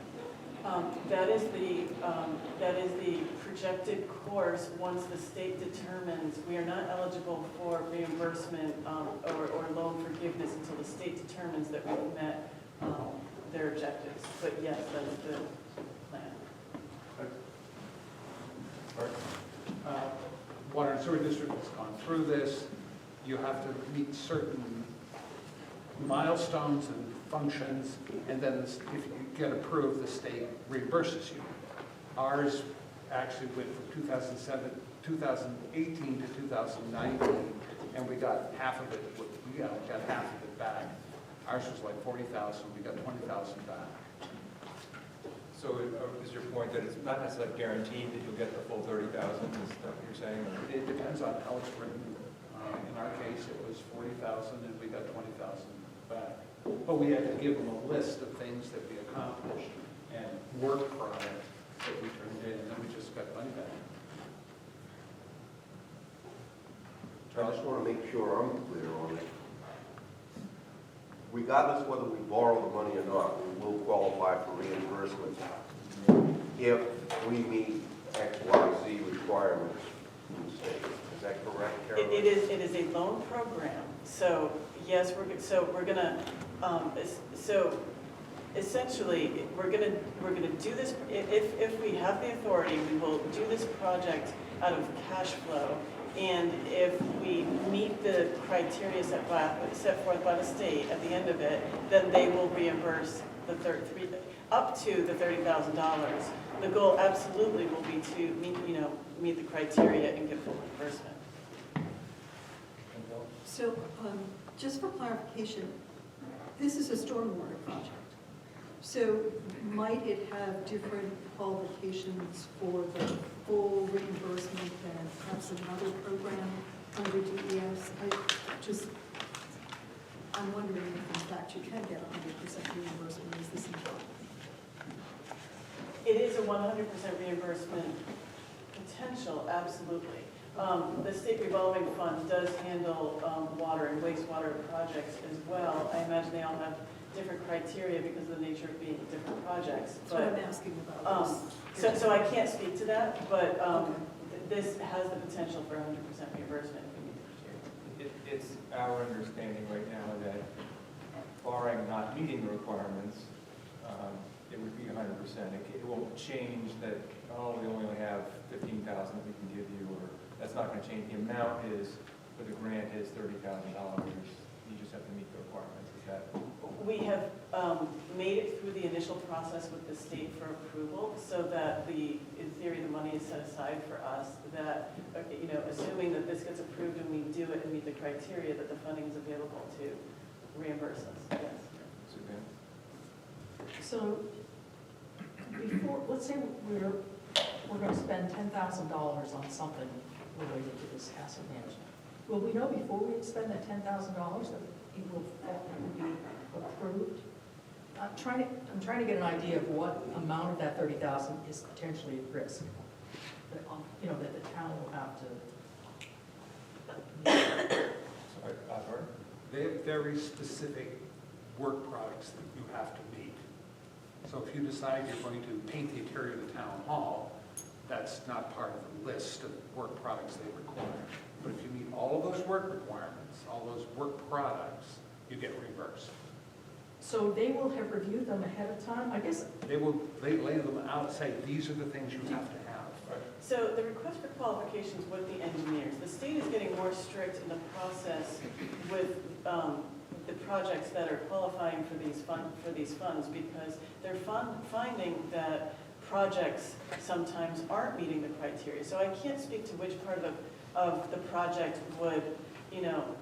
That is the projected course once the state determines we are not eligible for reimbursement or loan forgiveness until the state determines that we've met their objectives. But yes, that is the plan. Water and Sewer District has gone through this. You have to meet certain milestones and functions, and then if you get approved, the state reimburses you. Ours actually went from 2018 to 2019, and we got half of it. We got half of it back. Ours was like 40,000. We got 20,000 back. So is your point that it's not necessarily guaranteed that you'll get the full 30,000? Is that what you're saying? It depends on how it's written. In our case, it was 40,000, and we got 20,000 back. But we had to give them a list of things that we accomplished and work product that we turned in, and then we just got money back. I just want to make sure I'm clear on it. Regardless whether we borrow the money or not, we will qualify for reimbursement if we meet X, Y, Z requirements from the state. Is that correct, Carolyn? It is a loan program. So yes, we're gonna essentially we're gonna do this. If we have the authority, we will do this project out of cash flow. And if we meet the criteria set forth by the state at the end of it, then they will reimburse up to the $30,000. The goal absolutely will be to meet the criteria and get full reimbursement. So, just for clarification, this is a stormwater project. So might it have different qualifications for the full reimbursement than perhaps another program under DES? I'm wondering if in fact you can get 100% reimbursement. Is this important? It is a 100% reimbursement potential, absolutely. The state revolving fund does handle water and wastewater projects as well. I imagine they all have different criteria because of the nature of being different projects. That's what I'm asking about. So I can't speak to that, but this has the potential for 100% reimbursement if we meet the criteria. It's our understanding right now that barring not meeting the requirements, it would be 100%. It won't change that, we only have 15,000 that we can give you, or that's not going to change. The amount is, for the grant is $30,000. You just have to meet the requirements. Is that? We have made it through the initial process with the state for approval, so that in theory, the money is set aside for us, that, assuming that this gets approved and we do it and meet the criteria, that the funding is available to reimburse us, yes. Suzanne? So before, let's say we're going to spend $10,000 on something related to this asset management. Will we know before we spend that $10,000 that it will be approved? I'm trying to get an idea of what amount of that 30,000 is potentially at risk. That the town will have to. Sorry, Art? They have very specific work products that you have to meet. So if you decide you're going to paint the interior of the town hall, that's not part of the list of work products they require. But if you meet all of those work requirements, all those work products, you get reimbursed. So they will have reviewed them ahead of time? I guess. They lay them out and say, these are the things you have to have. So the request for qualifications with the engineers, the state is getting more strict in the process with the projects that are qualifying for these funds because they're finding that projects sometimes aren't meeting the criteria. So I can't speak to which part of the project would,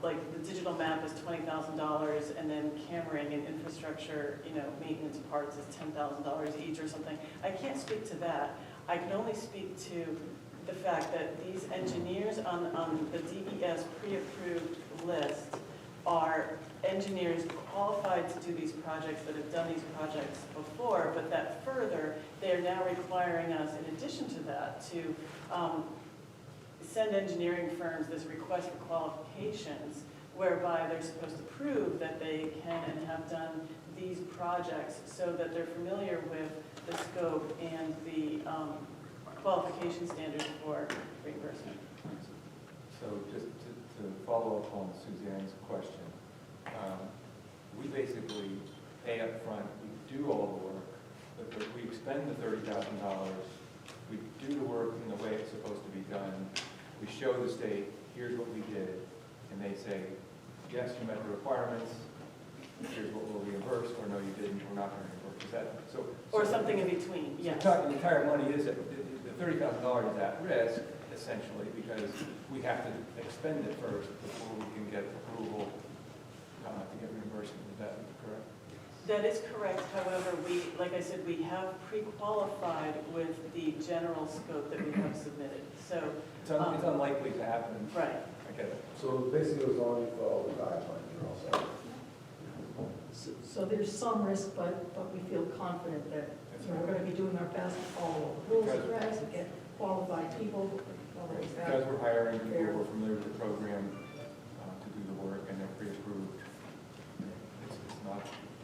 like the digital map is $20,000 and then cammering and infrastructure, maintenance parts is $10,000 each or something. I can't speak to that. I can only speak to the fact that these engineers on the DES pre-approved list are engineers qualified to do these projects that have done these projects before, but that further, they are now requiring us, in addition to that, to send engineering firms this request for qualifications, whereby they're supposed to prove that they can and have done these projects so that they're familiar with the scope and the qualification standards for reimbursement. So just to follow up on Suzanne's question, we basically pay up front, we do all the work, but we expend the $30,000, we do the work in the way it's supposed to be done, we show the state, here's what we did, and they say, yes, you met the requirements, here's what we'll reimburse, or no, you didn't, we're not going to reimburse. Is that so? Or something in between, yes. So the entire money is, the $30,000 is at risk, essentially, because we have to expend it first before we can get approval to get reimbursement. Is that correct? That is correct. However, like I said, we have pre-qualified with the general scope that we have submitted. So it's unlikely to happen. Right. I get it. So basically, as long as you follow the guidelines, you're all set. So there's some risk, but we feel confident that we're going to be doing our best to follow the rules and regs and get qualified people. Because we're hiring people who are familiar with the program to do the work and they're pre-approved. It's not,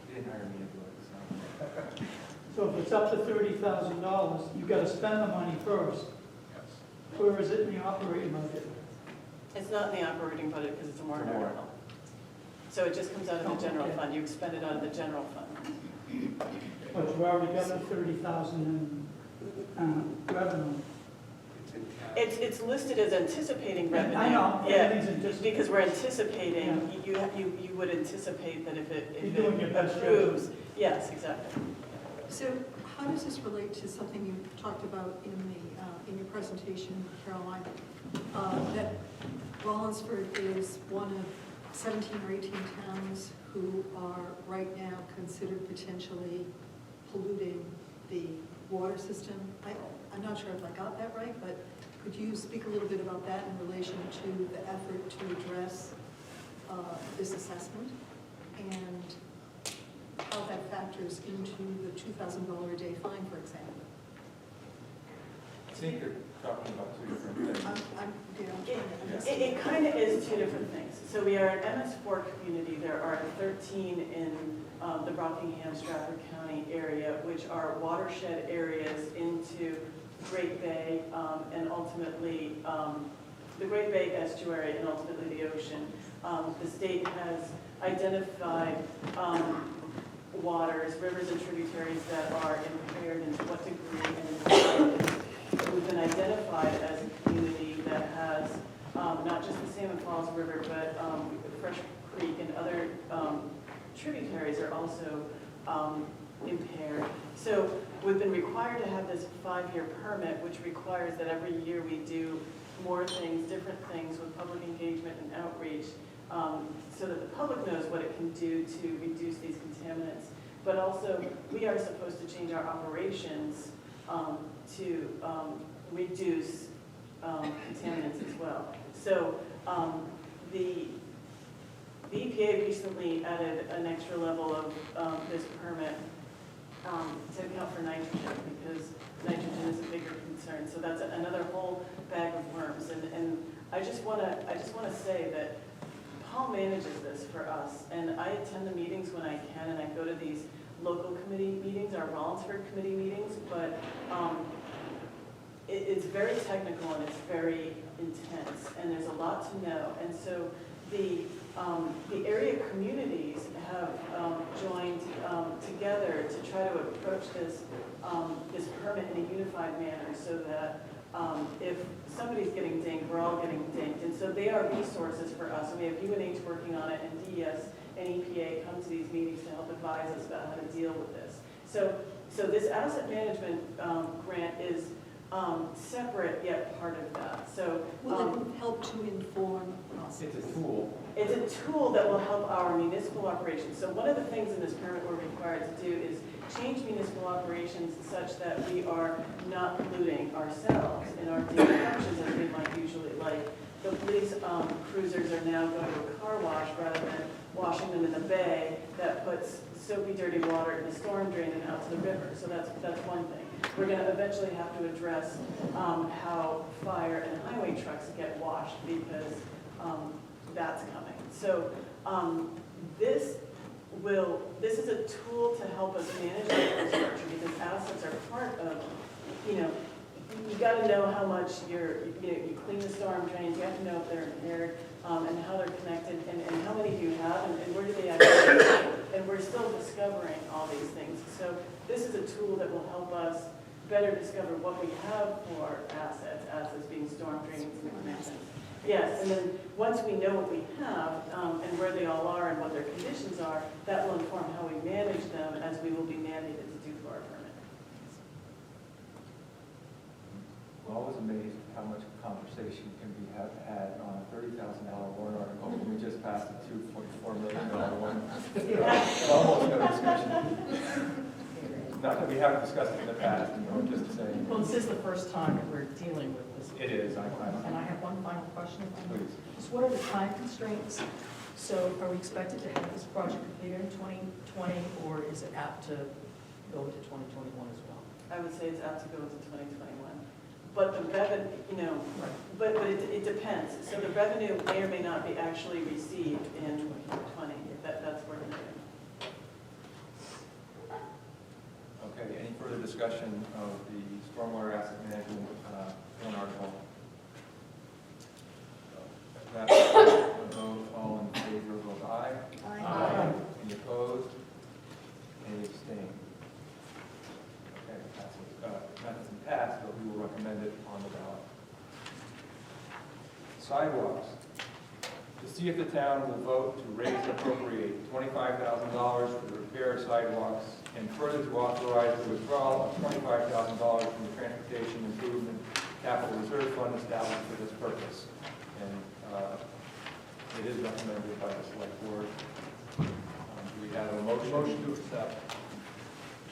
you didn't hire me to do it. So if it's up to $30,000, you've got to spend the money first. Yes. Where is it in the operating budget? It's not in the operating budget because it's a warrant article. So it just comes out of the general fund. You expend it out of the general fund. But you've already got the $30,000 in revenue. It's listed as anticipating revenue. I know. Yeah, because we're anticipating, you would anticipate that if it approves. Yes, exactly. So how does this relate to something you talked about in your presentation, Caroline? That Rollinsford is one of 17 or 18 towns who are right now considered potentially polluting the water system. I'm not sure if I got that right, but could you speak a little bit about that in relation to the effort to address this assessment and how that factors into the $2,000 a day fine, for example? I think you're talking about two different things. It kind of is two different things. So we are an MS4 community. There are 13 in the Rockingham, Stratford County area, which are watershed areas into Great Bay and ultimately the Great Bay estuary and ultimately the ocean. The state has identified waters, rivers and tributaries that are impaired and to what degree, and we've been identified as a community that has not just the Salmon Falls River, but Fresh Creek and other tributaries are also impaired. So we've been required to have this 5-year permit, which requires that every year we do more things, different things with public engagement and outreach, so that the public knows what it can do to reduce these contaminants. But also, we are supposed to change our operations to reduce contaminants as well. So the EPA recently added an extra level of this permit to account for nitrogen, because nitrogen is a bigger concern. So that's another whole bag of worms. And I just want to say that Paul manages this for us, and I attend the meetings when I can, and I go to these local committee meetings, our Rollinsford committee meetings, but it's very technical and it's very intense, and there's a lot to know. And so the area communities have joined together to try to approach this permit in a unified manner, so that if somebody's getting dinged, we're all getting dinged. And so they are resources for us. And we have UNH working on it, and DES and EPA come to these meetings to help advise us about how to deal with this. So this asset management grant is separate yet part of that. So Will it help to inform us? It's a tool. It's a tool that will help our municipal operations. So one of the things in this permit we're required to do is change municipal operations such that we are not polluting ourselves in our daily functions as we might usually like. The police cruisers are now going to a car wash rather than washing them in the bay that puts soapy, dirty water in the storm drain and out to the river. So that's one thing. We're going to eventually have to address how fire and highway trucks get washed, because that's coming. So this is a tool to help us manage our infrastructure, because assets are part of, you got to know how much you clean the storm drains, you have to know if they're impaired, and how they're connected, and how many do you have, and where do they actually go? And we're still discovering all these things. So this is a tool that will help us better discover what we have for assets being storm drains and connections. Yes, and then once we know what we have, and where they all are and what their conditions are, that will inform how we manage them, as we will be mandated to do for our permit. I'm always amazed at how much conversation can be had on a $30,000 warrant article when we just passed a $2.4 million one. Almost no discussion. Not that we haven't discussed it in the past, just saying. Well, this is the first time that we're dealing with this. It is, And I have one final question. Please. Just what are the time constraints? So are we expected to have this project completed in 2020, or is it apt to go into 2021 as well? I would say it's apt to go into 2021. But the revenue, but it depends. So the revenue may or may not be actually received in 2020. That's where we're going. Okay, any further discussion of the stormwater asset management warrant article? That's a vote. All in favor, vote aye. Aye. Any opposed? Any abstain? Okay, passes. That doesn't pass, but we will recommend it on the ballot. Sidewalks. To see if the town will vote to raise and appropriate $25,000 for the repair of sidewalks, and further to authorize the withdrawal of $25,000 from the Transportation Improvement Capital Reserve Fund established for this purpose. And it is recommended by the select board. Do we have a motion? Motion to accept.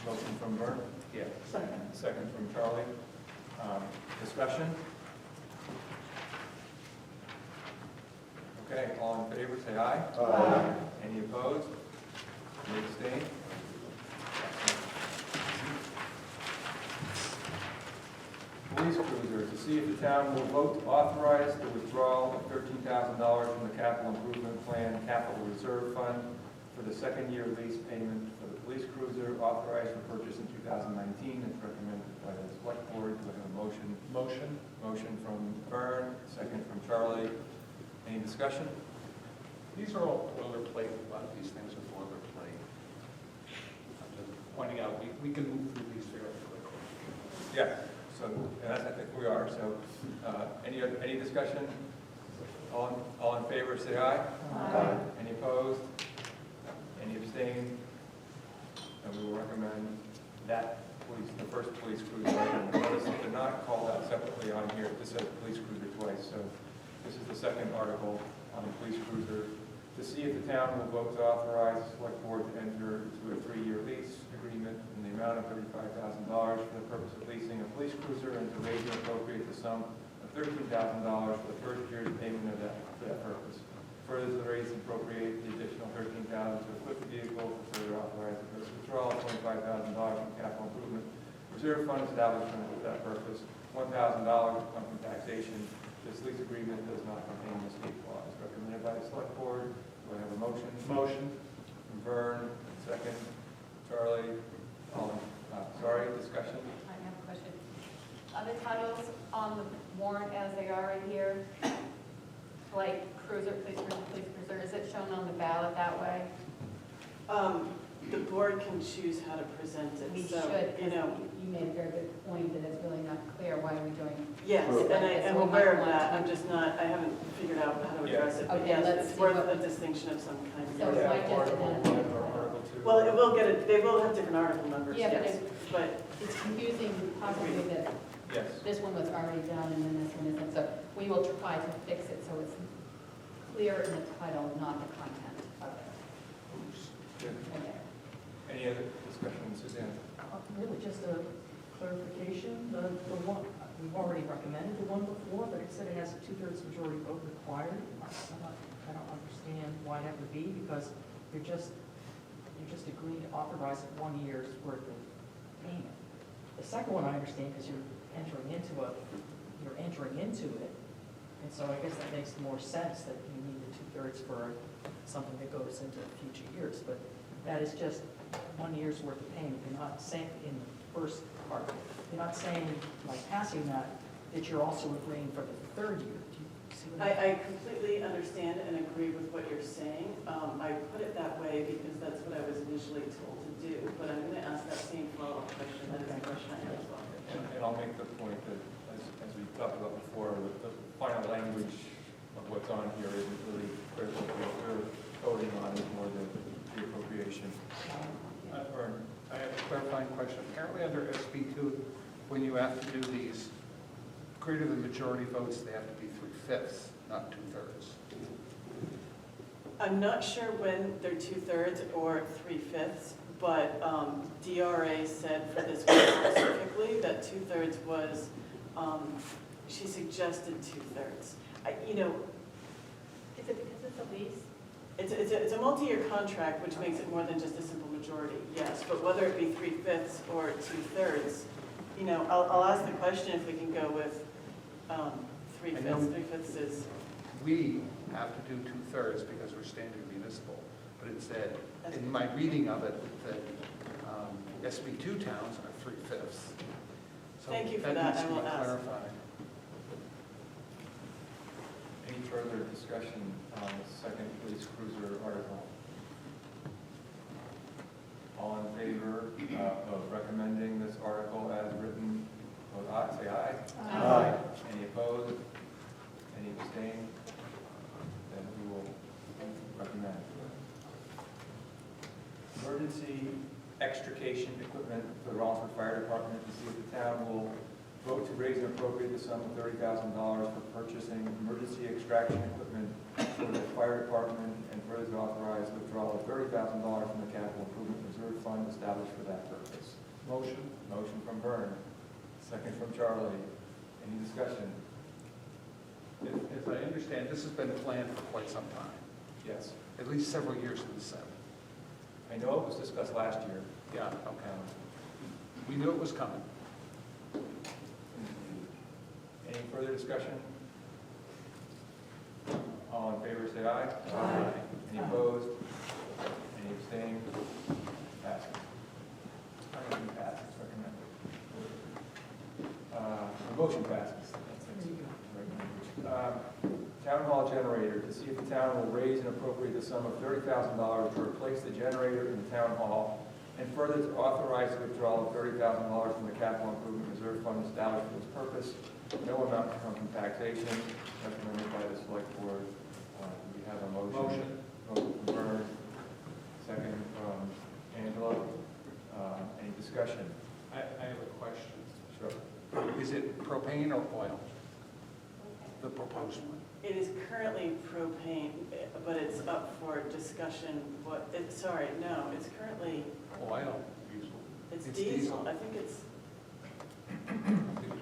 Motion from Vern? Yeah. Second. Second from Charlie. Discussion? Okay, all in favor, say aye. Aye. Any opposed? Any abstain? Police cruiser, to see if the town will vote to authorize the withdrawal of $13,000 from the Capital Improvement Plan Capital Reserve Fund for the second-year lease payment for the police cruiser authorized for purchase in 2019. It's recommended by the select board. Do I have a motion? Motion. Motion from Vern, second from Charlie. Any discussion? These are all boilerplate. A lot of these things are boilerplate. I'm just pointing out, we can move through these fairly quickly. Yeah. So, and I think we are. So, any discussion? All in favor, say aye. Aye. Any opposed? Any abstain? This is the second article on the police cruiser. To see if the town will vote to authorize the select board to enter into a 3-year lease agreement in the amount of $35,000 for the purpose of leasing a police cruiser and to raise and appropriate the sum of $13,000 for the first year's payment of that, for that purpose. Further, to raise and appropriate the additional $13,000 to equip the vehicle, further authorize the withdrawal of $25,000 from capital improvement reserve fund establishment for that purpose, $1,000 will come from taxation. This lease agreement does not contain the state clause. Recommended by the select board. Do I have a motion? Motion. From Vern, second. Charlie. Sorry, discussion? I have a question. Are the titles on the warrant as they are in here, like cruiser, police cruiser, is it shown on the ballot that way? The board can choose how to present it. We So, should, you know, you made a very good point that it's really not clear why we're doing. yes, it and like I this. am We might aware of want that. to- I'm just not, I haven't figured out how to address it. But Okay, yes, let's it's see worth what- a distinction of some kind. So it might just amend. Article 2. Well, it will get it, they will have different article numbers, Yeah, but yes. But It's confusing possibly that Yes. this one was already done and then this one isn't. So we will try to fix it so it's clear in the title, not the content of it. Good. Okay. Any other discussion, Suzanne? Really, just a clarification, the one, we've already recommended the one before, but it said it has a 2/3 majority vote required. I don't understand why that would be, because you're just agreeing to authorize 1 year's worth of payment. The second one I understand, because you're entering into it, and so I guess that makes more sense that you need the 2/3 for something that goes into future years, but that is just 1 year's worth of payment. You're not saying in the first part, you're not saying, by passing that you're also agreeing for the third year. Do you see what I completely understand and agree with what you're saying. I put it that way because that's what I was initially told to do, but I'm going to ask that same follow-up question. That is a question I have as well. And I'll make the point that, as we talked about before, the final language of what's on here isn't really critical. What we're voting on is more the appropriation. Vern, I have a clarifying question. Apparently under SB2, when you have to do these greater than majority votes, they have to be 3/5, not 2/3. I'm not sure when they're 2/3 or 3/5, but DRA said for this one specifically that 2/3 was, she suggested 2/3. You know, Is it because it's a lease? it's a multi-year contract, which makes it more than just a simple majority, yes. But whether it be 3/5 or 2/3, you know, I'll ask the question if we can go with 3/5. 3/5 is. We have to do 2/3 because we're standard municipal, but it said, in my reading of it, that SB2 towns are 3/5. So Thank you for that. needs I to be will ask. clarified. Any further discussion on the second police cruiser article? All in favor of recommending this article as written, vote aye, say aye. Aye. Any opposed? Any abstain? Then we will recommend. Emergency extrication equipment for the Rollinsford Fire Department to see if the town will vote to raise and appropriate the sum of $30,000 for purchasing emergency extraction equipment for the fire department and further to authorize the withdrawal of $30,000 from the capital improvement reserve fund established for that purpose. Motion. Motion from Vern, second from Charlie. Any discussion? As I understand, this has been planned for quite some time, Yes. at least several years in the Senate. I know it was discussed last year. Yeah, okay. We knew it was coming. Any further discussion? All in favor, say aye. Aye. Any opposed? Any abstained? Passes. Motion passes, recommended. The motion passes. Town hall generator, to see if the town will raise and appropriate the sum of $30,000 to replace the generator in the town hall, and further to authorize the withdrawal of $30,000 from the capital improvement reserve fund established for this purpose. No amount to come from taxation, recommended by the select board. We have a motion. Motion from Vern, second from Angela. Any discussion? I have a question. Sure. Is it propane or oil? the proposed one? It is currently propane, but it's up for discussion. Sorry, no, it's currently, Oh, I don't use it's It's diesel. diesel. I think it's,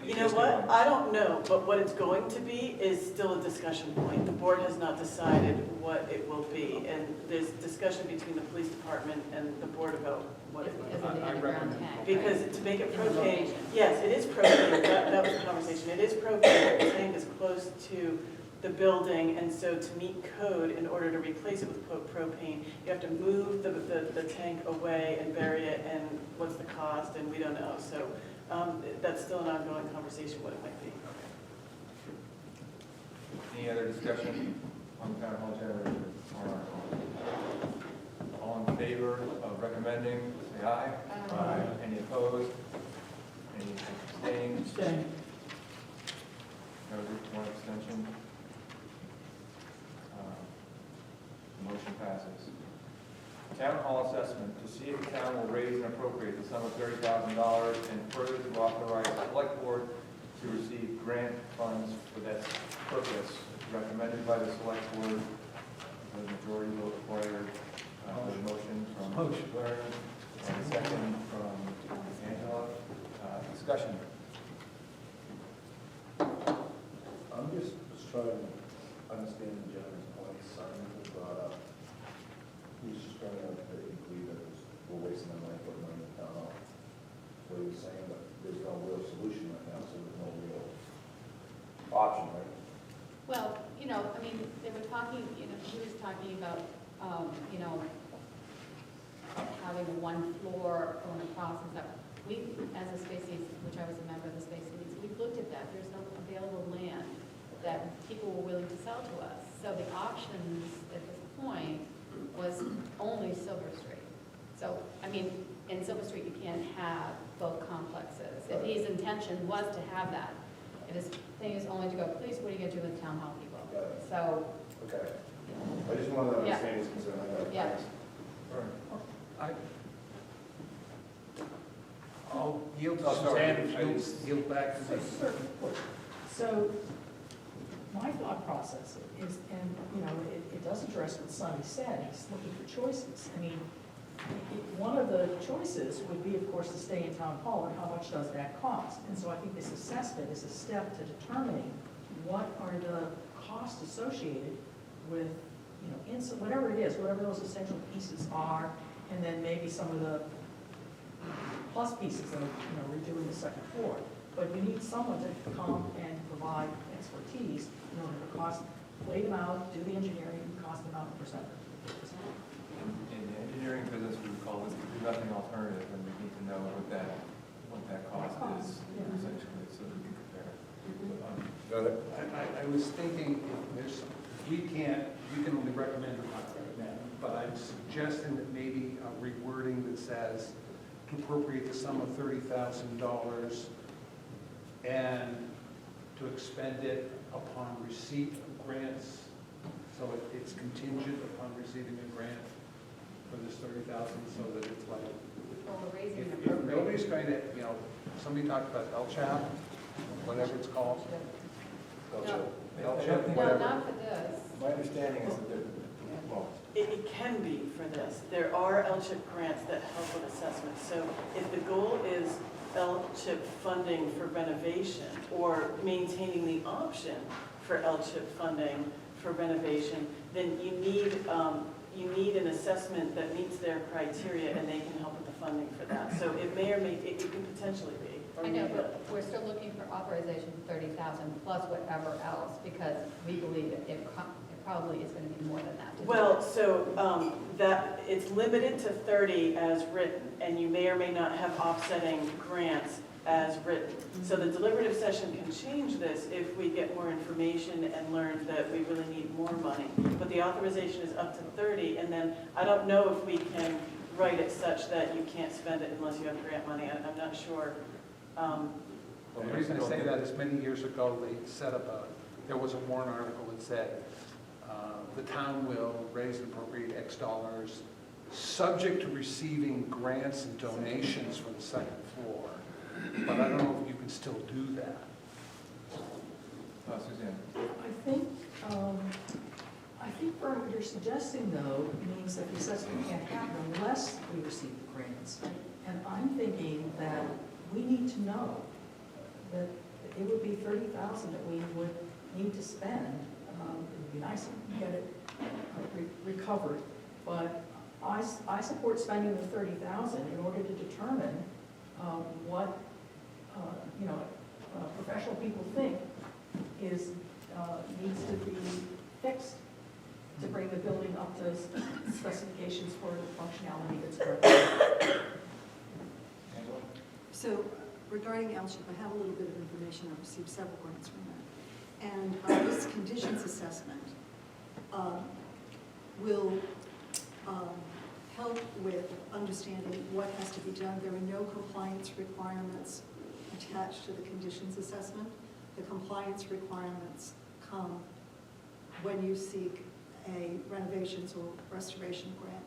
you know what? I don't know, but what it's going to be is still a discussion point. The board has not decided what it will be, and there's discussion between the police department and the board about what it will be. Is it the I underground recommend tank? Because to make it In the propane, location. yes, it is propane, that was the conversation, it is propane, the tank is close to the building, and so to meet code, in order to replace it with propane, you have to move the tank away and bury it, and what's the cost, and we don't know, so that's still an ongoing conversation, what it might be. Any other discussion on the town hall generator? All in favor of recommending, say aye. Aye. Any opposed? Any abstaining? Abstain. No, one abstention. Motion passes. Town hall assessment, to see if the town will raise and appropriate the sum of $30,000 and further to authorize the select board to receive grant funds for that purpose, recommended by the select board. The majority vote required. The motion from Larry and a second from Angela. Discussion. I'm just trying to understand the gentleman's point. Simon was brought up. He's just trying to believe that we're wasting our money, putting money in the town hall. That's what he was saying, but there's no real solution right now, so there's no real option, right? Well, you know, I mean, they were talking, you know, he was talking about, you know, having one floor going across and stuff. We, as a species, which I was a member of the species, we've looked at that. There's no available land that people were willing to sell to us. So the options at this point was only Silver Street. So, I mean, in Silver Street, you can't have both complexes. If his intention was to have that, if his thing is only to go, please, what are you going to do with town hall people? So, Okay. I just wanted to understand his concern. Yeah. I'll yield to Oh, sorry. Suzanne, if you'll yield back to me. So, my thought process is, and, you know, it does address what Sonny said, he's looking for choices. I mean, one of the choices would be, of course, to stay in town hall, and how much does that cost? And so I think this assessment is a step to determining what are the costs associated with, you know, whatever it is, whatever those essential pieces are, and then maybe some of the plus pieces of, you know, redoing the second floor. But you need someone to come and provide expertise in order to weigh them out, do the engineering, cost them out, and present it. In the engineering business, we would call this the nothing alternative, and we need to know what that cost is, essentially, so that we can compare. I was thinking, we can only recommend or not recommend, but I'm suggesting that maybe a rewording that says to appropriate the sum of $30,000 and to expend it upon receipt of grants, so it's contingent upon receiving a grant for this $30,000, so that it's like, well, we're raising and if appropriating. nobody's going to, you know, somebody talked about LCHAP, whatever it's called. LCHAP, No, whatever. not for this. My understanding is that well, It can be for this. There are LCHIP grants that help with assessment. So if the goal is LCHIP funding for renovation or maintaining the option for LCHIP funding for renovation, then you need an assessment that meets their criteria, and they can help with the funding for that. So it may or may, it can potentially be. or I know, may not. but we're still looking for authorization for 30,000 plus whatever else, because we believe it probably is going to be more than that. Well, so that, it's limited to 30 as written, and you may or may not have offsetting grants as written. So the deliberative session can change this if we get more information and learn that we really need more money. But the authorization is up to 30, and then I don't know if we can write it such that you can't spend it unless you have grant money. I'm not sure. Well, the reason I say that is many years ago, they set up there was a warrant article that said, the town will raise and appropriate X dollars, subject to receiving grants and donations for the second floor. But I don't know if you can still do that. Suzanne? I think Bert, what you're suggesting though means that the assessment can't happen unless we receive the grants. And I'm thinking that we need to know that it would be 30,000 that we would need to spend. It would be nice if we get it recovered, but I support spending the 30,000 in order to determine what professional people think is needs to be fixed to bring the building up to specifications for the functionality that's currently. So regarding LCHIP, I have a little bit of information. I've received several grants from that. And this conditions assessment will help with understanding what has to be done. There are no compliance requirements attached to the conditions assessment. The compliance requirements come when you seek a renovations or restoration grant.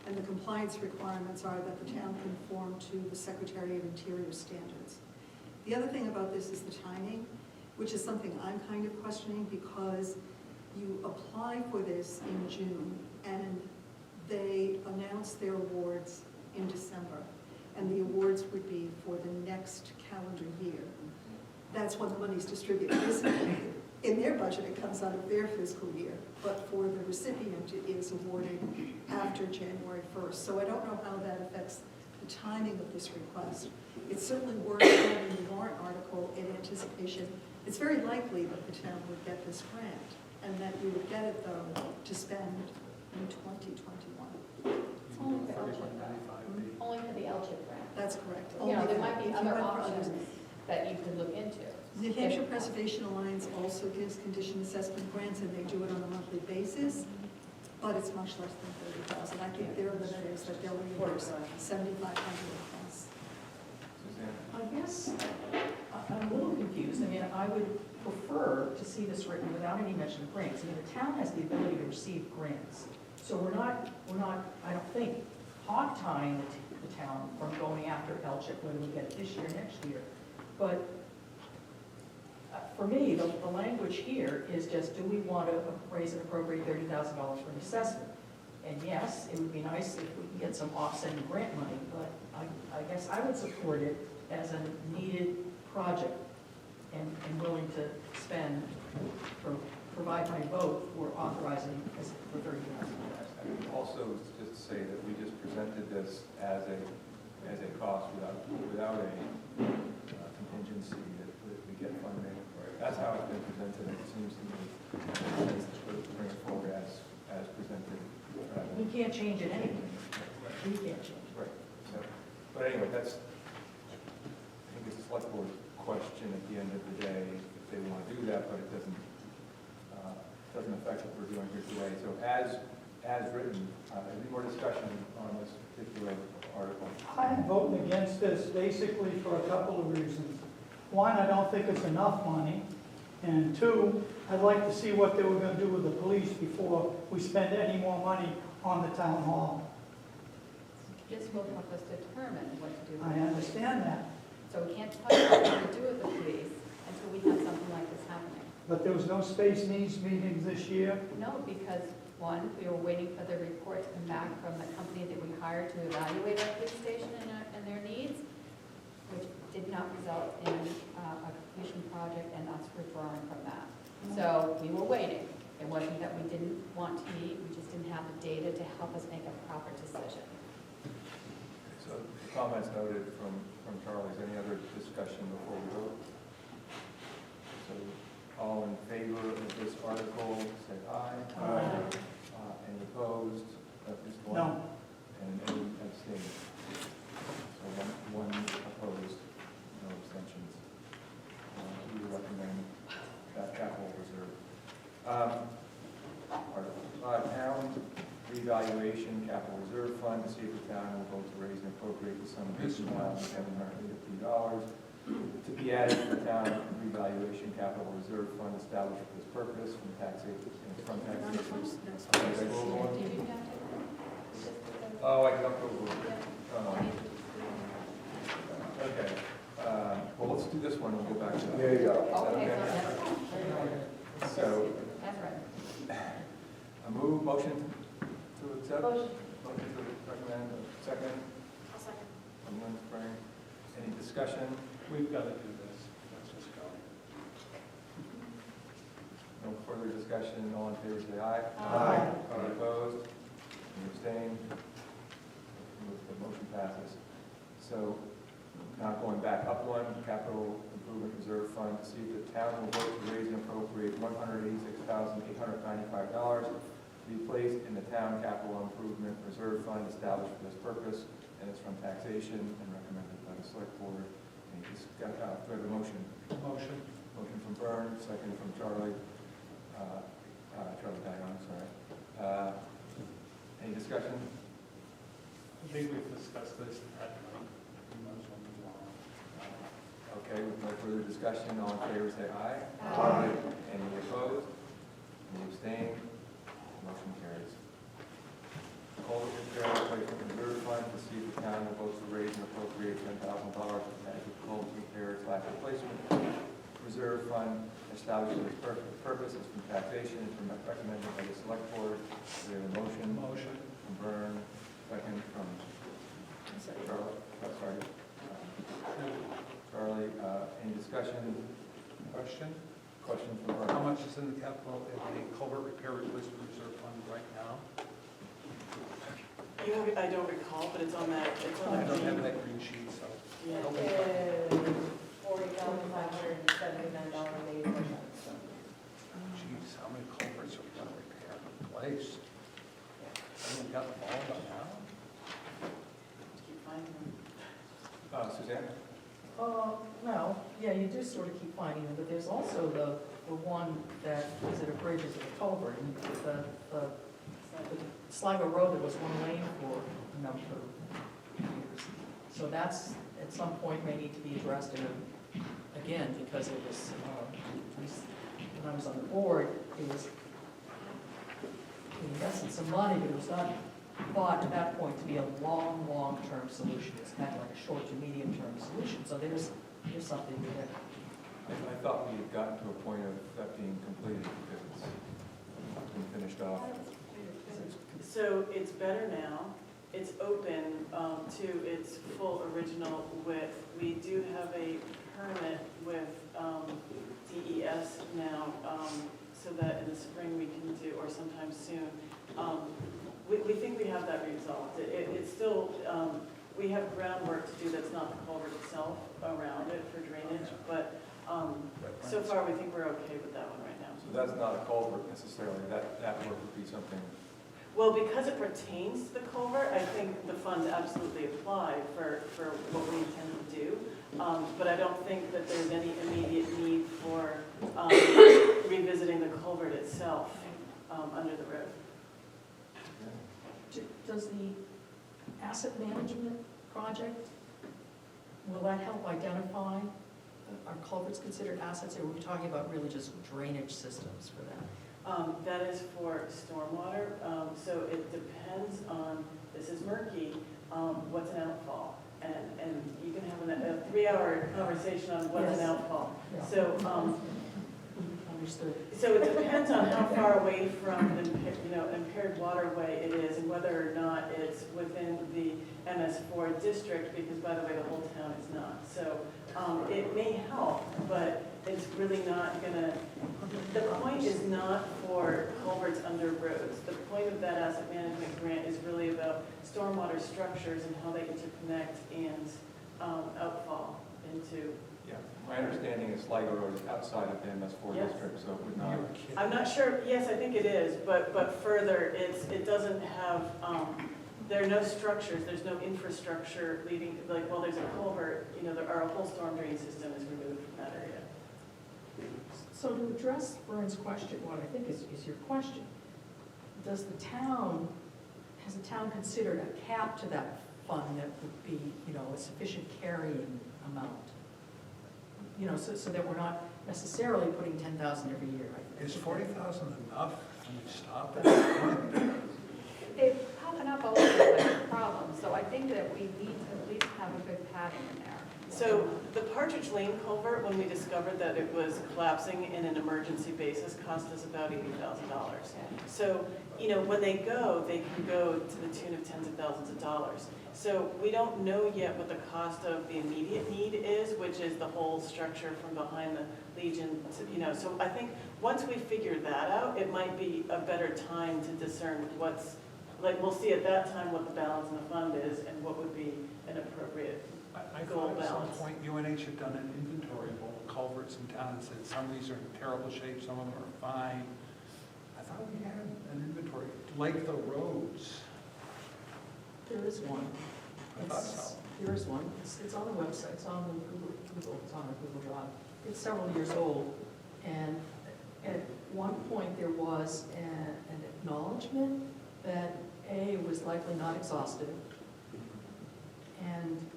And the compliance requirements are that the town conform to the Secretary of Interior standards. The other thing about this is the timing, which is something I'm kind of questioning because you apply for this in June and they announce their awards in December. And the awards would be for the next calendar year. That's when the money's distributed. In their budget, it comes out of their fiscal year, but for the recipient, it is awarded after January 1st. So I don't know how that affects the timing of this request. It's certainly worth having the warrant article in anticipation. It's very likely that the town would get this grant, and that you would get it, though, to spend in 2021. It's only for LCHIP, though. Only for the LCHIP grant. That's correct. You know, there might be If you other went for others. options that you could look into. New Hampshire Preservation Alliance also gives condition assessment grants, and they do it on a monthly basis, but it's much less than 30,000. I think their limit is that they'll reimburse 7,500 plus. I guess I'm a little confused. I mean, I would prefer to see this written without any mention of grants. I mean, the town has the ability to receive grants. So we're not, I don't think, hog-tying the town from going after LCHIP whether we get it this year, next year. But for me, the language here is just, do we want to raise and appropriate $30,000 for an assessment? And yes, it would be nice if we can get some offsetting grant money, but I guess I would support it as a needed project and willing to spend, provide my vote for authorizing this for $30,000. I would also just say that we just presented this as a cost without a contingency that we get funding. That's how it's been presented. It seems to me to bring it forward as presented. We can't change it anyway. We can't change it. Right. So, but anyway, I think it's a select board question at the end of the day if they want to do that, but it doesn't affect what we're doing here today. So as written, any more discussion on this particular article? I'm voting against this basically for a couple of reasons. One, I don't think it's enough money. And two, I'd like to see what they were going to do with the police before we spend any more money on the town hall. This will help us determine what to do. I understand that. So we can't talk about what to do with the police until we have something like this happening. But there was no space needs meetings this year. No, because one, we were waiting for the report to come back from the company that we hired to evaluate our police station and their needs, which did not result in a completion project and us withdrawing from that. So we were waiting. It wasn't that we didn't want to meet, we just didn't have the data to help us make a proper decision. So comments noted from Charlie's. Any other discussion before we vote? So all in favor of this article, say aye. Aye. Any opposed? At least one? No. And any abstained? So one opposed, no abstentions. We recommend that capital reserve. Article 5, town revaluation capital reserve fund to see if the town will vote to raise and appropriate the sum of $8,750 to be added to the town revaluation capital reserve fund established for this purpose from taxation. Oh, I jumped over. Okay. Well, let's do this one and we'll go back to that. There you go. Okay. So, That's right. a motion to accept? Motion to recommend, a second? I'll second. From Lynn Spring. Any discussion? We've got to do this. Let's just go. No further discussion, all in favor say aye. Aye. Any opposed? Any abstained? The motion passes. So, now going back up one, capital improvement reserve fund, to see if the town will vote to raise and appropriate $186,895 to be placed in the town capital improvement reserve fund established for this purpose, and it's from taxation and recommended by the select board. Any do I have a motion? Motion. Motion from Byrne, second from Charlie. Charlie Dion, I'm sorry. Any discussion? I think we've discussed this at length. We might as well move on. Okay, with no further discussion, all in favor say aye. Aye. Any opposed? Any abstained? Motion carries. Call the repair replacement reserve fund to see if the town will vote to raise and appropriate $10,000 for agricultural repair / replacement reserve fund established for this purpose. Is from taxation and from recommended by the select board. We have a motion. Motion. From Byrne, second from Charlie. Sorry. Charlie, any discussion? Question? Question from Byrne. How much is in the capital in the culvert repair replacement reserve fund right now? I don't recall, but it's on that, it's on I that. don't have green- that green sheet, so. Yeah. $40,579.80. Geez, how many culverts are we going to repair and replace? Haven't we got them all by now? Keep finding them. Suzanne? No, yeah, you do sort of keep finding them, but there's also the one that is at a bridge, is at a culvert, and the Sligo Road that was one lane for a number of years. So that's, at some point, may need to be addressed again, because it was, at least when I was on the board, it was, we invested some money, but it was not thought at that point to be a long-term solution. It's kind of like a short to medium-term solution. So there's something there. I thought we had gotten to a point of that being completed because it's been finished off. So it's better now. It's open to its full original width. We do have a permit with DES now, so that in the spring we can do, or sometime soon. We think we have that resolved. It's still, we have groundwork to do that's not the culvert itself around it for drainage, but so far we think we're okay with that one right now. So that's not a culvert necessarily, that work would be something. Well, because it pertains to the culvert, I think the funds absolutely apply for what we intend to do. But I don't think that there's any immediate need for revisiting the culvert itself under the road. Does the asset management project, will that help identify, are culverts considered assets, or are we talking about really just drainage systems for that? That is for stormwater, so it depends on, this is murky, what's an outfall? And you can have a 3-hour conversation on what's an outfall. Yeah. So, Understood. so it depends on how far away from an impaired waterway it is and whether or not it's within the MS4 district, because by the way, the whole town is not. So it may help, but it's really not gonna, the point is not for culverts under roads. The point of that asset management grant is really about stormwater structures and how they interconnect and outfall into. Yeah, my understanding is Sligo Road is outside of the MS4 Yes. district, so it would not. I'm not sure, yes, I think it is, but further, it doesn't have, there are no structures, there's no infrastructure leading, like, well, there's a culvert, our whole storm drain system is removed from that area. So to address Vern's question, what I think is your question, has the town considered a cap to that fund that would be, a sufficient carrying amount? So that we're not necessarily putting 10,000 every year. Is 40,000 enough? Can we stop it? They're popping up all over the problem, so I think that we need to at least have a good pattern in there. So the Partridge Lane culvert, when we discovered that it was collapsing in an emergency basis, cost us about $80,000. So, you know, when they can go to the tune of tens of thousands of dollars. So we don't know yet what the cost of the immediate need is, which is the whole structure from behind the Legion to, you know, so I think once we figure that out, it might be a better time to discern what's, like, we'll see at that time what the balance in the fund is and what would be an appropriate I goal thought at some balance. point UNH had done an inventory of all the culverts in town and said some of these are in terrible shape, some of them are fine. I thought we had an inventory, like the roads. There is one. I thought so. There is one. It's on the website, it's on the Google, it's on the Google Drive. It's several years old, and at one point there was an acknowledgement that A, was likely not exhaustive, and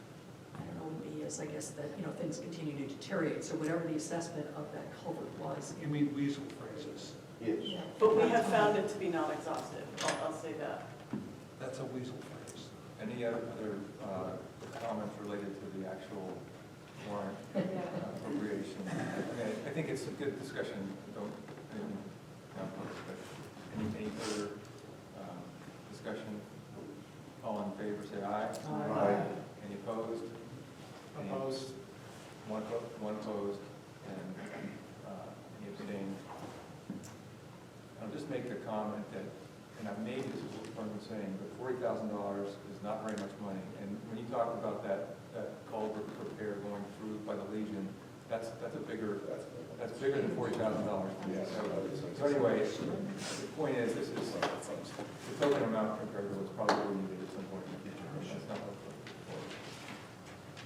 I don't know, B is, I guess, that, you know, things continue to deteriorate, so whatever the assessment of that culvert was. You mean weasel phrases? Yes. But we have found it to be not exhaustive, I'll say that. That's a weasel phrase. Any other comments related to the actual warrant appropriation? I think it's a good discussion, don't, any further discussion? All in favor, say aye. Aye. Any opposed? Any Opposed? One opposed, and any abstained. I'll just make the comment that, and maybe this is what I'm saying, but $40,000 is not very much money. And when you talk about that culvert repair going through by the Legion, that's bigger than $40,000. So anyway, the point is, this is the token amount compared to what's probably needed at some point in the future. That's not what we're looking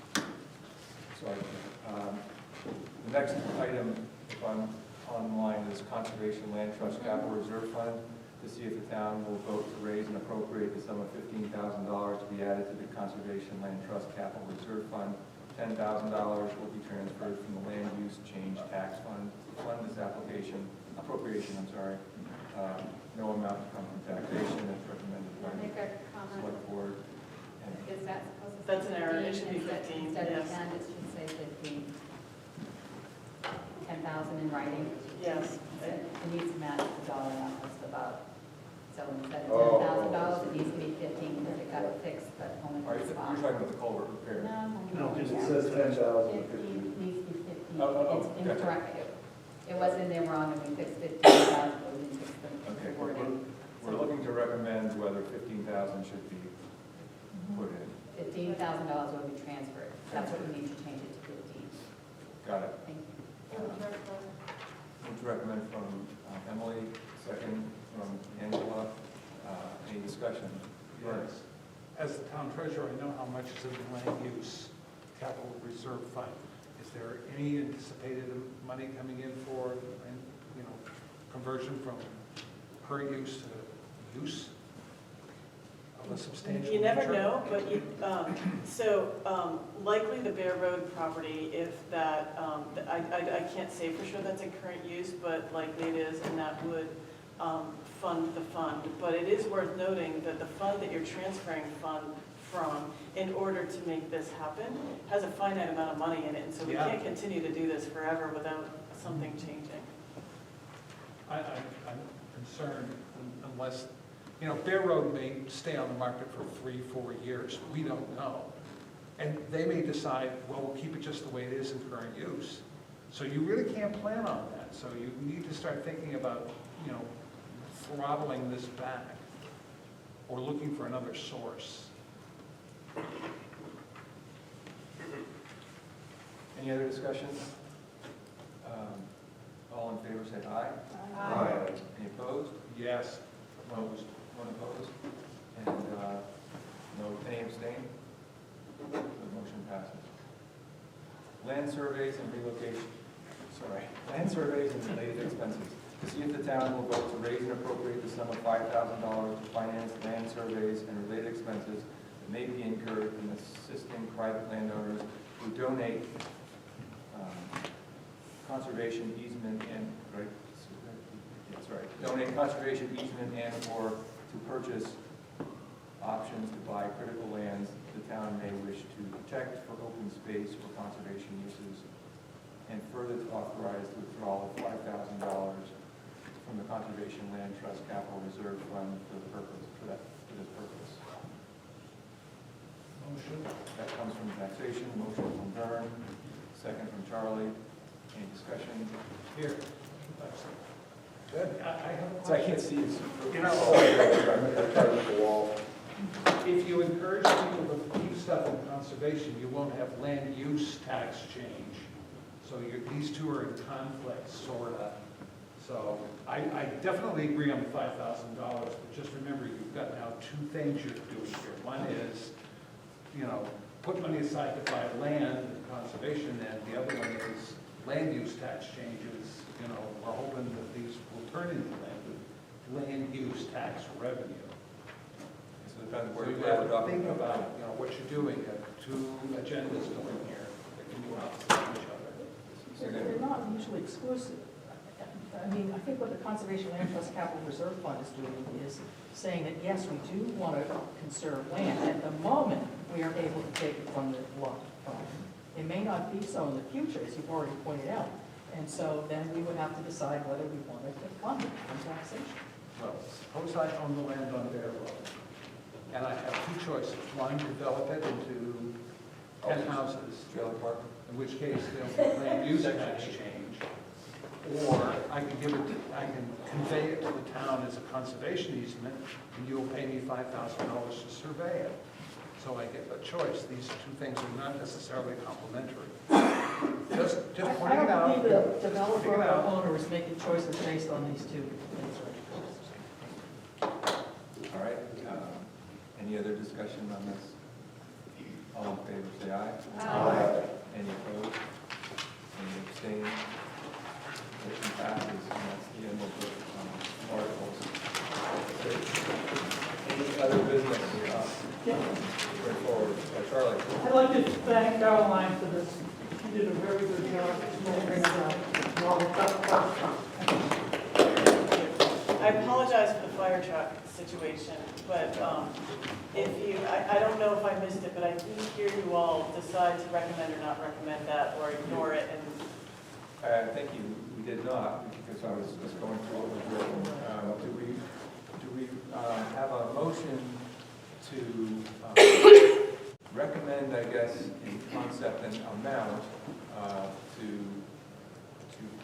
for. So the next item, if I'm online, is Conservation Land Trust Capital Reserve Fund, to see if the town will vote to raise and appropriate the sum of $15,000 to be added to the Conservation Land Trust Capital Reserve Fund. $10,000 will be transferred from the Land Use Change Tax Fund to fund this application, appropriation, I'm sorry. No amount to come from taxation, as recommended by Make a the comment. select board. And Is that supposed to say? That's an error. It should be 15? 15, Instead of yes. 10, it should say 15. 10,000 in writing. Yes. It needs to match the dollar amount that's about. So instead of Oh. $10,000, it needs to be 15 because it got fixed, but only Are for you the talking spot. about the culvert repair? No, because yeah. it says 10,000. 15 needs to be 15. Oh, It's gotcha. incorrect. It was in there wrong, and we fixed 15,000, but we didn't fix Okay, the wording. we're looking to recommend whether 15,000 should be put in. $15,000 will be transferred. That's what we need to change it to 15. Got it. Thank you. Move to recommend from Emily, second from Angela. Any discussion? Yes. As the town treasurer, I know how much is in the land use capital reserve fund. Is there any anticipated money coming in for, you know, conversion from per use to use of a substantial? You never nature? know, but you, likely the Bear Road property, if that, I can't say for sure that's in current use, but likely it is, and that would fund the fund. But it is worth noting that the fund that you're transferring fund from, in order to make this happen, has a finite amount of money in it, and so we Yeah. can't continue to do this forever without something changing. I'm concerned unless, you know, Bear Road may stay on the market for 3-4 years. We don't know. And they may decide, well, we'll keep it just the way it is in current use. So you really can't plan on that. So you need to start thinking about, you know, throttling this back or looking for another source. Any other discussion? All in favor, say aye. Aye. Any opposed? Yes. Opposed? One opposed? And no, any abstain? The motion passes. Land surveys and relocation, land surveys and related expenses. To see if the town will vote to raise and appropriate the sum of $5,000 to finance land surveys and related expenses that may be incurred in assisting private landowners who donate conservation easement and, right? That's right. Donate conservation easement and or to purchase options to buy critical lands the town may wish to protect for open space or conservation uses, and further to authorize the withdrawal of $5,000 from the Conservation Land Trust Capital Reserve Fund for this purpose. Motion. That comes from taxation, motion from Vern, second from Charlie. Any discussion? Here. Good. I have a So I question. can't see you. You know, if you encourage people to keep stuff in conservation, you won't have land use tax change. So these two are in conflict, sort of. So I definitely agree on the $5,000, but just remember, you've got now two things you're doing here. One is, you know, put money aside to buy land and conservation, and the other one is land use tax changes. You know, we're hoping that these will turn into land use tax revenue. So it depends So where you we're have to think about, you know, what you're doing. You have two agendas going here that can go opposite each other. They're not mutually exclusive. I mean, I think what the Conservation Land Trust Capital Reserve Fund is doing is saying that, yes, we do want to conserve land. At the moment, we are able to take it from the lot fund. It may not be so in the future, as you've already pointed out. And so then we would have to decide whether we wanted to fund it from taxation. Well, suppose I own the land on Bear Road, and I have two choices. One, develop it into 10 houses, Trailer park. in which case there'll be land use tax change. Or I can convey it to the town as a conservation easement, and you'll pay me $5,000 to survey it. So I get a choice. These two things are not necessarily complementary. Just pointing it out. I don't believe the developer or owner is making choices based on these two things. All right. Any other discussion on this? All in favor, say aye. Aye. Any opposed? Any abstain? Motion passes, and that's the end of the articles. Any other business? Straightforward. Charlie? I'd like to thank Caroline for this. She did a very good job. Great job. All the tough stuff. I apologize for the fire truck situation, but if you, I don't know if I missed it, but I didn't hear you all decide to recommend or not recommend that, or ignore it, and Thank you. We did not, because I was just going through what was written. Do we have a motion to recommend, I guess, in concept and amount, to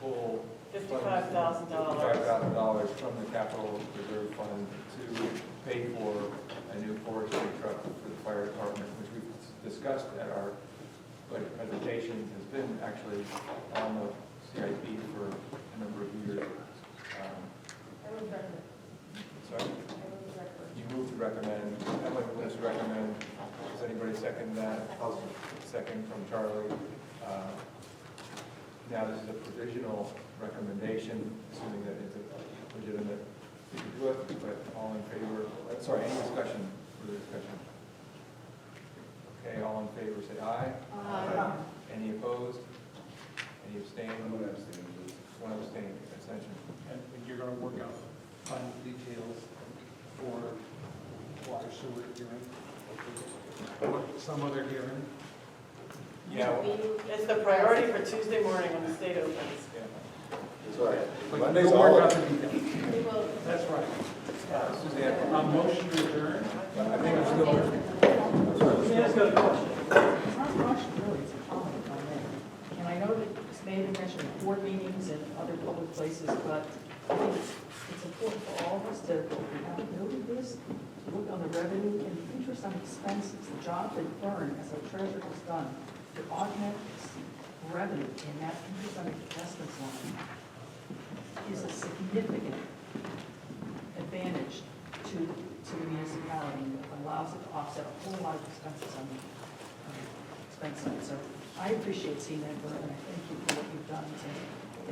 pull $55,000. $55,000 from the capital reserve fund to pay for a new forestry truck for the fire department, which we've discussed at our budget presentation, has been actually on the CIP for a number of years. Sorry? You moved to recommend. I'd like to recommend. Does anybody second that? Second from Charlie. Now, this is a provisional recommendation, assuming that it's a legitimate, you can do it, but all in favor, sorry, any discussion, further discussion? Okay, all in favor, say aye. Aye. Any opposed? Any abstain? I'm going to abstain. One abstain, abstention. And you're going to work out final details for water sewer hearing? Or some other hearing? Yeah. it's the priority for Tuesday morning when the state opens. That's right. But Monday's you'll work all. out the details. That's right. Suzanne, Motion to adjourn? I think I'm still. Suzanne's got a question. It's not a question, really, it's a comment on that. And I know that it's made a mention of board meetings and other public places, but I think it's important for all of us to have noted this, to look on the revenue and interest on expenses. The job that Vern, as our treasurer, has done to augment revenue in that interest on investments line is a significant advantage to the municipality, and allows it to offset a whole lot of expenses on the expense side. So I appreciate seeing that, Vern, and I thank you for what you've done to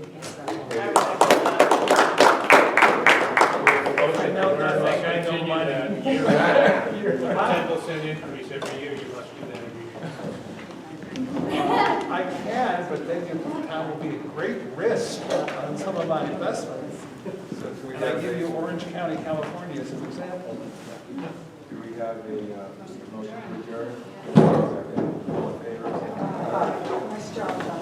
enhance that. I know nothing, I know money. You're 10% increase every year, you must do that every year. I can, but then the town will be at great risk on some of my investments. So can we And I have give you Orange County, California as an example. Do we have a motion to adjourn? Second. All in favor? Nice job, John.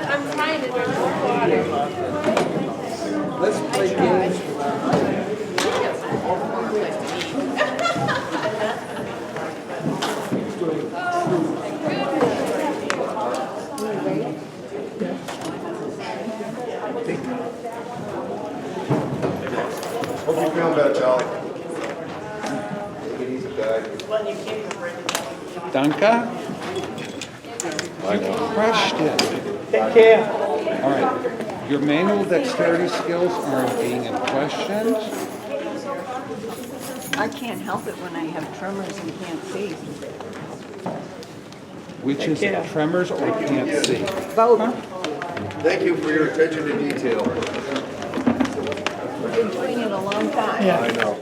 I'm trying to drink more water. Let's play games. Hope you're feeling better, Charlie. Take it easy, guys. Danke. Crushed it. Take care. All right. Your manual dexterity skills aren't being questioned. I can't help it when I have tremors and can't see. Which is tremors or can't see? Both. Thank you for your attention to detail. I've been doing it a long time. Yeah. I know.